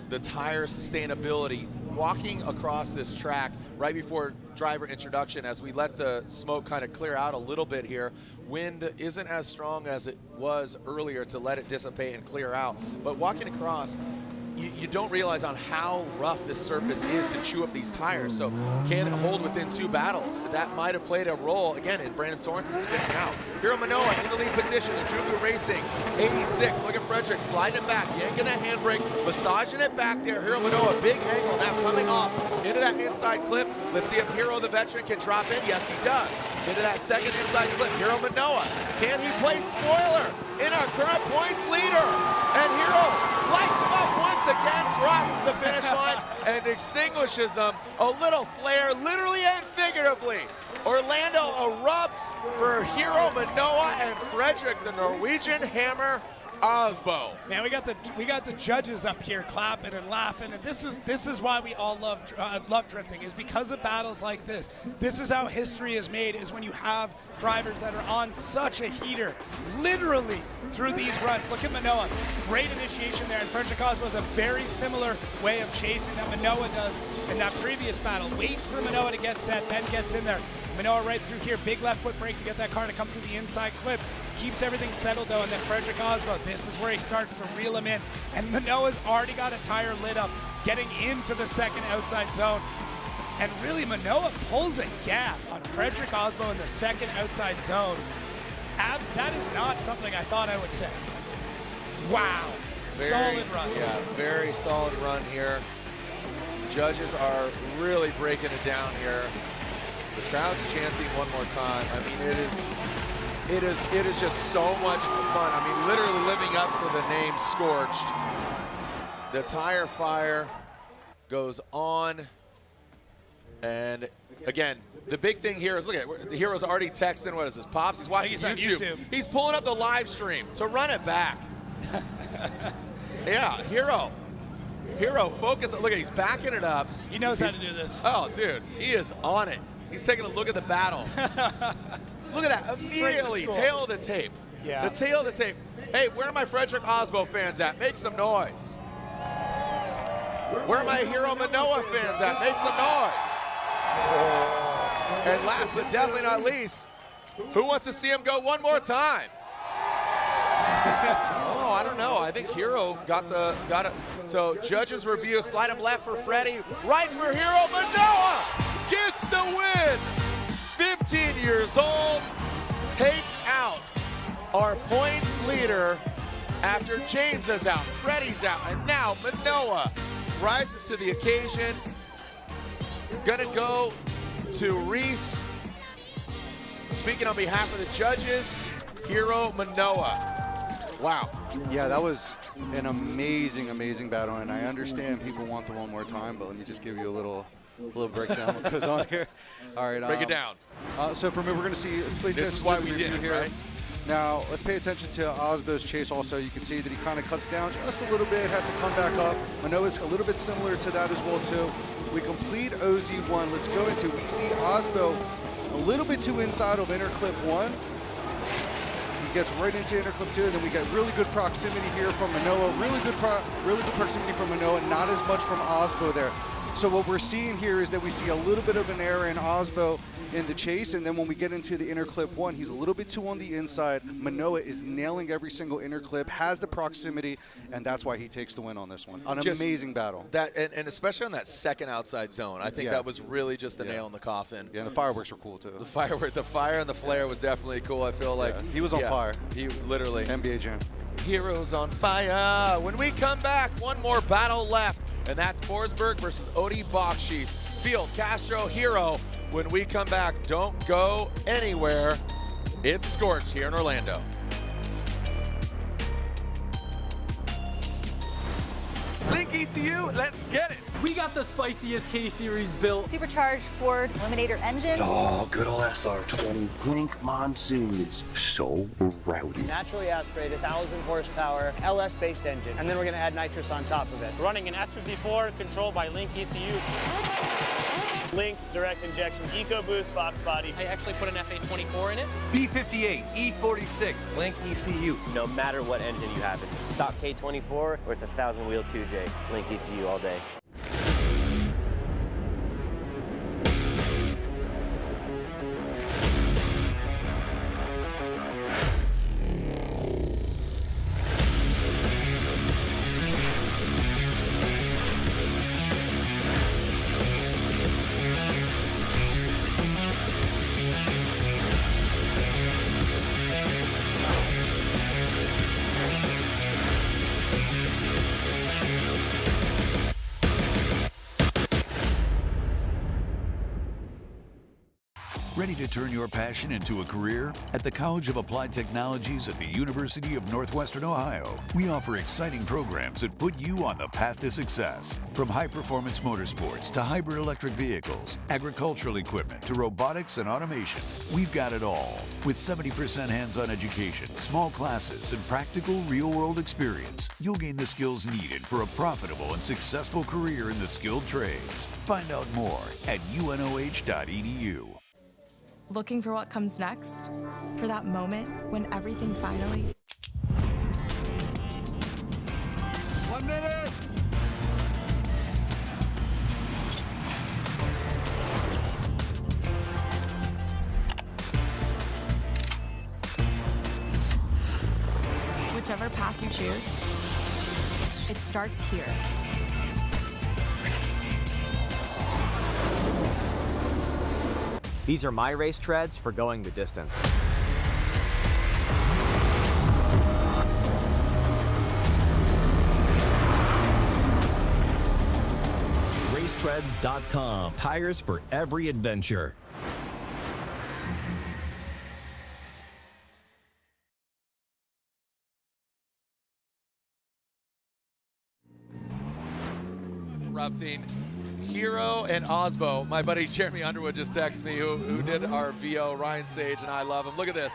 the tire sustainability. Walking across this track right before driver introduction, as we let the smoke kind of clear out a little bit here, wind isn't as strong as it was earlier to let it dissipate and clear out. But walking across, you don't realize on how rough this surface is to chew up these tires. So can it hold within 2 battles? That might have played a role, again, in Brandon Sorenson spinning out. Hiro Minowa in the lead position, the Jubu Racing, 86. Look at Frederick sliding it back, yanking that handbrake, massaging it back there. Hiro Minowa, big angle, now coming off into that inside clip. Let's see if Hiro the veteran can drop in. Yes, he does. Into that second inside clip, Hiro Minowa. Can he play spoiler in our current points leader? And Hiro lights him up once again, crosses the finish line and extinguishes them. A little flare, literally and figuratively. Orlando erupts for Hiro Minowa and Frederick, the Norwegian Hammer, Aasbo. Man, we got the judges up here clapping and laughing, and this is why we all love drifting, is because of battles like this. This is how history is made, is when you have drivers that are on such a heater, literally through these runs. Look at Minowa, great initiation there, and Frederick Aasbo has a very similar way of chasing that Minowa does in that previous battle. Waits for Minowa to get set, then gets in there. Minowa right through here, big left foot brake to get that car to come through the inside clip. Keeps everything settled though, and then Frederick Aasbo, this is where he starts to reel him in. And Minowa's already got a tire lit up, getting into the second outside zone. And really, Minowa pulls a gap on Frederick Aasbo in the second outside zone. That is not something I thought I would say. Wow, solid run. Yeah, very solid run here. Judges are really breaking it down here. The crowd's chanting one more time. I mean, it is just so much fun. I mean, literally living up to the name Scorched. The tire fire goes on. And again, the big thing here is, look at, the Hero's already texting, what is this, Pops? He's watching YouTube. He's pulling up the live stream to run it back. Yeah, Hiro. Hero, focus. Look at, he's backing it up. He knows how to do this. Oh, dude, he is on it. He's taking a look at the battle. Look at that, immediately, tail of the tape. Yeah. The tail of the tape. Hey, where are my Frederick Aasbo fans at? Make some noise. Where are my Hero Minowa fans at? Make some noise. And last but definitely not least, who wants to see him go one more time? Oh, I don't know. I think Hero got it. So judges review, slide him left for Freddie, right for Hero. Minowa gets the win. 15 years old, takes out our points leader after James is out, Freddie's out, and now Minowa rises to the occasion. Gonna go to Reese. Speaking on behalf of the judges, Hero Minowa. Wow. Yeah, that was an amazing, amazing battle, and I understand people want the one more time, but let me just give you a little breakdown of what goes on here. All right. Break it down. So for me, we're going to see, let's play This is why we did it, here. right? Now, let's pay attention to Aasbo's chase also. You can see that he kind of cuts down just a little bit, has to come back up. Minowa's a little bit similar to that as well, too. We complete OZ1. Let's go into, we see Aasbo a little bit too inside of inner clip 1. He gets right into inner clip 2, and then we get really good proximity here from Minowa. Really good proximity from Minowa, not as much from Aasbo there. So what we're seeing here is that we see a little bit of an error in Aasbo in the chase, and then when we get into the inner clip 1, he's a little bit too on the inside. Minowa is nailing every single inner clip, has the proximity, and that's why he takes the win on this one. An amazing battle. That and especially on that second outside zone, I think that was really just the nail in the coffin. Yeah, and the fireworks were cool too. The fire and the flare was definitely cool. I feel like he was on fire. He literally NBA Jam. Heroes on fire. When we come back, one more battle left, and that's Forsberg versus Bakchis. Field, Castro, Hero. When we come back, don't go anywhere. It's Scorched here in Orlando. Link ECU, let's get it. We got the spiciest K-Series built. Supercharged Ford Eliminator engine. Oh, good old SR20. Blink Monsoon is so rowdy. Naturally aspirated, 1,000 horsepower, LS-based engine, and then we're going to add nitrous on top of it. Running an S54 controlled by Link ECU. Link direct injection EcoBoost Fox body. I actually put an FA24 in it. B58, E46, Link ECU. No matter what engine you have, it's a stock K24 or it's a 1,000-wheel 2J. Link ECU all day. Ready to turn your passion into a career? At the College of Applied Technologies at the University of Northwestern Ohio, we offer exciting programs that put you on the path to success. From high-performance motorsports to hybrid electric vehicles, agricultural equipment to robotics and automation, we've got it all. With 70% hands-on education, small classes, and practical real-world experience, you'll gain the skills needed for a profitable and successful career in the skilled trades. Find out more at unoh.edu. Looking for what comes next? For that moment when everything finally... 1 minute! Whichever path you choose, it starts here. These are my race treads for going the distance. Racetreads.com. Tires for every adventure. Interrupting Hero and Aasbo. My buddy Jeremy Underwood just texted me, who did our VO, Ryan Sage, and I love him. Look at this.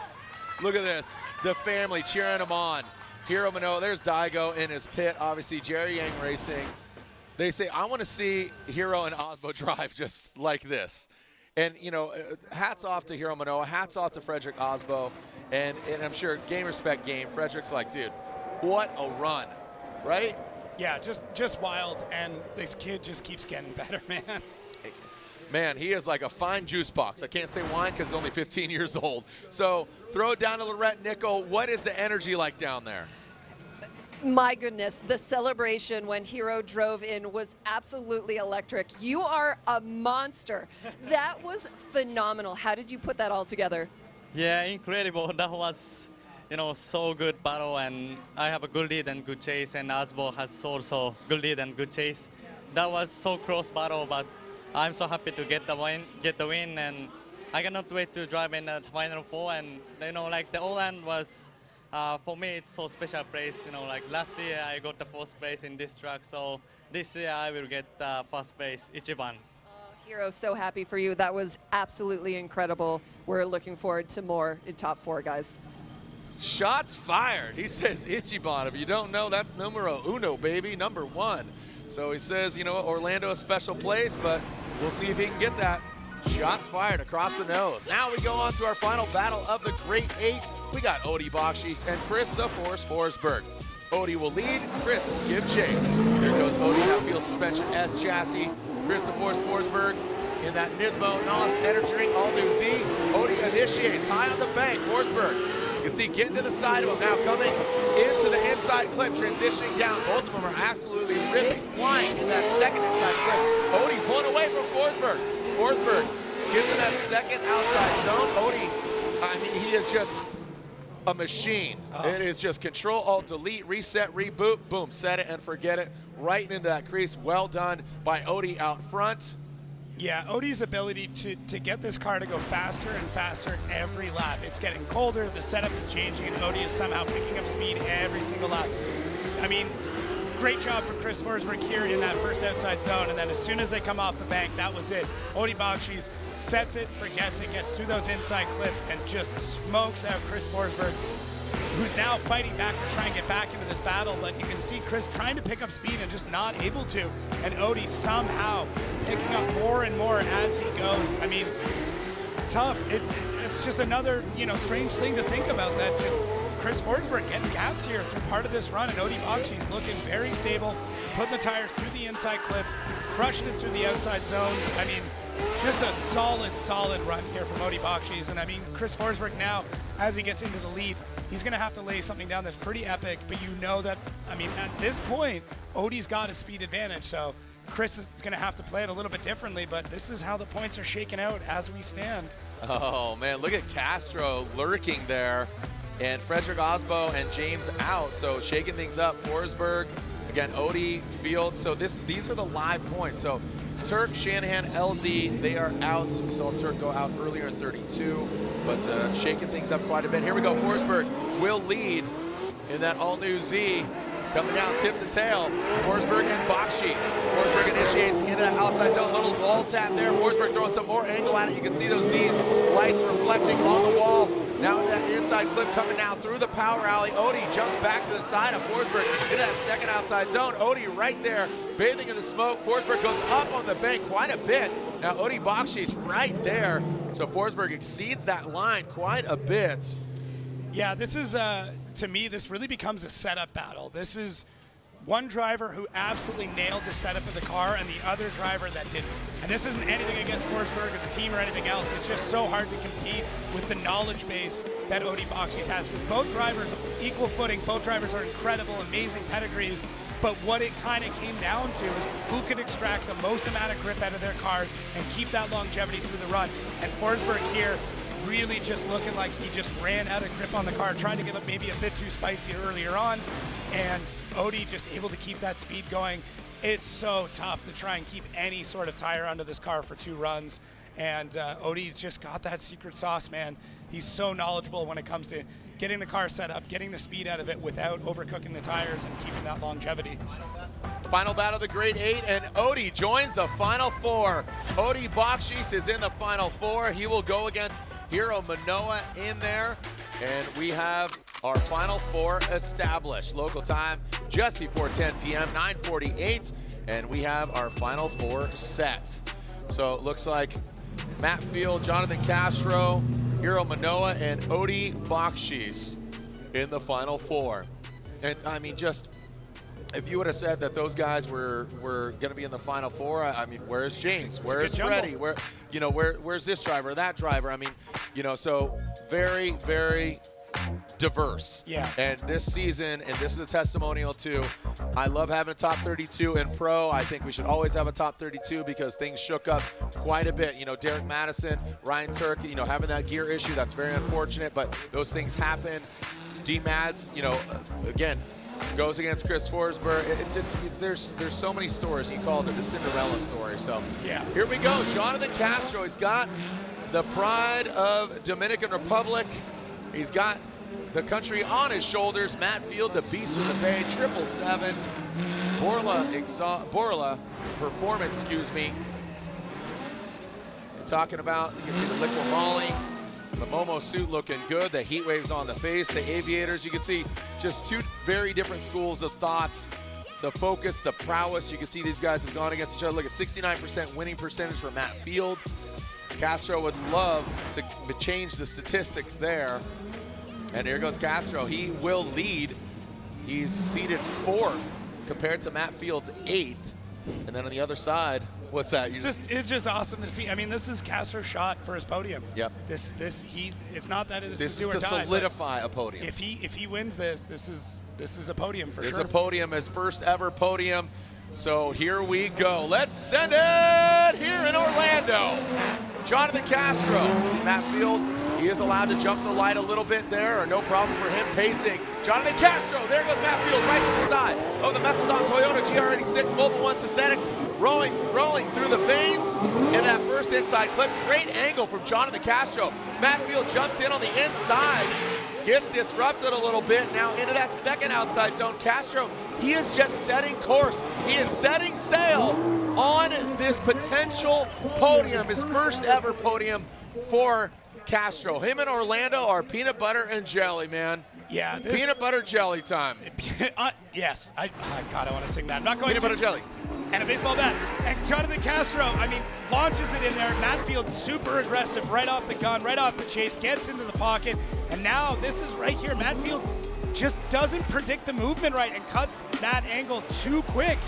Look at this. The family cheering him on. Hero Minowa, there's Daigo in his pit. Obviously, Jerry Yang Racing. They say, I want to see Hero and Aasbo drive just like this. And, you know, hats off to Hiro Minowa, hats off to Frederick Aasbo, and I'm sure game respect game. Frederick's like, dude, what a run, right? Yeah, just wild, and this kid just keeps getting better, man. Man, he is like a fine juice box. I can't say wine because he's only 15 years old. So throw it down to Lorette Nickel. What is the energy like down there? My goodness, the celebration when Hiro drove in was absolutely electric. You are a monster. That was phenomenal. How did you put that all together? Yeah, incredible. That was, you know, so good battle, and I have a good lead and good chase, and Aasbo has also good lead and good chase. That was so close battle, but I'm so happy to get the win, and I cannot wait to drive in the final four. And you know, like the Olsen was. For me, it's so special place. You know, like last year I got the first place in this track, so this year I will get first place, Ichiban. Hiro, so happy for you. That was absolutely incredible. We're looking forward to more in top 4, guys. Shots fired. He says Ichiban. If you don't know, that's numero uno, baby, number 1. So he says, you know, Orlando a special place, but we'll see if he can get that. Shots fired across the nose. Now we go on to our final battle of the Great 8. We got Odi Bakchis and Chris the Force Forsberg. Odi will lead, Chris will give chase. Here goes Odi, that wheel suspension S chassis. Chris the Force Forsberg in that Nismo NOS Energy Drink all new Z. Odi initiates high on the bank. Forsberg, you can see getting to the side of him now, coming into the inside clip, transitioning down. Both of them are absolutely ripping, flying in that second inside clip. Odi pulling away from Forsberg. Forsberg gets in that second outside zone. Odi, I mean, he is just a machine. It is just Control, Alt, Delete, Reset, Reboot, boom, set it and forget it. Right into that crease. Well done by Odi out front. Yeah, Odi's ability to get this car to go faster and faster every lap. It's getting colder, the setup is changing, and Odi is somehow picking up speed every single lap. I mean, great job from Chris Forsberg here in that first outside zone, and then as soon as they come off the bank, that was it. Odi Bakchis sets it, forgets it, gets through those inside clips, and just smokes out Chris Forsberg, who's now fighting back to try and get back into this battle, but you can see Chris trying to pick up speed and just not able to, and Odi somehow picking up more and more as he goes. I mean, tough. It's just another, you know, strange thing to think about, that just Chris Forsberg getting gapped here through part of this run, and Odi Bakchis looking very stable, putting the tires through the inside clips, crushing it through the outside zones. I mean, just a solid run here from Odi Bakchis. And I mean, Chris Forsberg now, as he gets into the lead, he's going to have to lay something down that's pretty epic, but you know that, I mean, at this point, Odi's got a speed advantage, so Chris is going to have to play it a little bit differently, but this is how the points are shaken out as we stand. Oh, man, look at Castro lurking there, and Frederick Aasbo and James out, so shaking things up. Forsberg, again, Odi, Field, so these are the live points. So Turk, Shanahan, LZ, they are out. We saw Turk go out earlier in 32, but shaking things up quite a bit. Here we go, Forsberg will lead in that all-new Z. Coming down tip to tail, Forsberg and Bakchis. Forsberg initiates into the outside zone, little wall tap there. Forsberg throwing some more angle at it. You can see those Z's lights reflecting on the wall. Now that inside clip coming now through the power alley. Odi jumps back to the side of Forsberg into that second outside zone. Odi right there, bathing in the smoke. Forsberg goes up on the bank quite a bit. Now Odi Bakchis right there. So Forsberg exceeds that line quite a bit. Yeah, this is, to me, this really becomes a setup battle. This is one driver who absolutely nailed the setup of the car and the other driver that didn't. And this isn't anything against Forsberg or the team or anything else. It's just so hard to compete with the knowledge base that Odi Bakchis has, because both drivers, equal footing, both drivers are incredible, amazing pedigrees. But what it kind of came down to is who could extract the most amount of grip out of their cars and keep that longevity through the run. And Forsberg here really just looking like he just ran out of grip on the car, trying to give it maybe a bit too spicy earlier on, and Odi just able to keep that speed going. It's so tough to try and keep any sort of tire under this car for 2 runs, and Odi's just got that secret sauce, man. He's so knowledgeable when it comes to getting the car set up, getting the speed out of it without overcooking the tires and keeping that longevity. Final battle of the Grade 8, and Odi joins the Final 4. Odi Bakchis is in the Final 4. He will go against Hiro Minowa in there, and we have our Final 4 established. Local time just before 10 p.m., 9:48, and we have our final 4 set. So it looks like Matt Field, Jonathan Castro, Hiro Minowa, and Odi Bakchis in the final 4. And I mean, just if you would have said that those guys were going to be in the final 4, I mean, where's James? Where's Freddie? Where's this driver, that driver? I mean, so very, very diverse. Yeah. And this season, and this is a testimonial too, I love having a top 32 in pro. I think we should always have a top 32 because things shook up quite a bit. Derek Madison, Ryan Turk, having that gear issue, that's very unfortunate, but those things happen. D Mads, again, goes against Chris Forsberg. There's so many stories. You called it the Cinderella story. So yeah, here we go. Jonathan Castro, he's got the pride of Dominican Republic. He's got the country on his shoulders. Matt Field, the beast of the Bay, 777. Borla performance, You're talking about, you can see the liquid molly, the Momo suit looking good, the heat waves on the face, the aviators. You can see just 2 very different schools of thoughts. The focus, the prowess. You can see these guys have gone against each other. Look at 69% winning percentage for Matt Field. Castro would love to change the statistics there. And here goes Castro. He will lead. He's seated 4th compared to Matt Field's 8th. And then on the other side, what's that? It's just awesome to see. I mean, this is Castro's shot for his podium. Yep. It's not that this is do or to die, solidify a podium. If he wins this is a podium for sure. This is a podium, his first ever podium. So here we go. Let's send it here in Orlando. Jonathan Castro. See Matt Field. He is allowed to jump the light a little bit there, or no problem for him pacing. Jonathan Castro, there goes Matt Field right to the side of the Methodon Toyota GR86 Mobile One Synthetics, rolling through the veins in that first inside clip. Great angle from Jonathan Castro. Matt Field jumps in on the inside, gets disrupted a little bit, now into that second outside zone. Castro, he is just setting course. He is setting sail on this potential podium, his first ever podium for Castro. Him and Orlando are peanut butter and jelly, man. Yeah. Peanut butter jelly time. Yes. God, I want to sing that. I'm not going to. Peanut butter jelly. And a baseball bat. And Jonathan Castro, I mean, launches it in there. Matt Field super aggressive right off the gun, right off the chase, gets into the pocket. And now this is right here. Matt Field just doesn't predict the movement right and cuts that angle too quick.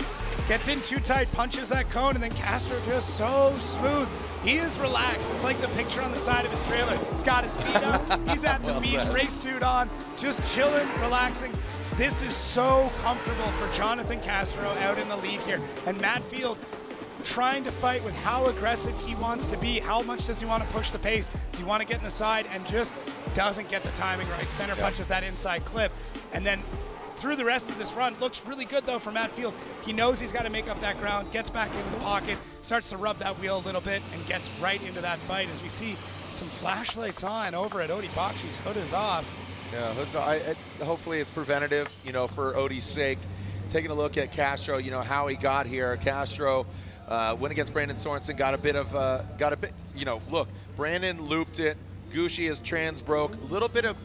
Gets in too tight, punches that cone, and then Castro just so smooth. He is relaxed. It's like the picture on the side of his trailer. He's got his feet up. He's at the beach, race suit on, just chilling, relaxing. This is so comfortable for Jonathan Castro out in the lead here. And Matt Field trying to fight with how aggressive he wants to be. How much does he want to push the pace? Does he want to get in the side? And just doesn't get the timing right. Center punches that inside clip. And then through the rest of this run, looks really good though for Matt Field. He knows he's got to make up that ground, gets back into the pocket, starts to rub that wheel a little bit, and gets right into that fight as we see some flashlights on over at Odi Bakchis. Hood is off. Yeah, hopefully it's preventative, for Odi's sake. Taking a look at Castro, how he got here. Castro went against Brandon Sorenson, got a bit, look, Brandon looped it. Gushi is trans broke. A little bit of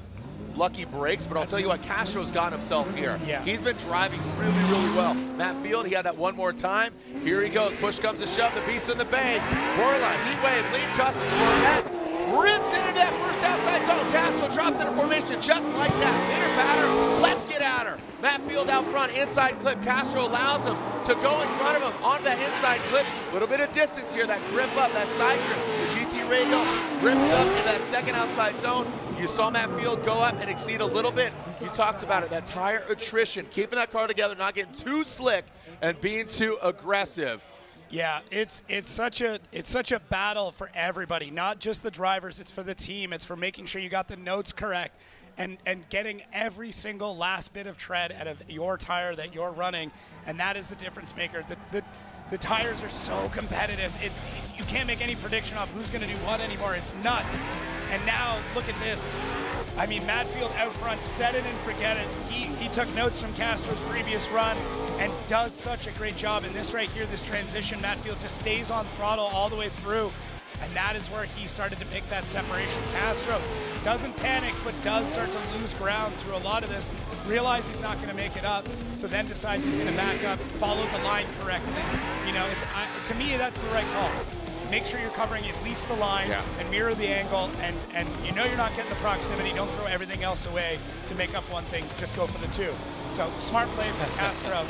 lucky breaks, but I'll tell you what, Castro's got himself here. Yeah. He's been driving really, really well. Matt Field, he had that one more time. Here he goes. Push comes to shove. The beast in the bay. Borla, heat wave, lead custom Corvette. Rips into that first outside zone. Castro drops into formation just like that. Inner batter. Let's get at her. Matt Field out front, inside clip. Castro allows him to go in front of him on that inside clip. A little bit of distance here. That grip up, that side grip. The GT Radial rips up in that second outside zone. You saw Matt Field go up and exceed a little bit. You talked about it, that tire attrition, keeping that car together, not getting too slick and being too aggressive. Yeah, it's such a battle for everybody, not just the drivers. It's for the team. It's for making sure you got the notes correct and getting every single last bit of tread out of your tire that you're running, and that is the difference maker. The tires are so competitive. You can't make any prediction of who's going to do what anymore. It's nuts. And now look at this. I mean, Matt Field out front, set it and forget it. He took notes from Castro's previous run and does such a great job. And this right here, this transition, Matt Field just stays on throttle all the way through. And that is where he started to make that separation. Castro doesn't panic, but does start to lose ground through a lot of this, realize he's not going to make it up, so then decides he's going to back up, follow the line correctly. You know, to me, that's the right call. Make sure you're covering at least the line and mirror the angle, and you know you're not getting the proximity. Don't throw everything else away to make up one thing. Just go for the two. So smart play from Castro.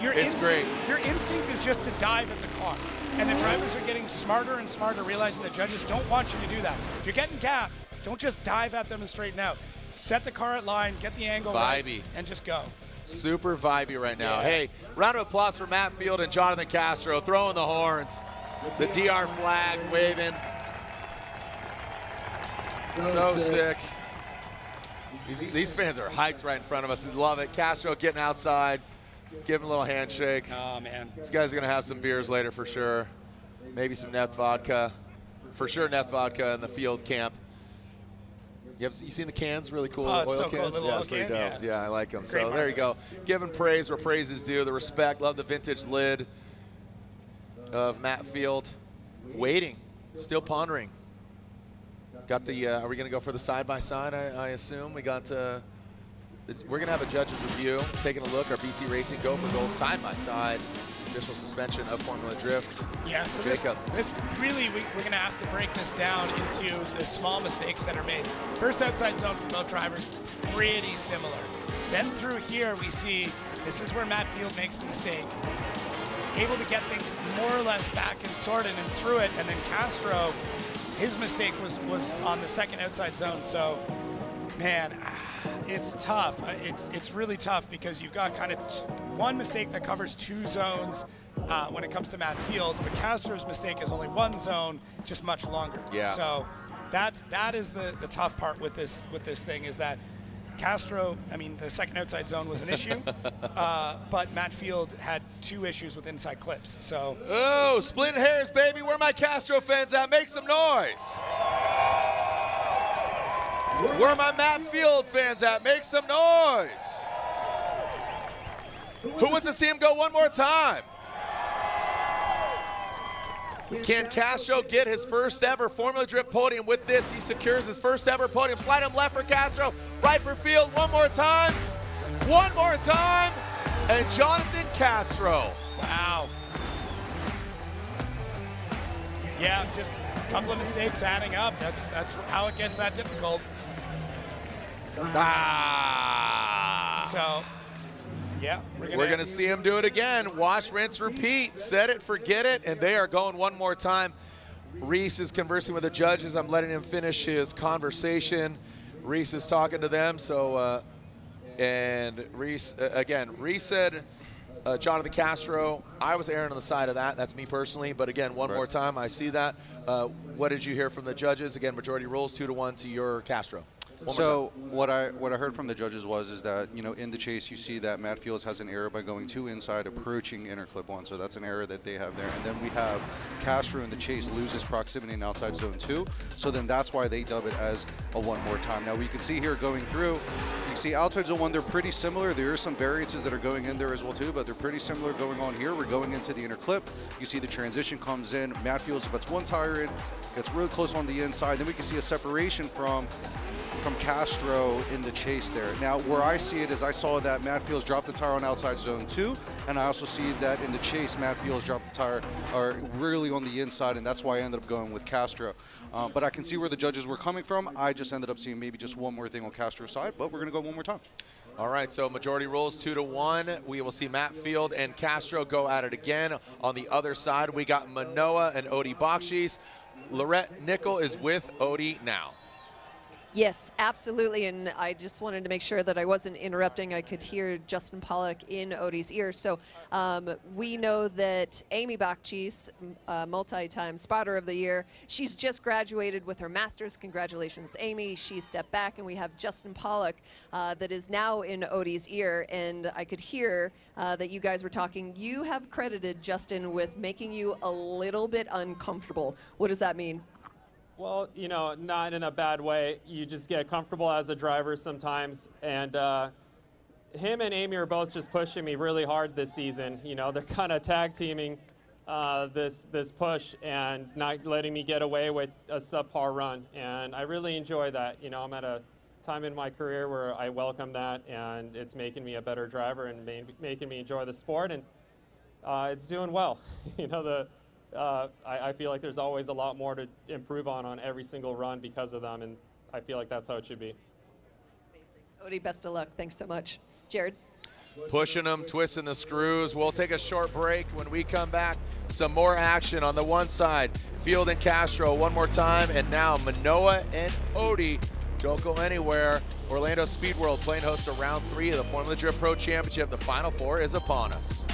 Your instinct is just to dive at the car. And the drivers are getting smarter and smarter, realizing the judges don't want you to do that. If you're getting gapped, don't just dive at them and straighten out. Set the car at line, get the angle right, and just go. Super vibey right now. Hey, round of applause for Matt Field and Jonathan Castro throwing the horns. The DR flag waving. So sick. These fans are hyped right in front of us. They love it. Castro getting outside, giving a little handshake. Oh, man. These guys are going to have some beers later for sure. Maybe some Neth vodka. For sure, Neth vodka in the Field camp. You seen the cans? Really cool oil so cans. cool. Little Yeah, oil it's pretty can, dope. Yeah, I like them. Great So there you go. Giving praise where praise is due. The respect. Love the vintage lid of Matt Field. Waiting. Still pondering. Got the, are we going to go for the side-by-side, I assume? We got, we're going to have a judge's review. Taking a look. Our BC Racing Go for Gold side-by-side. Official suspension of Formula Drift. Yeah, so this really, we're going to have to break this down into the small mistakes that are made. First outside zone for both drivers, pretty similar. Then through here, we see this is where Matt Field makes the mistake. Able to get things more or less back and sorted and through it. And then Castro, his mistake was on the second outside zone. So, man, it's tough. It's really tough because you've got kind of one mistake that covers two zones when it comes to Matt Field, but Castro's mistake is only one zone, just much longer. Yeah. So that is the tough part with this thing is that Castro, I mean, the second outside zone was an issue, but Matt Field had two issues with inside clips. So. Oh, splitting hairs, baby. Where my Castro fans at? Make some noise. Where are my Matt Field fans at? Make some noise. Who wants to see him go one more time? Can Castro get his first ever Formula Drift podium with this? He secures his first ever podium. Slide him left for Castro, right for Field. One more time. One more time. And Jonathan Castro. Wow. Yeah, just a couple of mistakes adding up. That's how it gets that difficult. So, yeah, we're gonna see him do it again. Wash, rinse, repeat. Set it, forget it, and they are going one more time. Reese is conversing with the judges. I'm letting him finish his conversation. Reese is talking to them. So, and Reese again. Reese said, Jonathan Castro. I was erring on the side of that. That's me personally. But again, one more time, I see that. What did you hear from the judges? Again, majority rules 2-1 to your Castro. So what I heard from the judges is that, you know, in the chase you see that Matt Fields has an error by going too inside, approaching inner clip one. So that's an error that they have there. And then we have Castro in the chase loses proximity in outside zone 2. So then that's why they dub it as a one more time. Now we can see here going through, you can see outside zone 1, they're pretty similar. There are some variances that are going in there as well too, but they're pretty similar going on here. We're going into the inner clip. You see the transition comes in. Matt Fields puts one tire in, gets really close on the inside. Then we can see a separation from Castro in the chase there. Now, where I see it is I saw that Matt Fields dropped the tire on outside zone 2, and I also see that in the chase, Matt Fields dropped the tire really on the inside, and that's why I ended up going with Castro. But I can see where the judges were coming from. I just ended up seeing maybe just one more thing on Castro's side, but we're going to go one more time. All right, so majority rules 2-1. We will see Matt Field and Castro go at it again. On the other side, we got Minowa and Odie Bakchis. Lorette Nickel is with Odie now. Yes, absolutely, and I just wanted to make sure that I wasn't interrupting. I could hear Justin Pollock in Odie's ear. So we know that Amy Bakchis, multi-time spotter of the year, she's just graduated with her master's. Congratulations, Amy. She stepped back, and we have Justin Pollock that is now in Odie's ear, and I could hear that you guys were talking. You have credited Justin with making you a little bit uncomfortable. What does that mean? Well, you know, not in a bad way. You just get comfortable as a driver sometimes. And him and Amy are both just pushing me really hard this season. You know, they're kind of tag teaming this push and not letting me get away with a subpar run. And I really enjoy that. You know, I'm at a time in my career where I welcome that, and it's making me a better driver and making me enjoy the sport, and it's doing well. You know, I feel like there's always a lot more to improve on every single run because of them, and I feel like that's how it should be. Odie, best of luck. Thanks so much. Jared? Pushing them, twisting the screws. We'll take a short break. When we come back, some more action on the one side. Field and Castro one more time, and now Minowa and Odie. Don't go anywhere. Orlando Speed World playing host to round 3 of the Formula Drift Pro Championship. The Final Four is upon us.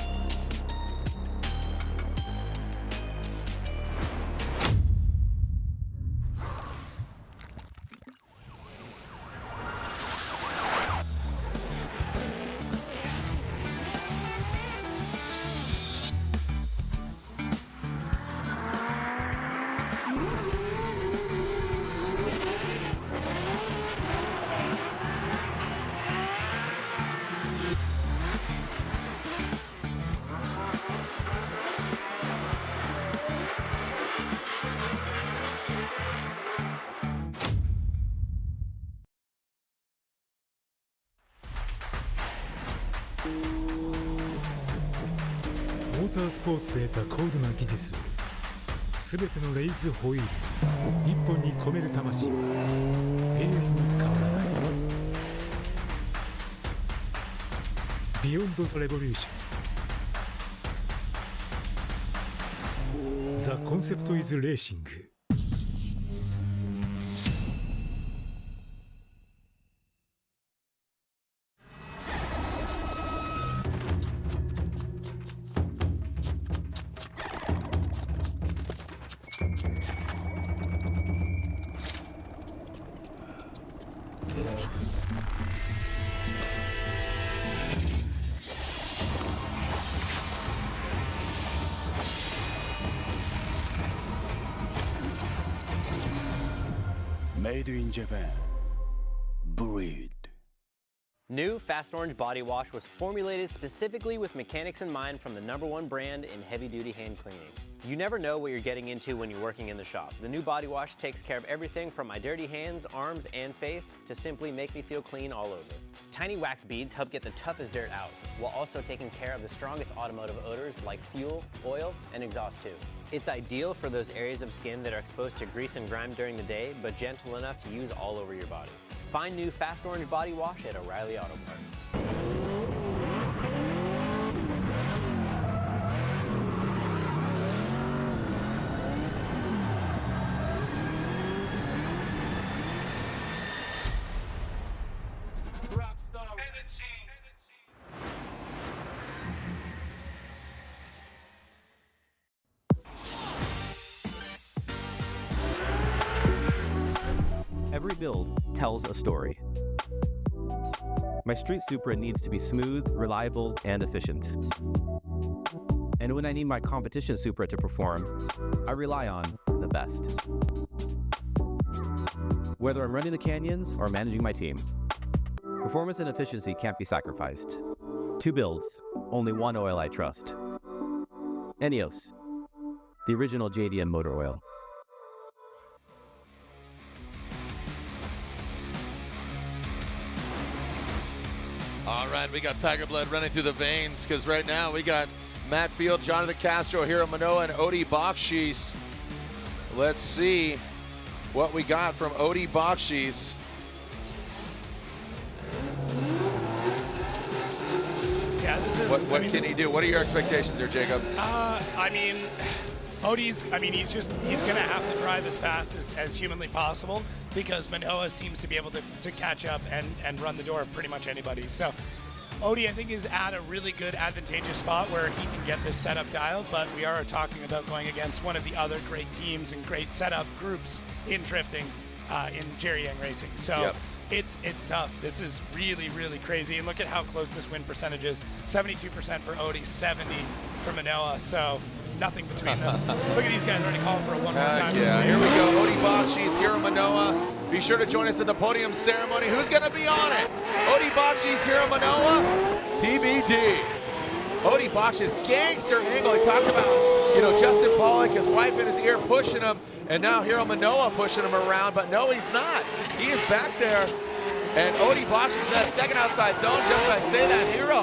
モータースポーツで得た高度な技術をすべてのレイズホイール一本に込める魂は永遠に変わらない。ビヨンド・ザ・レボリューション。ザ・コンセプト・イズ・レーシング。Made in Japan. Breed. New Fast Orange Body Wash was formulated specifically with mechanics in mind from the #1 brand in heavy-duty hand cleaning. You never know what you're getting into when you're working in the shop. The new body wash takes care of everything from my dirty hands, arms, and face to simply make me feel clean all over. Tiny wax beads help get the toughest dirt out, while also taking care of the strongest automotive odors like fuel, oil, and exhaust too. It's ideal for those areas of skin that are exposed to grease and grime during the day, but gentle enough to use all over your body. Find new Fast Orange Body Wash at O'Reilly Auto Parts. Every build tells a story. My street Supra needs to be smooth, reliable, and efficient. And when I need my competition Supra to perform, I rely on the best. Whether I'm running the canyons or managing my team, performance and efficiency can't be sacrificed. 2 builds, only 1 oil I trust. Eneos, the original JDM motor oil. All right, we got Tiger blood running through the veins because right now we got Matt Field, Jonathan Castro, Hiro Minowa, and Odie Bakchis. Let's see what we got from Odie Bakchis. Yeah, this is. What can he do? What are your expectations there, Jacob? I mean, Odie's. I mean, he's going to have to drive as fast as humanly possible because Minowa seems to be able to catch up and run the door of pretty much anybody. So Odie, I think, is at a really good, advantageous spot where he can get this setup dialed, but we are talking about going against one of the other great teams and great setup groups in drifting in Jerry Yang Racing. So Yep. It's tough. This is really, really crazy. And look at how close this win percentage is. 72% for Odie, 70 for Minowa. So nothing between them. Look at these guys already calling for a one more time. Yeah, here we go. Odie Bakchis, Hiro Minowa. Be sure to join us at the podium ceremony. Who's going to be on it? Odie Bakchis, Hiro Minowa, TBD. Odie Bakchis, gangster angle. He talked about Justin Pollock, his wife in his ear, pushing him, and now Hiro Minowa pushing him around, but no, he's not. He is back there, and Odi Bakchis that second outside zone. Just as I say that, Hiro,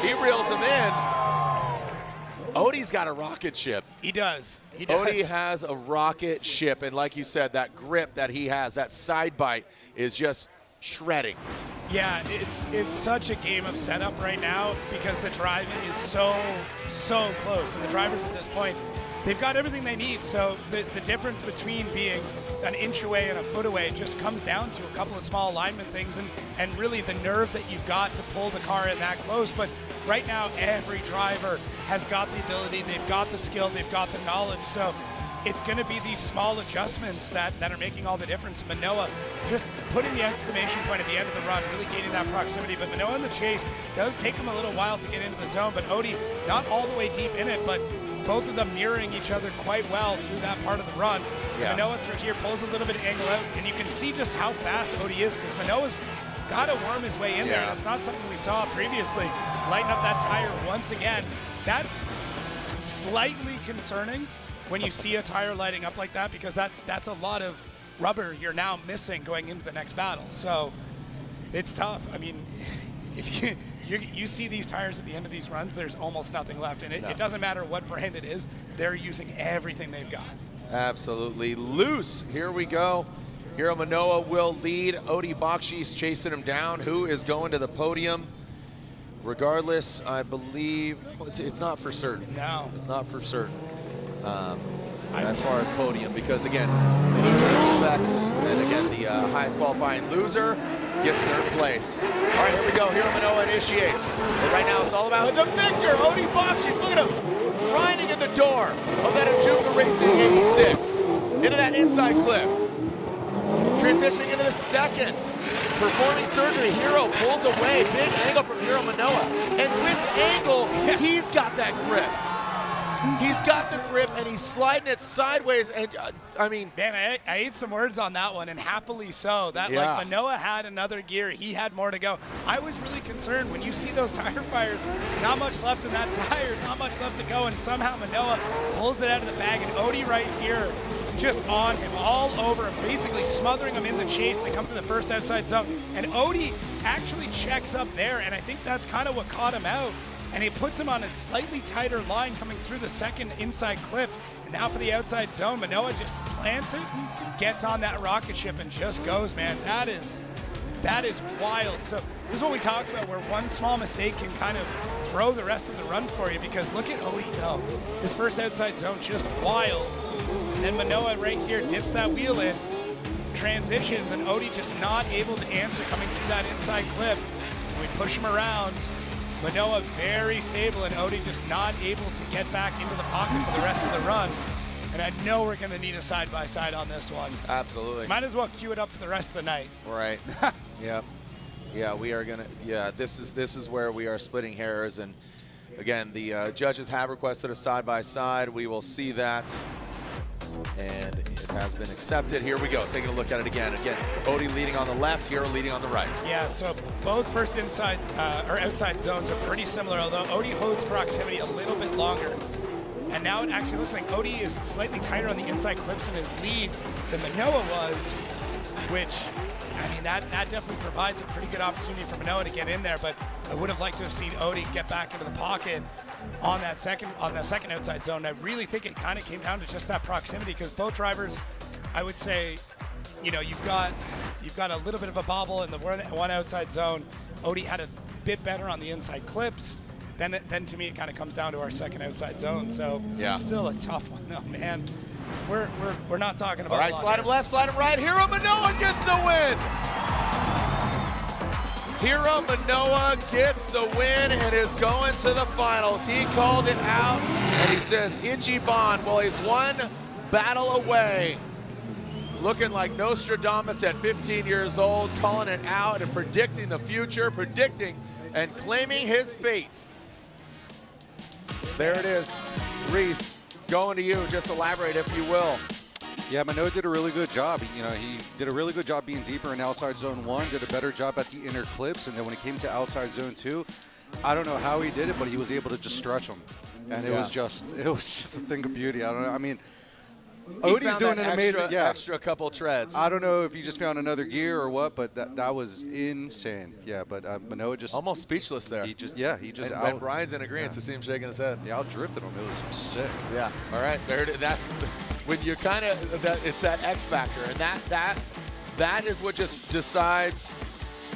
he reels him in. Odi's got a rocket ship. He does. He does. Odi has a rocket ship, and like you said, that grip that he has, that side bite, is just shredding. Yeah, it's such a game of setup right now because the driving is so close, and the drivers at this point, they've got everything they need. So the difference between being an inch away and a foot away just comes down to a couple of small alignment things and really the nerve that you've got to pull the car in that close. But right now, every driver has got the ability, they've got the skill, they've got the knowledge. So it's going to be these small adjustments that are making all the difference. Minowa just putting the exclamation point at the end of the run, really gaining that proximity. But Minowa in the chase does take him a little while to get into the zone, but Odi not all the way deep in it, but both of them mirroring each other quite well through that part of the run. Yeah. Minowa through here pulls a little bit of angle out, and you can see just how fast Odi is because Minowa's got to worm his way in there. And it's not something we saw previously. Lighten up that tire once again. That's slightly concerning when you see a tire lighting up like that, because that's a lot of rubber you're now missing going into the next battle. So it's tough. I mean, if you see these tires at the end of these runs, there's almost nothing left. And it doesn't matter what brand it is, they're using everything they've got. Absolutely loose. Here we go. Hiro Minowa will lead. Odi Bakchis chasing him down. Who is going to the podium? Regardless, I believe it's not for certain. No. It's not for certain. As far as podium, because again, the loser effects, and again, the highest qualifying loser gets third place. All right, here we go. Hiro Minowa initiates. But right now, it's all about the victor, Odi Bakchis. Look at him, grinding in the door of that Ajuga Racing 86 into that inside clip. Transitioning into the second. Performing surgery. Hiro pulls away. Big angle from Hiro Minowa. And with angle, he's got that grip. He's got the grip, and he's sliding it sideways. And I mean, man, I ate some words on that one, and happily so. That like Minowa had another gear, he had more to go. I was really concerned when you see those tire fires. Not much left in that tire, not much left to go, and somehow Minowa pulls it out of the bag, and Odi right here, just on him, all over him, basically smothering him in the chase. They come to the first outside zone, and Odi actually checks up there, and I think that's kind of what caught him out. And he puts him on a slightly tighter line coming through the second inside clip. And now for the outside zone, Minowa just plants it, gets on that rocket ship, and just goes, man. That is wild. So this is what we talk about, where one small mistake can kind of throw the rest of the run for you, because look at Odi go. His first outside zone, just wild. And then Minowa right here dips that wheel in, transitions, and Odi just not able to answer coming through that inside clip. We push him around. Minowa very stable, and Odi just not able to get back into the pocket for the rest of the run. And I know we're going to need a side-by-side on this one. Absolutely. Might as well cue it up for the rest of the night. Right. Yep. Yeah, we are gonna. Yeah, this is where we are splitting hairs. And again, the judges have requested a side-by-side. We will see that. And it has been accepted. Here we go, taking a look at it again. Again, Odi leading on the left, Hiro leading on the right. Yeah, so both first inside or outside zones are pretty similar, although Odi holds proximity a little bit longer. And now it actually looks like Odi is slightly tighter on the inside clips in his lead than Minowa was, which, I mean, that definitely provides a pretty good opportunity for Minowa to get in there, but I would have liked to have seen Odi get back into the pocket on that second outside zone. I really think it kind of came down to just that proximity, because both drivers, I would say, you know, you've got a little bit of a bobble in the one outside zone. Odi had a bit better on the inside clips. Then to me it kind of comes down to our second outside zone. So yeah, it's still a tough one though, man. We're not talking about. All right, slide him left, slide him right. Hiro Minowa gets the win. Hiro Minowa gets the win and is going to the finals. He called it out, and he says Ichiban, well, he's one battle away. Looking like Nostradamus at 15 years old, calling it out and predicting the future, predicting and claiming his fate. There it is. Reese, going to you. Just elaborate, if you will. Yeah, Minowa did a really good job. He did a really good job being deeper in outside zone 1, did a better job at the inner clips, and then when it came to outside zone 2, I don't know how he did it, but he was able to just stretch them. and it was just a thing of beauty. I don't know. I mean, He Odie's found doing that an amazing, extra couple treads. I don't know if he just found another gear or what, but that was insane. Yeah, but Minowa just almost speechless there. He just and Brian's in agreement to see him shaking his head. Yeah, outdrifted him. It was sick. Yeah. All right. There. That's when you're kind of it's that X factor, and that is what just decides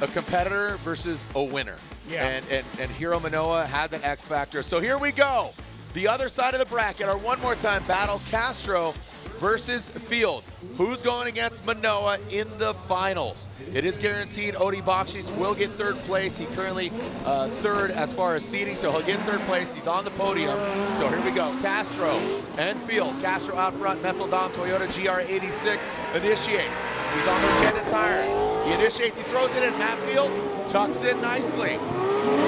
a competitor versus a winner. Yeah. And Hiro Minowa had that X factor. So here we go. The other side of the bracket, our one more time battle, Castro versus Field. Who's going against Minowa in the finals? It is guaranteed Odie Bakchis will get third place. He currently third as far as seeding, so he'll get third place. He's on the podium. So here we go, Castro and Field. Castro out front, Menthol Dom Toyota GR86 initiates. He's on those Kendon tires. He initiates, he throws it in. Matt Field tucks in nicely.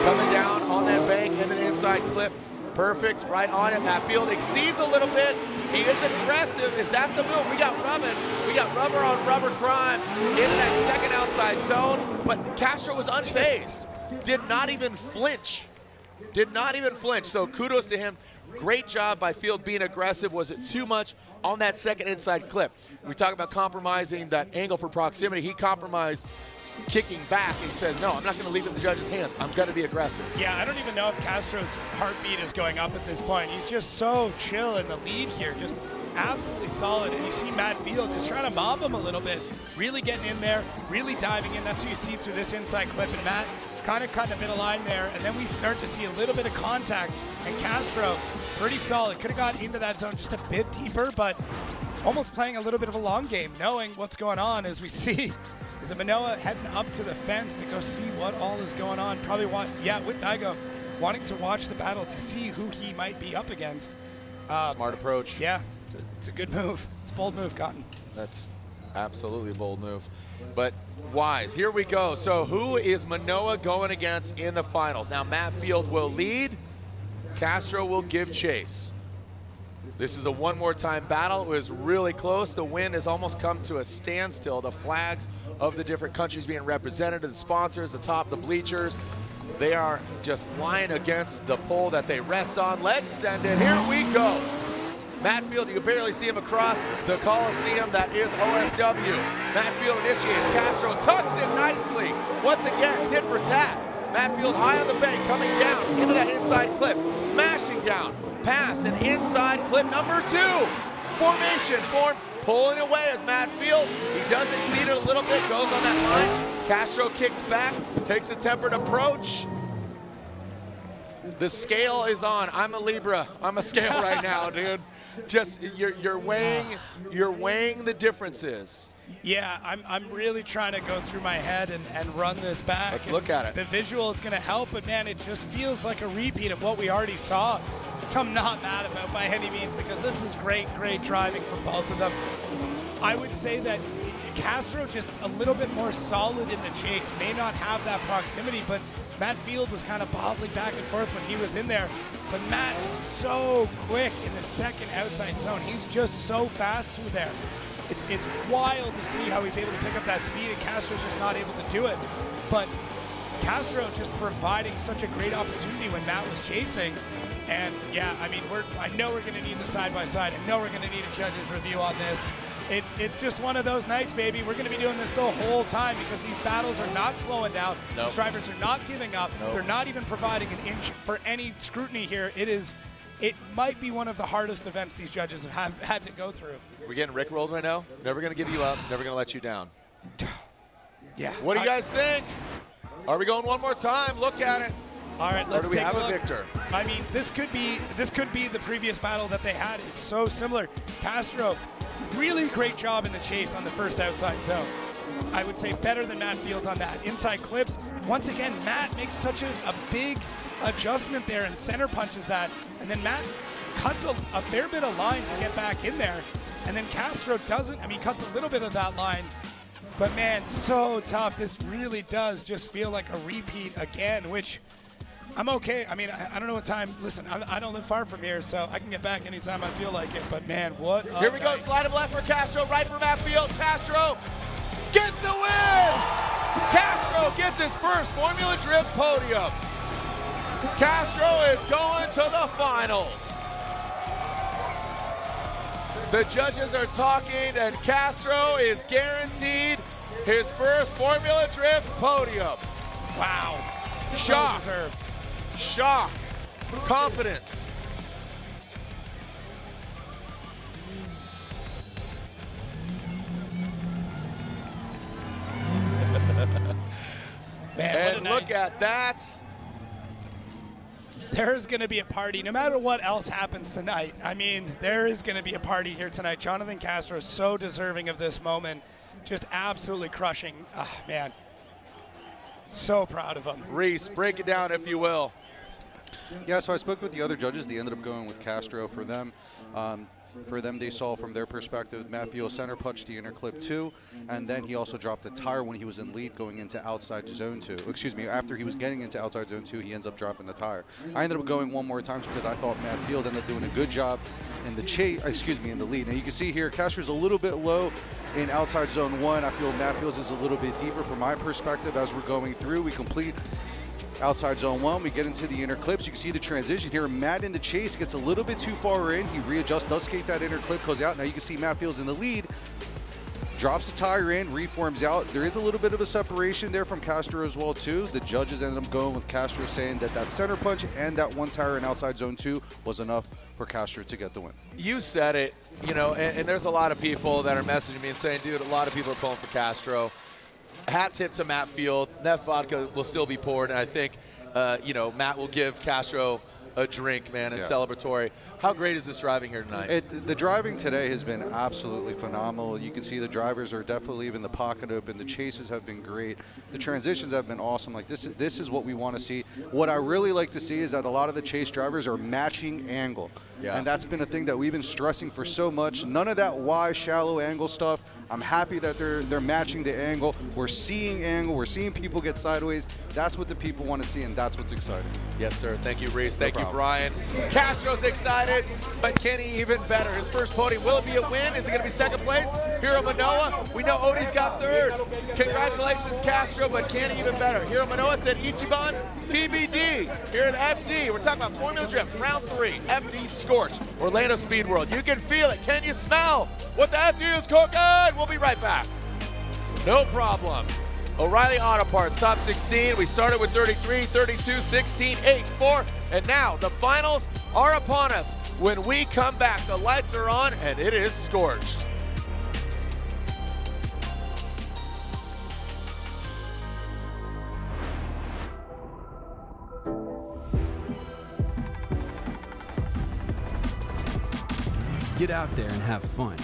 Coming down on that bank into the inside clip. Perfect, right on it. Matt Field exceeds a little bit. He is aggressive. Is that the move? We got rubber on rubber crime into that second outside zone, but Castro was unfazed. Did not even flinch. So kudos to him. Great job by Field being aggressive. Was it too much on that second inside clip? We talk about compromising that angle for proximity. He compromised kicking back. He said, no, I'm not going to leave it in the judge's hands. I'm going to be aggressive. Yeah, I don't even know if Castro's heartbeat is going up at this point. He's just so chill in the lead here, just absolutely solid. And you see Matt Field just trying to mob him a little bit, really getting in there, really diving in. That's what you see through this inside clip. And Matt kind of cutting a bit of line there. And then we start to see a little bit of contact. And Castro, pretty solid. Could have got into that zone just a bit deeper, but almost playing a little bit of a long game, knowing what's going on as we see. Is it Minowa heading up to the fence to go see what all is going on? Probably with Daigo, wanting to watch the battle to see who he might be up against. Smart approach. Yeah, it's a good move. It's a bold move, Cotton. That's absolutely a bold move. But wise. Here we go. So who is Minowa going against in the finals? Now Matt Field will lead. Castro will give chase. This is a one more time battle. It was really close. The win has almost come to a standstill. The flags of the different countries being represented, the sponsors, the top, the bleachers, they are just lying against the pole that they rest on. Let's send it. Here we go. Matt Field, you can barely see him across the Coliseum. That is OSW. Matt Field initiates. Castro tucks in nicely. Once again, tit for tat. Matt Field high on the bank, coming down into that inside clip, smashing down. Pass and inside clip number 2. Formation form, pulling away as Matt Field. He does exceed it a little bit, goes on that line. Castro kicks back, takes a tempered approach. The scale is on. I'm a Libra. I'm a scale right now, dude. Just you're weighing the differences. Yeah, I'm really trying to go through my head and run this back. Let's look at it. The visual is going to help, but man, it just feels like a repeat of what we already saw, which I'm not mad about by any means, because this is great driving from both of them. I would say that Castro just a little bit more solid in the chase, may not have that proximity, but Matt Field was kind of bobbling back and forth when he was in there. But Matt is so quick in the second outside zone. He's just so fast through there. It's wild to see how he's able to pick up that speed, and Castro's just not able to do it. But Castro just providing such a great opportunity when Matt was chasing. And yeah, I mean, I know we're going to need the side-by-side. I know we're going to need a judge's review on this. It's just one of those nights, baby. We're going to be doing this the whole time because these battles are not slowing down. Nope. These drivers are not giving up. Nope. They're not even providing an inch for any scrutiny here. It might be one of the hardest events these judges have had to go through. We're getting rickrolled right now. Never going to give you up. Never going to let you down. Yeah. What do you guys think? Are we going one more time? Look at it. All right, let's take a look. Or do we have a victor? I mean, this could be the previous battle that they had. It's so similar. Castro, really great job in the chase on the first outside zone. I would say better than Matt Fields on that. Inside clips, once again, Matt makes such a big adjustment there and center punches that. And then Matt cuts a fair bit of line to get back in there. And then Castro doesn't. I mean, cuts a little bit of that line. But man, so tough. This really does just feel like a repeat again, which I'm okay. I mean, I don't know what time. Listen, I don't live far from here, so I can get back anytime I feel like it. But man, what a Here we go. night. Slide of left for Castro, right for Matt Field. Castro gets the win! Castro gets his first Formula Drift podium. Castro is going to the finals. The judges are talking, and Castro is guaranteed his first Formula Drift podium. Wow. Shock. So deserved. Shock. Confidence. Man, and look at that. There's going to be a party no matter what else happens tonight. I mean, there is going to be a party here tonight. Jonathan Castro is so deserving of this moment. Just absolutely crushing. Oh, man. So proud of him. Reese, break it down if you will. Yeah, so I spoke with the other judges. They ended up going with Castro for them. They saw from their perspective, Matt Field center punched the inner clip 2, and then he also dropped the tire when he was in lead going into outside zone 2. Excuse me, after he was getting into outside zone 2, he ends up dropping the tire. I ended up going one more time because I thought Matt Field ended up doing a good job in the in the lead. Now you can see here, Castro's a little bit low in outside zone 1. I feel Matt Field's is a little bit deeper from my perspective as we're going through. We complete outside zone 1, we get into the inner clips. You can see the transition here. Matt in the chase gets a little bit too far in. He readjusts, does skate that inner clip, goes out. Now you can see Matt Fields in the lead. Drops the tire in, reforms out. There is a little bit of a separation there from Castro as well too. The judges ended up going with Castro, saying that center punch and that one tire in outside zone 2 was enough for Castro to get the win. You said it, you know, and there's a lot of people that are messaging me and saying, dude, a lot of people are pulling for Castro. Hat tip to Matt Field. That vodka will still be poured, and I think, you know, Matt will give Castro a drink, man, and celebratory. How great is this driving here tonight? The driving today has been absolutely phenomenal. You can see the drivers are definitely leaving the pocket open. The chases have been great. The transitions have been awesome. Like this is what we want to see. What I really like to see is that a lot of the chase drivers are matching angle. Yeah. And that's been a thing that we've been stressing for so much. None of that wide, shallow angle stuff. I'm happy that they're matching the angle. We're seeing angle. We're seeing people get sideways. That's what the people want to see, and that's what's exciting. Yes, sir. Thank you, Reese. Thank you, Brian. Castro's excited, but can he even better? His first podium. Will it be a win? Is it going to be second place? Hiro Minowa. We know Odie's got third. Congratulations, Castro, but can he even better? Hiro Minowa said Ichiban, TBD. Here at FD, we're talking about Formula Drift, round 3, FD Scorch, Orlando Speed World. You can feel it. Can you smell what the FD is cooking? We'll be right back. No problem. O'Reilly Auto Parts, top 16. We started with 33, 32, 16, 8, 4, and now the finals are upon us. When we come back, the lights are on, and it is scorched. Get out there and have fun.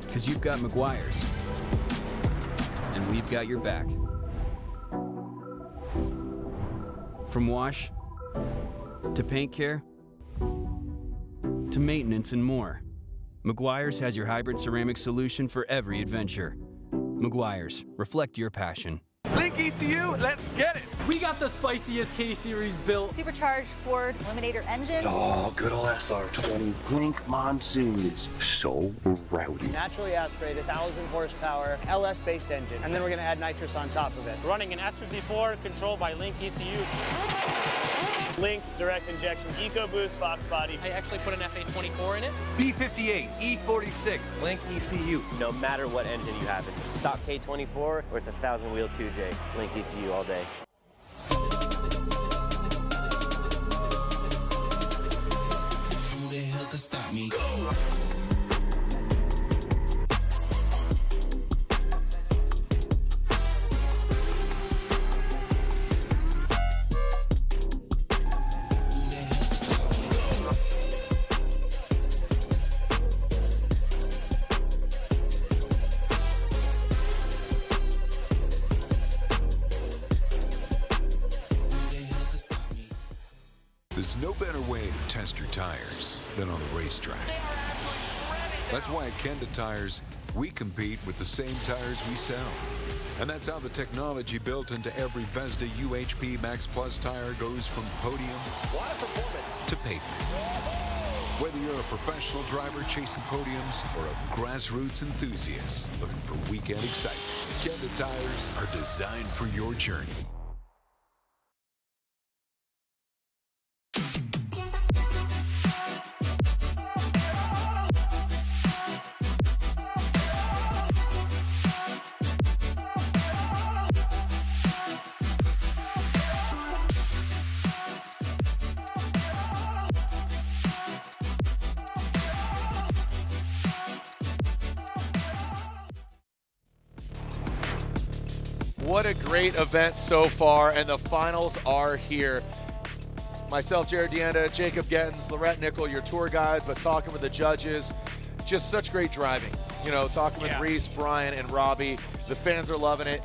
Because you've got Meguiar's. And we've got your back. From wash, to paint care, to maintenance and more, Meguiar's has your hybrid ceramic solution for every adventure. Meguiar's, reflect your passion. Link ECU, let's get it. We got the spiciest K-Series built. Supercharged Ford Eliminator engine. Oh, good old SR20. Blink Monsoon is so rowdy. Naturally aspirated, 1,000 horsepower, LS-based engine, and then we're going to add nitrous on top of it. Running an S54 controlled by Link ECU. Link direct injection EcoBoost Fox body. I actually put an F824 in it. B58, E46, Link ECU. No matter what engine you have, it's a stock K24 or it's a 1,000-wheel 2J. Link ECU all day. Who the hell can stop me? There's no better way to test your tires than on the racetrack. That's why at Kenda Tires, we compete with the same tires we sell. And that's how the technology built into every Vesda UHP Max Plus tire goes from podium to pavement. Whether you're a professional driver chasing podiums or a grassroots enthusiast looking for weekend excitement, Kenda Tires are designed for your journey. what a great event so far, and the finals are here. Myself, Jared Deanda, Jacob Gettins, Lorette Nickel, your tour guide, but talking with the judges, just such great driving. You know, talking with Reese, Brian, and Robbie. The fans are loving it.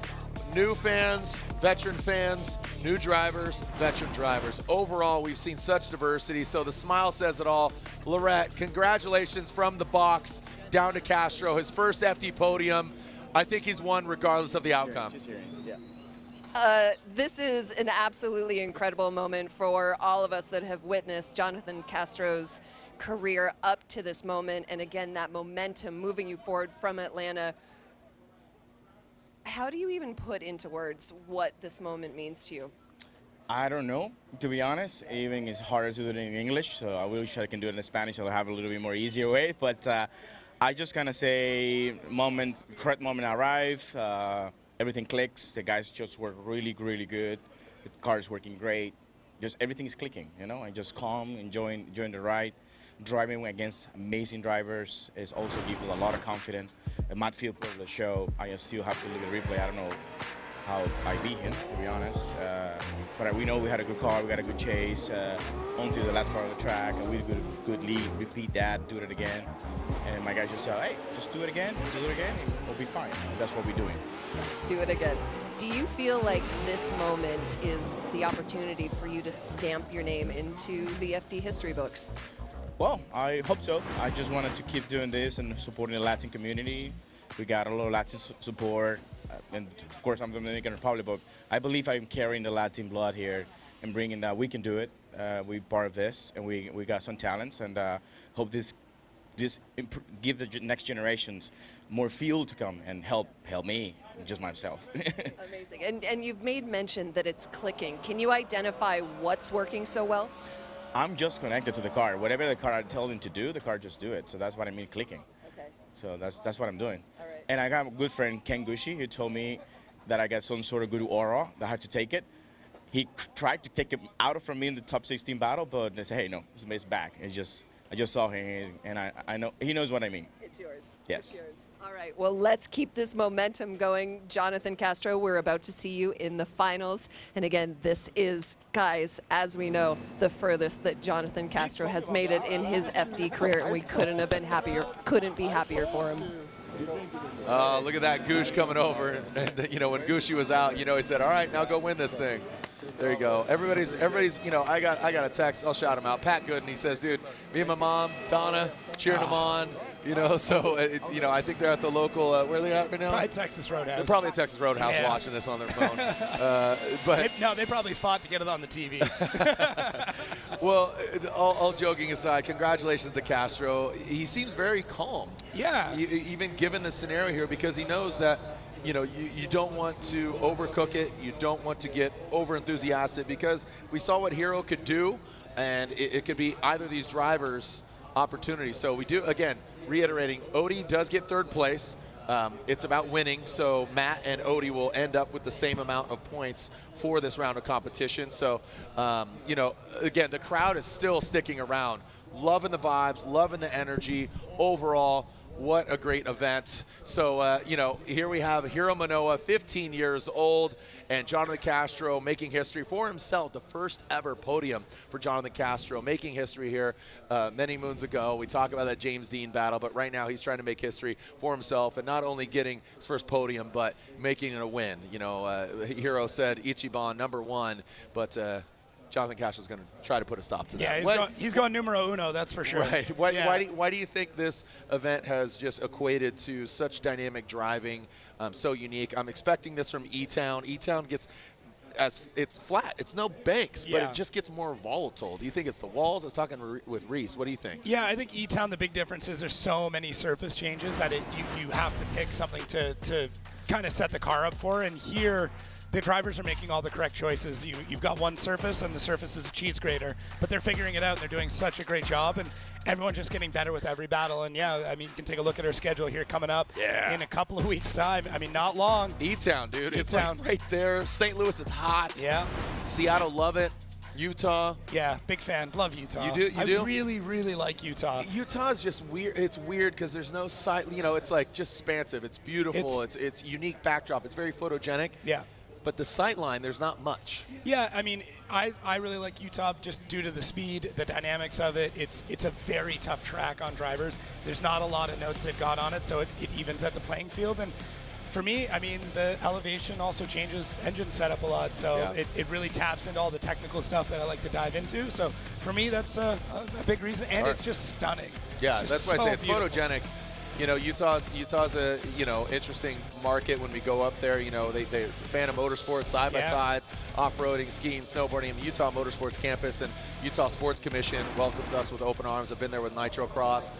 New fans, veteran fans, new drivers, veteran drivers. Overall, we've seen such diversity, so the smile says it all. Lorette, congratulations from the box down to Castro, his first FD podium. I think he's won regardless of the outcome. This is an absolutely incredible moment for all of us that have witnessed Jonathan Castro's career up to this moment, and again, that momentum moving you forward from Atlanta. How do you even put into words what this moment means to you? I don't know, to be honest. Even it's harder to do it in English, so I wish I can do it in Spanish. I'll have a little bit more easier way, but I just kind of say correct moment arrive, everything clicks, the guys just work really, really good, the car is working great, just everything's clicking, you know, I just calm, enjoying the ride. Driving against amazing drivers is also gives you a lot of confidence. Matt Field put the show. I still have to look at the replay. I don't know how I beat him, to be honest. But we know we had a good car, we got a good chase onto the last part of the track, and we did a good lead. Repeat that, do it again. And my guy just said, hey, just do it again, we'll be fine. That's what we're doing. Do it again. Do you feel like this moment is the opportunity for you to stamp your name into the FD history books? Well, I hope so. I just wanted to keep doing this and supporting the Latin community. We got a lot of Latin support, and of course I'm Dominican Republic, but I believe I'm carrying the Latin blood here and bringing that we can do it. We're part of this, and we got some talents, and hope this give the next generations more fuel to come and help me, just myself. Amazing. And you've made mention that it's clicking. Can you identify what's working so well? I'm just connected to the car. Whatever the car I tell him to do, the car just do it. So that's what I mean clicking. Okay. So that's what I'm doing. All right. And I got a good friend, Ken Gushi, who told me that I got some sort of good aura, that I have to take it. He tried to take it out from me in the top 16 battle, but they said, hey, no, it's back. I just saw him, and I know he knows what I mean. It's yours. Yes. It's yours. All right, well, let's keep this momentum going. Jonathan Castro, we're about to see you in the finals. And again, this is, guys, as we know, the furthest that Jonathan Castro has made it in his FD career, and we couldn't be happier for him. Look at that Goosh coming over. And, you know, when Gushi was out, you know, he said, all right, now go win this thing. There you go. Everybody's, you know, I got a text. I'll shout him out. Pat Gooden, he says, dude, me and my mom, Donna, cheering him on. You know, so, you know, I think they're at the local, where are they at right now? Probably Texas Roadhouse. They're probably at Texas Roadhouse watching this on their phone. But they probably fought to get it on the TV. Well, all joking aside, congratulations to Castro. He seems very calm. Yeah. Even given the scenario here, because he knows that, you know, you don't want to overcook it. You don't want to get over-enthusiastic, because we saw what Hero could do, and it could be either of these drivers' opportunities. So we do, again, reiterating, Odie does get third place. It's about winning, so Matt and Odie will end up with the same amount of points for this round of competition. So, you know, again, the crowd is still sticking around, loving the vibes, loving the energy. Overall, what a great event. So, you know, here we have Hiro Minowa, 15 years old, and Jonathan Castro making history for himself, the first ever podium for Jonathan Castro, making history here many moons ago. We talk about that James Deane battle, but right now he's trying to make history for himself, and not only getting his first podium, but making it a win. You know, Hiro said Ichiban #1, but Jonathan Castro's going to try to put a stop to that. Yeah, he's going numero uno, that's for sure. Right. Why do you think this event has just equated to such dynamic driving, so unique? I'm expecting this from E-Town. E-Town gets, it's flat. It's no banks, but it just gets more volatile. Do you think it's the walls? I was talking with Reese. What do you think? Yeah, I think E-Town, the big difference is there's so many surface changes that you have to pick something to kind of set the car up for. And here, the drivers are making all the correct choices. You've got one surface, and the surface is a cheese grater, but they're figuring it out, and they're doing such a great job, and everyone's just getting better with every battle. And yeah, I mean, you can take a look at our schedule here coming up in a couple of weeks' time. I mean, not long. E-Town, dude. It's like right there. St. Louis, it's hot. Yeah. Seattle, love it. Utah. Yeah, big fan. Love Utah. You do? You do? I really, really like Utah. Utah's just weird. It's weird because there's no site. You know, it's like just expansive. It's beautiful. It's unique backdrop. It's very photogenic. Yeah. But the sight line, there's not much. Yeah, I mean, I really like Utah just due to the speed, the dynamics of it. It's a very tough track on drivers. There's not a lot of notes they've got on it, so it evens at the playing field. And for me, I mean, the elevation also changes engine setup a lot, so it really taps into all the technical stuff that I like to dive into. So for me, that's a big reason, and it's just stunning. Yeah, that's why I say it's beautiful. photogenic. You know, Utah's a interesting market when we go up there. You know, they fan of motorsports, side by sides, off-roading, skiing, snowboarding. I mean, Utah Motorsports Campus and Utah Sports Commission welcomes us with open arms. I've been there with Nitro Cross,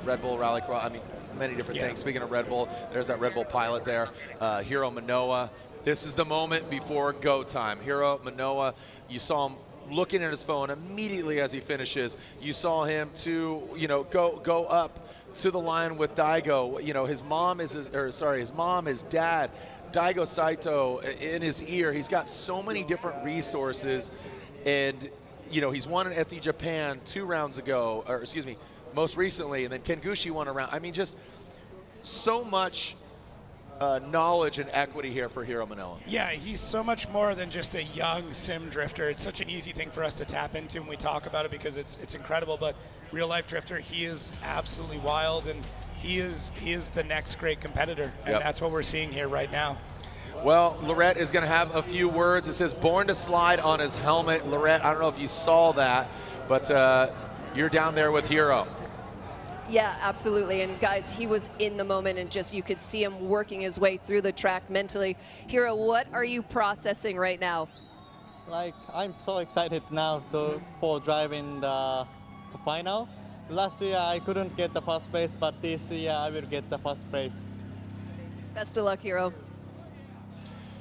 Red Bull Rally Cross. I mean, many different things. Speaking of Red Bull, there's that Red Bull pilot there, Hiro Minowa. This is the moment before go time. Hiro Minowa, you saw him looking at his phone immediately as he finishes. You saw him go up to the line with Daigo. You know, his mom is dad, Daigo Saito, in his ear. He's got so many different resources, and you know, he's won an FD Japan 2 rounds ago, or excuse me, most recently, and then Ken Gushi won a round. I mean, just so much knowledge and equity here for Hiro Minowa. Yeah, he's so much more than just a young sim drifter. It's such an easy thing for us to tap into when we talk about it because it's incredible. But real life drifter, he is absolutely wild, and he is the next great competitor, and that's what we're seeing here right now. Well, Lorette is going to have a few words. It says "Born to Slide" on his helmet. Lorette, I don't know if you saw that, but you're down there with Hiro. Yeah, absolutely. And guys, he was in the moment, and just you could see him working his way through the track mentally. Hiro, what are you processing right now? Like, I'm so excited now for driving the final. Last year I couldn't get the first place, but this year I will get the first place. Best of luck, Hiro.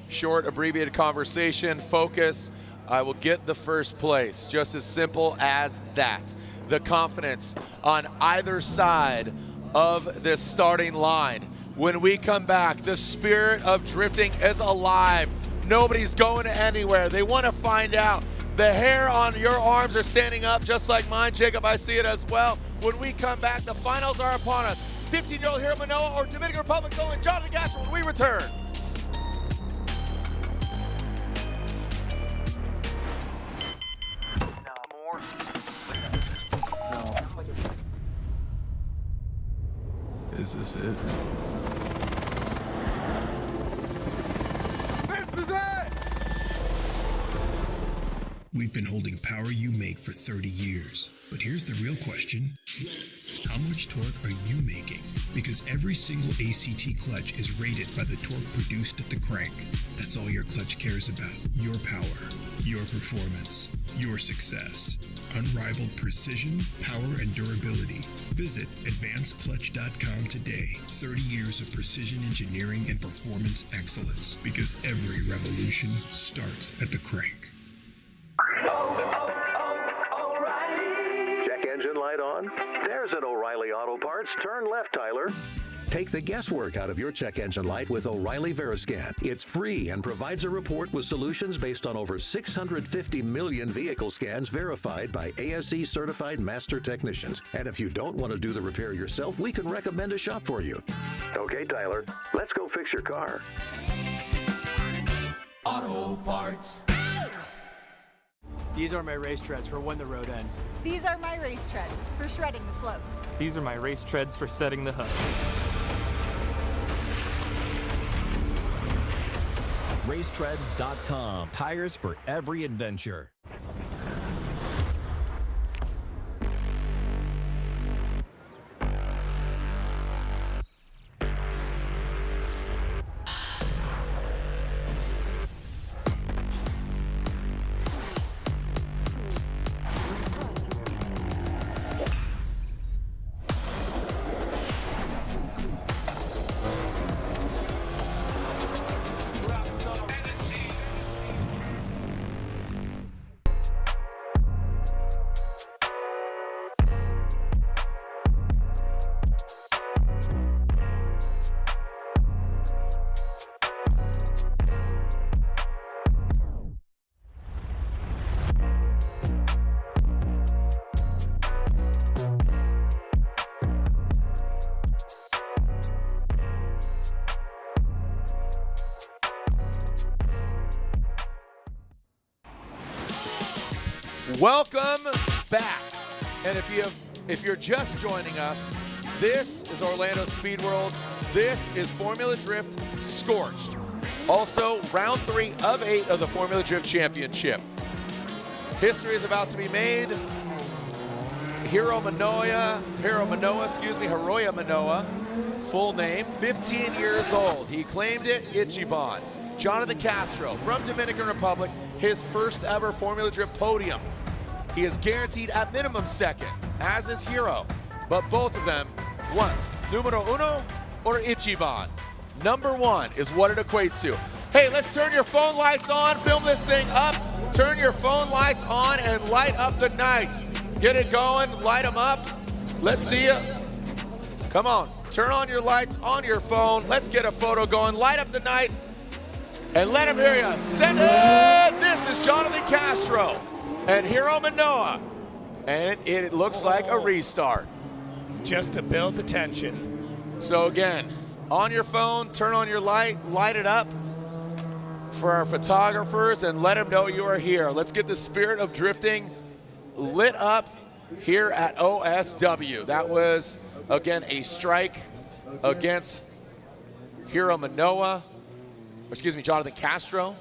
Short, abbreviated conversation, focus. I will get the first place. Just as simple as that. The confidence on either side of this starting line. When we come back, the spirit of drifting is alive. Nobody's going anywhere. They want to find out. The hair on your arms are standing up just like mine. Jacob, I see it as well. When we come back, the finals are upon us. 15-year-old Hiro Minowa or Dominican Republic's only Jonathan Castro when we return. Is this it? This is it! We've been holding power you make for 30 years. But here's the real question. How much torque are you making? Because every single ACT clutch is rated by the torque produced at the crank. That's all your clutch cares about. Your power, your performance, your success. Unrivaled precision, power, and durability. Visit advancedclutch.com today. 30 years of precision engineering and performance excellence. Because every revolution starts at the crank. Check engine light on? There's an O'Reilly Auto Parts. Turn left, Tyler. Take the guesswork out of your check engine light with O'Reilly Veriscan. It's free and provides a report with solutions based on over 650 million vehicle scans verified by ASE certified master technicians. And if you don't want to do the repair yourself, we can recommend a shop for you. Okay, Tyler, let's go fix your car. Auto Parts. These are my race treads for when the road ends. These are my race treads for shredding the slopes. These are my race treads for setting the hook. Racetreads.com. Tires for every adventure. Welcome back. And if you're just joining us, this is Orlando Speed World. This is Formula Drift Scorched. Also, round 3 of 8 of the Formula Drift Championship. History is about to be made. Hiroya Minowa, full name, 15 years old. He claimed it, Ichiban. Jonathan Castro from Dominican Republic, his first ever Formula Drift podium. He is guaranteed at minimum second, as is Hiro. But both of them want numero uno or Ichiban. Number 1 is what it equates to. Hey, let's turn your phone lights on, film this thing up. Turn your phone lights on and light up the night. Get it going, light them up. Let's see you. Come on, turn on your lights on your phone. Let's get a photo going, light up the night. And let him hear you. Send it! This is Jonathan Castro and Hiro Minowa. And it looks like a restart. Just to build the tension. So again, on your phone, turn on your light it up for our photographers and let them know you are here. Let's get the spirit of drifting lit up here at OSW. That was, again, a strike against Hiro Minowa. Excuse me, Jonathan Castro.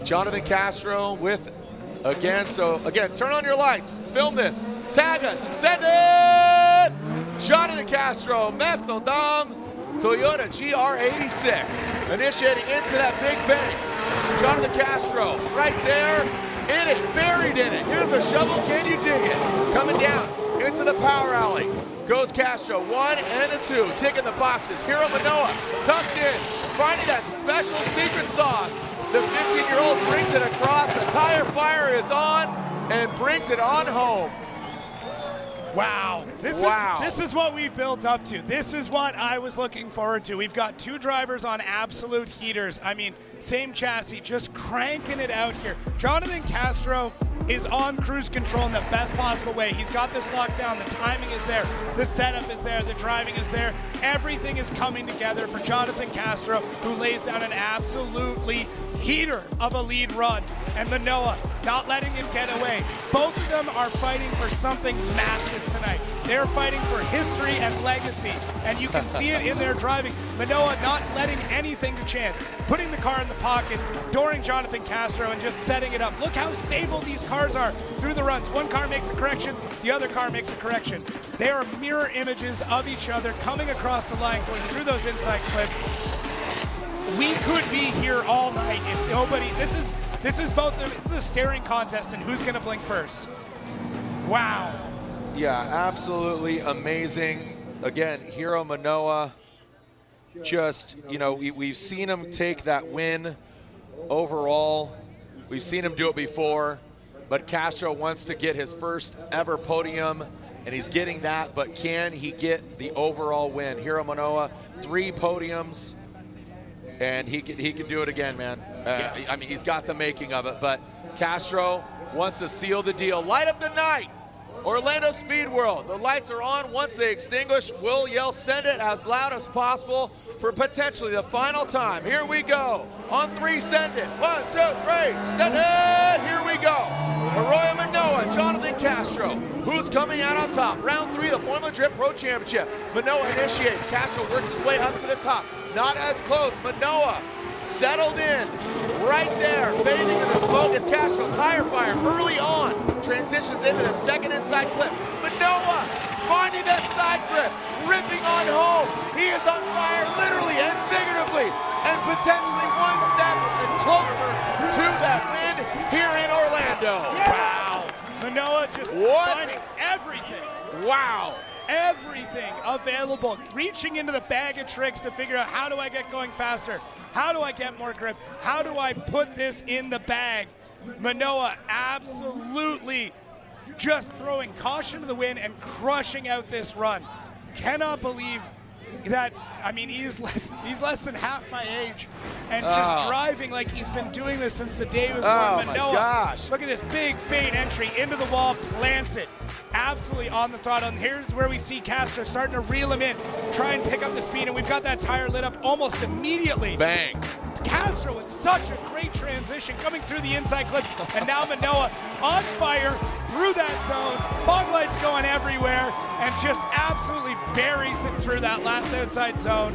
Jonathan Castro with, again, turn on your lights, film this, tag us, send it! Jonathan Castro, Method Dom, Toyota GR86, initiating into that big bang. Jonathan Castro, right there. In it, buried in it. Here's a shovel, can you dig it? Coming down into the power alley. Goes Castro, 1 and a 2, ticking the boxes. Hiro Minowa tucked in, finding that special secret sauce. The 15-year-old brings it across, the tire fire is on, and brings it on home. Wow. This is what we've built up to. This is what I was looking forward to. We've got 2 drivers on absolute heaters. I mean, same chassis, just cranking it out here. Jonathan Castro is on cruise control in the best possible way. He's got this locked down. The timing is there. The setup is there. The driving is there. Everything is coming together for Jonathan Castro, who lays down an absolutely heater of a lead run. And Minowa not letting him get away. Both of them are fighting for something massive tonight. They're fighting for history and legacy, and you can see it in their driving. Minowa not letting anything to chance, putting the car in the pocket, dooring Jonathan Castro, and just setting it up. Look how stable these cars are through the runs. One car makes a correction, the other car makes a correction. They are mirror images of each other coming across the line, going through those inside clips. We could be here all night if nobody. This is a staring contest, and who's going to blink first? Wow. Yeah, absolutely amazing. Again, Hiro Minowa, just, we've seen him take that win overall. We've seen him do it before, but Castro wants to get his first ever podium, and he's getting that, but can he get the overall win? Hiro Minowa, 3 podiums, and he can do it again, man. I mean, he's got the making of it, but Castro wants to seal the deal. Light up the night. Orlando Speed World, the lights are on. Once they extinguish, we'll yell send it as loud as possible for potentially the final time. Here we go. On 3, send it. 1, 2, 3, send it. Here we go. Hiroya Minowa, Jonathan Castro. Who's coming out on top? Round 3 of the Formula Drift Pro Championship. Minowa initiates. Castro works his way up to the top. Not as close. Minowa settled in right there, bathing in the smoke as Castro tire fire early on. Transitions into the second inside clip. Minowa finding that side grip, ripping on home. He is on fire literally and figuratively, and potentially one step closer to that win here in Orlando. Wow. Minowa just finding everything. Wow. Everything available, reaching into the bag of tricks to figure out, how do I get going faster? How do I get more grip? How do I put this in the bag? Minowa absolutely just throwing caution to the wind and crushing out this run. Cannot believe that, I mean, he's less than half my age, and just driving like he's been doing this since the day he was born. Oh, Minowa, my gosh. look at this big fade entry into the wall, plants it absolutely on the throttle. And here's where we see Castro starting to reel him in, try and pick up the speed, and we've got that tire lit up almost immediately. Bang. Castro with such a great transition coming through the inside clip, and now Minowa on fire through that zone, fog lights going everywhere, and just absolutely buries it through that last outside zone.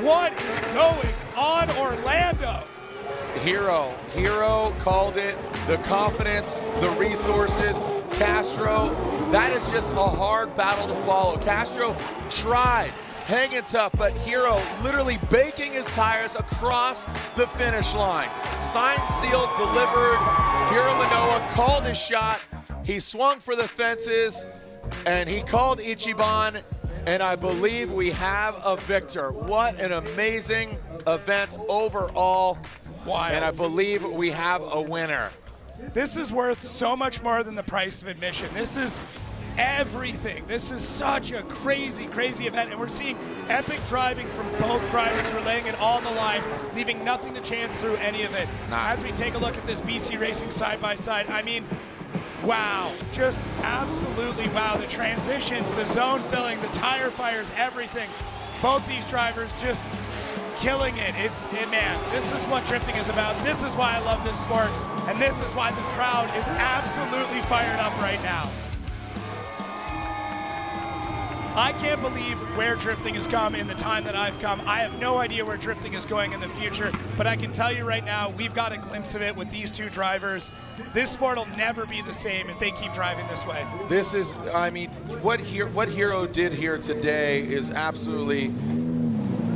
What is going on, Orlando? Hero called it, the confidence, the resources. Castro, that is just a hard battle to follow. Castro tried, hanging tough, but Hero literally baking his tires across the finish line. Signed, sealed, delivered. Hiro Minowa called his shot. He swung for the fences, and he called Ichiban, and I believe we have a victor. What an amazing event overall. Wild. And I believe we have a winner. This is worth so much more than the price of admission. This is everything. This is such a crazy, crazy event, and we're seeing epic driving from both drivers who are laying it all on the line, leaving nothing to chance through any of it. As we take a look at this BC Racing side-by-side, I mean, wow, just absolutely wow. The transitions, the zone filling, the tire fires, everything. Both these drivers just killing it. Man, this is what drifting is about. This is why I love this sport, and this is why the crowd is absolutely fired up right now. I can't believe where drifting has come in the time that I've come. I have no idea where drifting is going in the future, but I can tell you right now, we've got a glimpse of it with these two drivers. This sport will never be the same if they keep driving this way. This is, I mean, what Hero did here today is absolutely,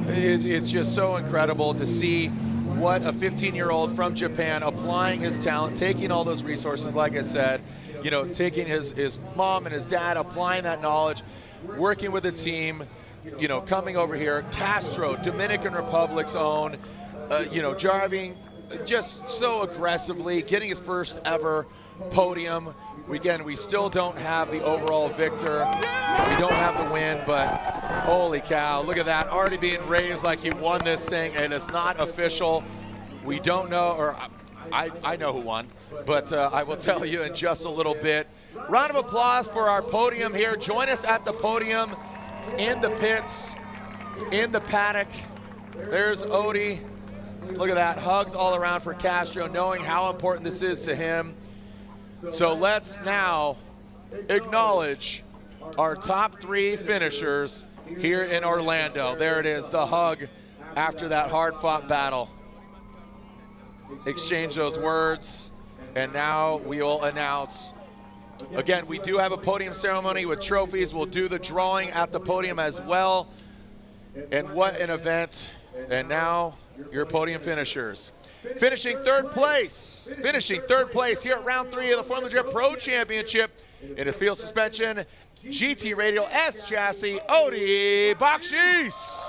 it's just so incredible to see what a 15-year-old from Japan applying his talent, taking all those resources, like I said, you know, taking his mom and his dad, applying that knowledge, working with a team, you know, coming over here. Castro, Dominican Republic's own, you know, driving just so aggressively, getting his first ever podium. Again, we still don't have the overall victor. We don't have the win, but holy cow, look at that, already being raised like he won this thing, and it's not official. We don't know, or I know who won, but I will tell you in just a little bit. Round of applause for our podium here. Join us at the podium, in the pits, in the paddock. There's Odie. Look at that, hugs all around for Castro, knowing how important this is to him. So let's now acknowledge our top three finishers here in Orlando. There it is, the hug after that hard-fought battle. Exchange those words, and now we will announce. Again, we do have a podium ceremony with trophies. We'll do the drawing at the podium as well. And what an event. And now your podium finishers. Finishing third place here at round 3 of the Formula Drift Pro Championship in his field suspension GT Radial S chassis, Odie Bakchis.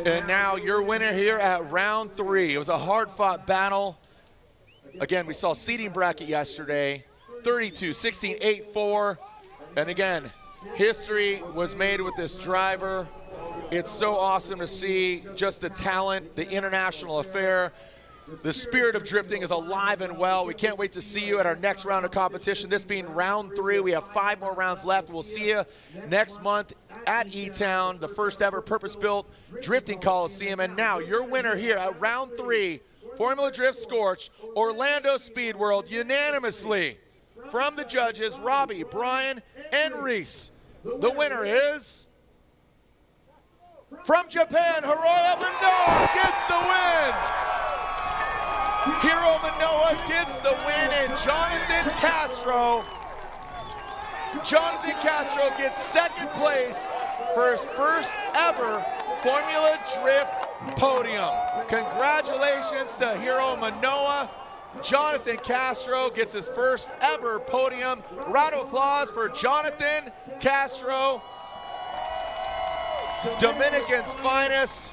And now your winner here at round 3. It was a hard-fought battle. Again, we saw seating bracket yesterday, 32, 16, 8, 4. And again, history was made with this driver. It's so awesome to see just the talent, the international affair. The spirit of drifting is alive and well. We can't wait to see you at our next round of competition. This being round 3, we have 5 more rounds left. We'll see you next month at E-Town, the first ever purpose-built drifting coliseum. And now your winner here at round 3, Formula Drift Scorched, Orlando Speed World, unanimously from the judges, Robbie, Brian, and Reese. The winner is, from Japan, Hiro Minowa gets the win. Hiro Minowa gets the win, and Jonathan Castro gets second place for his first ever Formula Drift podium. Congratulations to Hiro Minowa. Jonathan Castro gets his first ever podium. Round of applause for Jonathan Castro, Dominican's finest.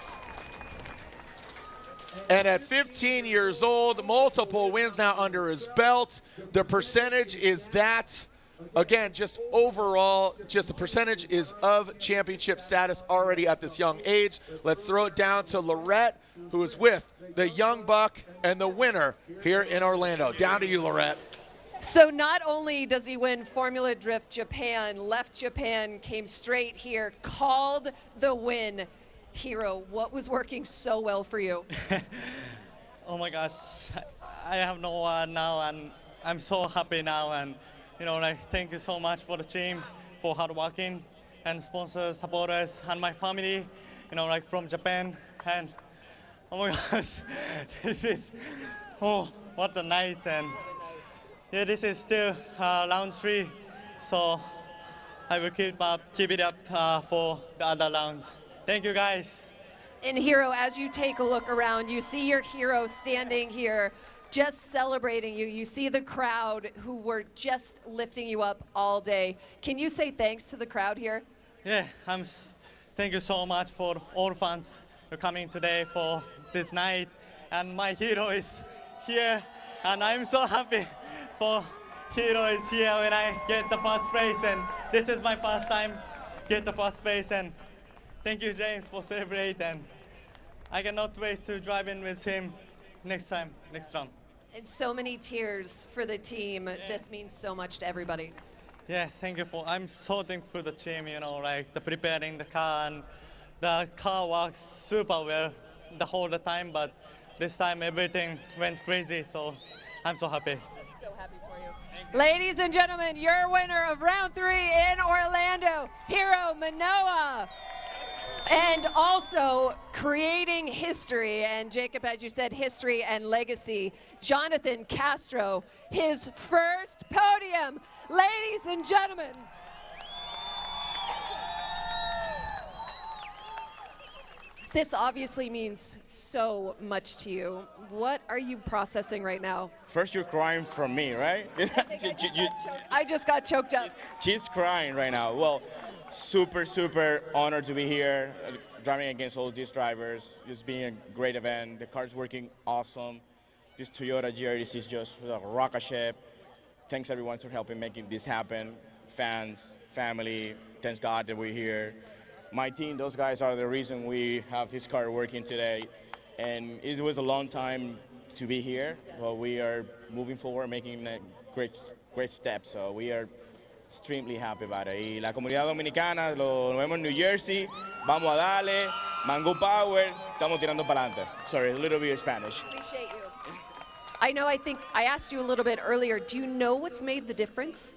And at 15 years old, multiple wins now under his belt. The percentage is that again, just overall, just the percentage is of championship status already at this young age. Let's throw it down to Lorette, who is with the young buck and the winner here in Orlando. Down to you, Lorette. So not only does he win Formula Drift Japan, left Japan, came straight here, called the win. Hiro, what was working so well for you? Oh my gosh, I have no one now, and I'm so happy now. And thank you so much for the team, for hard working, and sponsors, supporters, and my family, from Japan. And oh my gosh, this is, what a night. And yeah, this is still round 3, so I will keep it up for the other rounds. Thank you, guys. And Hiro, as you take a look around, you see your hero standing here just celebrating you. You see the crowd who were just lifting you up all day. Can you say thanks to the crowd here? Yeah, thank you so much for all fans for coming today for this night. And my hero is here, and I'm so happy for Hiro is here when I get the first place. And this is my first time get the first place. And thank you, James, for celebrating. And I cannot wait to drive in with him next round. And so many tears for the team. Yeah. This means so much to everybody. Yes, thank you I'm so thankful for the team, the preparing the car, and the car works super well the whole time, but this time everything went crazy, so I'm so happy. So happy for you. Ladies and gentlemen, your winner of round 3 in Orlando, Hiro Minowa. And also creating history, and Jacob, as you said, history and legacy, Jonathan Castro, his first podium. Ladies and gentlemen. This obviously means so much to you. What are you processing right now? First, you're crying from me, right? I just got choked up. She's crying right now. Well, super honored to be here, driving against all these drivers. It's been a great event. The car's working awesome. This Toyota GRDC is just a rocket ship. Thanks everyone for helping making this happen. Fans, family, thanks God that we're here. My team, those guys are the reason we have this car working today. And it was a long time to be here, but we are moving forward, making a great steps. So we are extremely happy about it. Y la comunidad dominicana, lo vemos en New Jersey, vamos a darle, Mango Power, estamos tirando para adelante. Sorry, a little bit of Spanish. Appreciate you. I think I asked you a little bit earlier, do you know what's made the difference?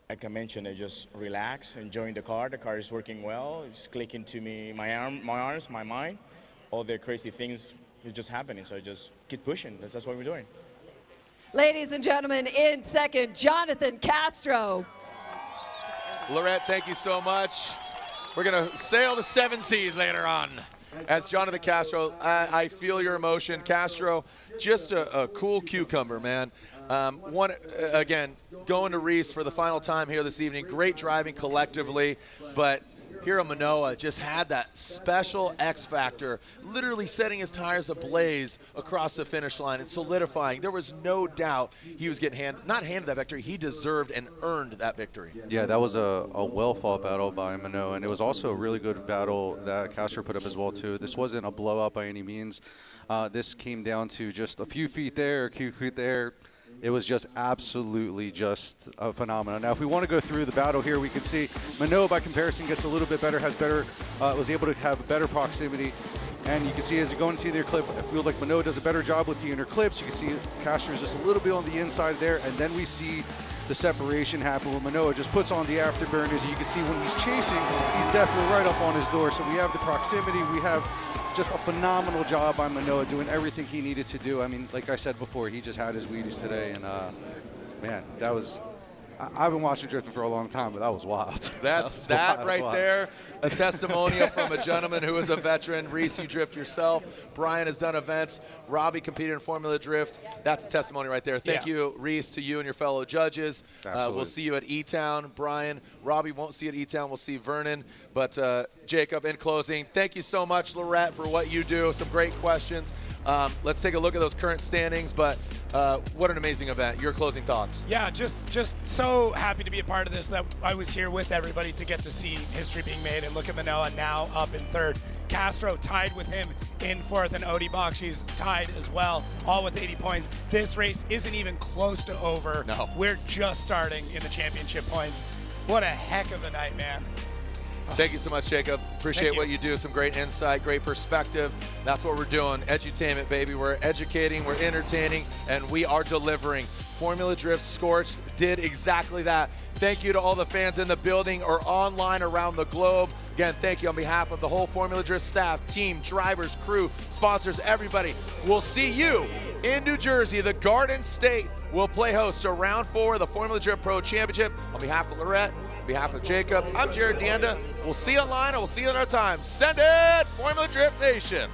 Like I mentioned, I just relax, enjoying the car. The car is working well. It's clicking to me, my arms, my mind. All the crazy things is just happening, so just keep pushing. That's what we're doing. Ladies and gentlemen, in second, Jonathan Castro. Lorette, thank you so much. We're going to sail the 7 seas later on. As Jonathan Castro, I feel your emotion. Castro, just a cool cucumber, man. Again, going to Reese for the final time here this evening. Great driving collectively, but Hiro Minowa just had that special X factor, literally setting his tires ablaze across the finish line and solidifying. There was no doubt he was getting not handed that victory, he deserved and earned that victory. Yeah, that was a well-fought battle by Minowa, and it was also a really good battle that Castro put up as well, too. This wasn't a blowout by any means. This came down to just a few feet there, a few feet there. It was just absolutely just a phenomenon. Now, if we want to go through the battle here, we can see Minowa, by comparison, gets a little bit better, was able to have better proximity. And you can see as you go into the clip, I feel like Minowa does a better job with the inner clips. You can see Castro is just a little bit on the inside there, and then we see the separation happen when Minowa just puts on the afterburners. You can see when he's chasing, he's definitely right up on his door. So we have the proximity, we have just a phenomenal job by Minowa doing everything he needed to do. I mean, like I said before, he just had his Wheaties today, and man, that was. I've been watching drifting for a long time, but that was wild. That's that right there, a testimonial from a gentleman who is a veteran. Reese, you drift yourself. Brian has done events. Robbie competed in Formula Drift. That's a testimony right there. Thank you, Reese, to you and your fellow judges. We'll see you at E-Town. Brian, Robbie won't see you at E-Town. We'll see Vernon. But Jacob, in closing, thank you so much, Lorette, for what you do. Some great questions. Let's take a look at those current standings, but what an amazing event. Your closing thoughts. Yeah, just so happy to be a part of this, that I was here with everybody to get to see history being made, and look at Minowa now up in third. Castro tied with him in fourth, and Bakchis tied as well, all with 80 points. This race isn't even close to over. No. We're just starting in the championship points. What a heck of a night, man. Thank you so much, Jacob. Appreciate what you do. Some great insight, great perspective. That's what we're doing. Edutainment, baby. We're educating, we're entertaining, and we are delivering. Formula Drift Scorched did exactly that. Thank you to all the fans in the building or online around the globe. Again, thank you on behalf of the whole Formula Drift staff, team, drivers, crew, sponsors, everybody. We'll see you in New Jersey. The Garden State will play host to round 4 of the Formula Drift Pro Championship. On behalf of Lorette, on behalf of Jacob, I'm Jared Deanda. We'll see you online and we'll see you in our time. Send it, Formula Drift Nation.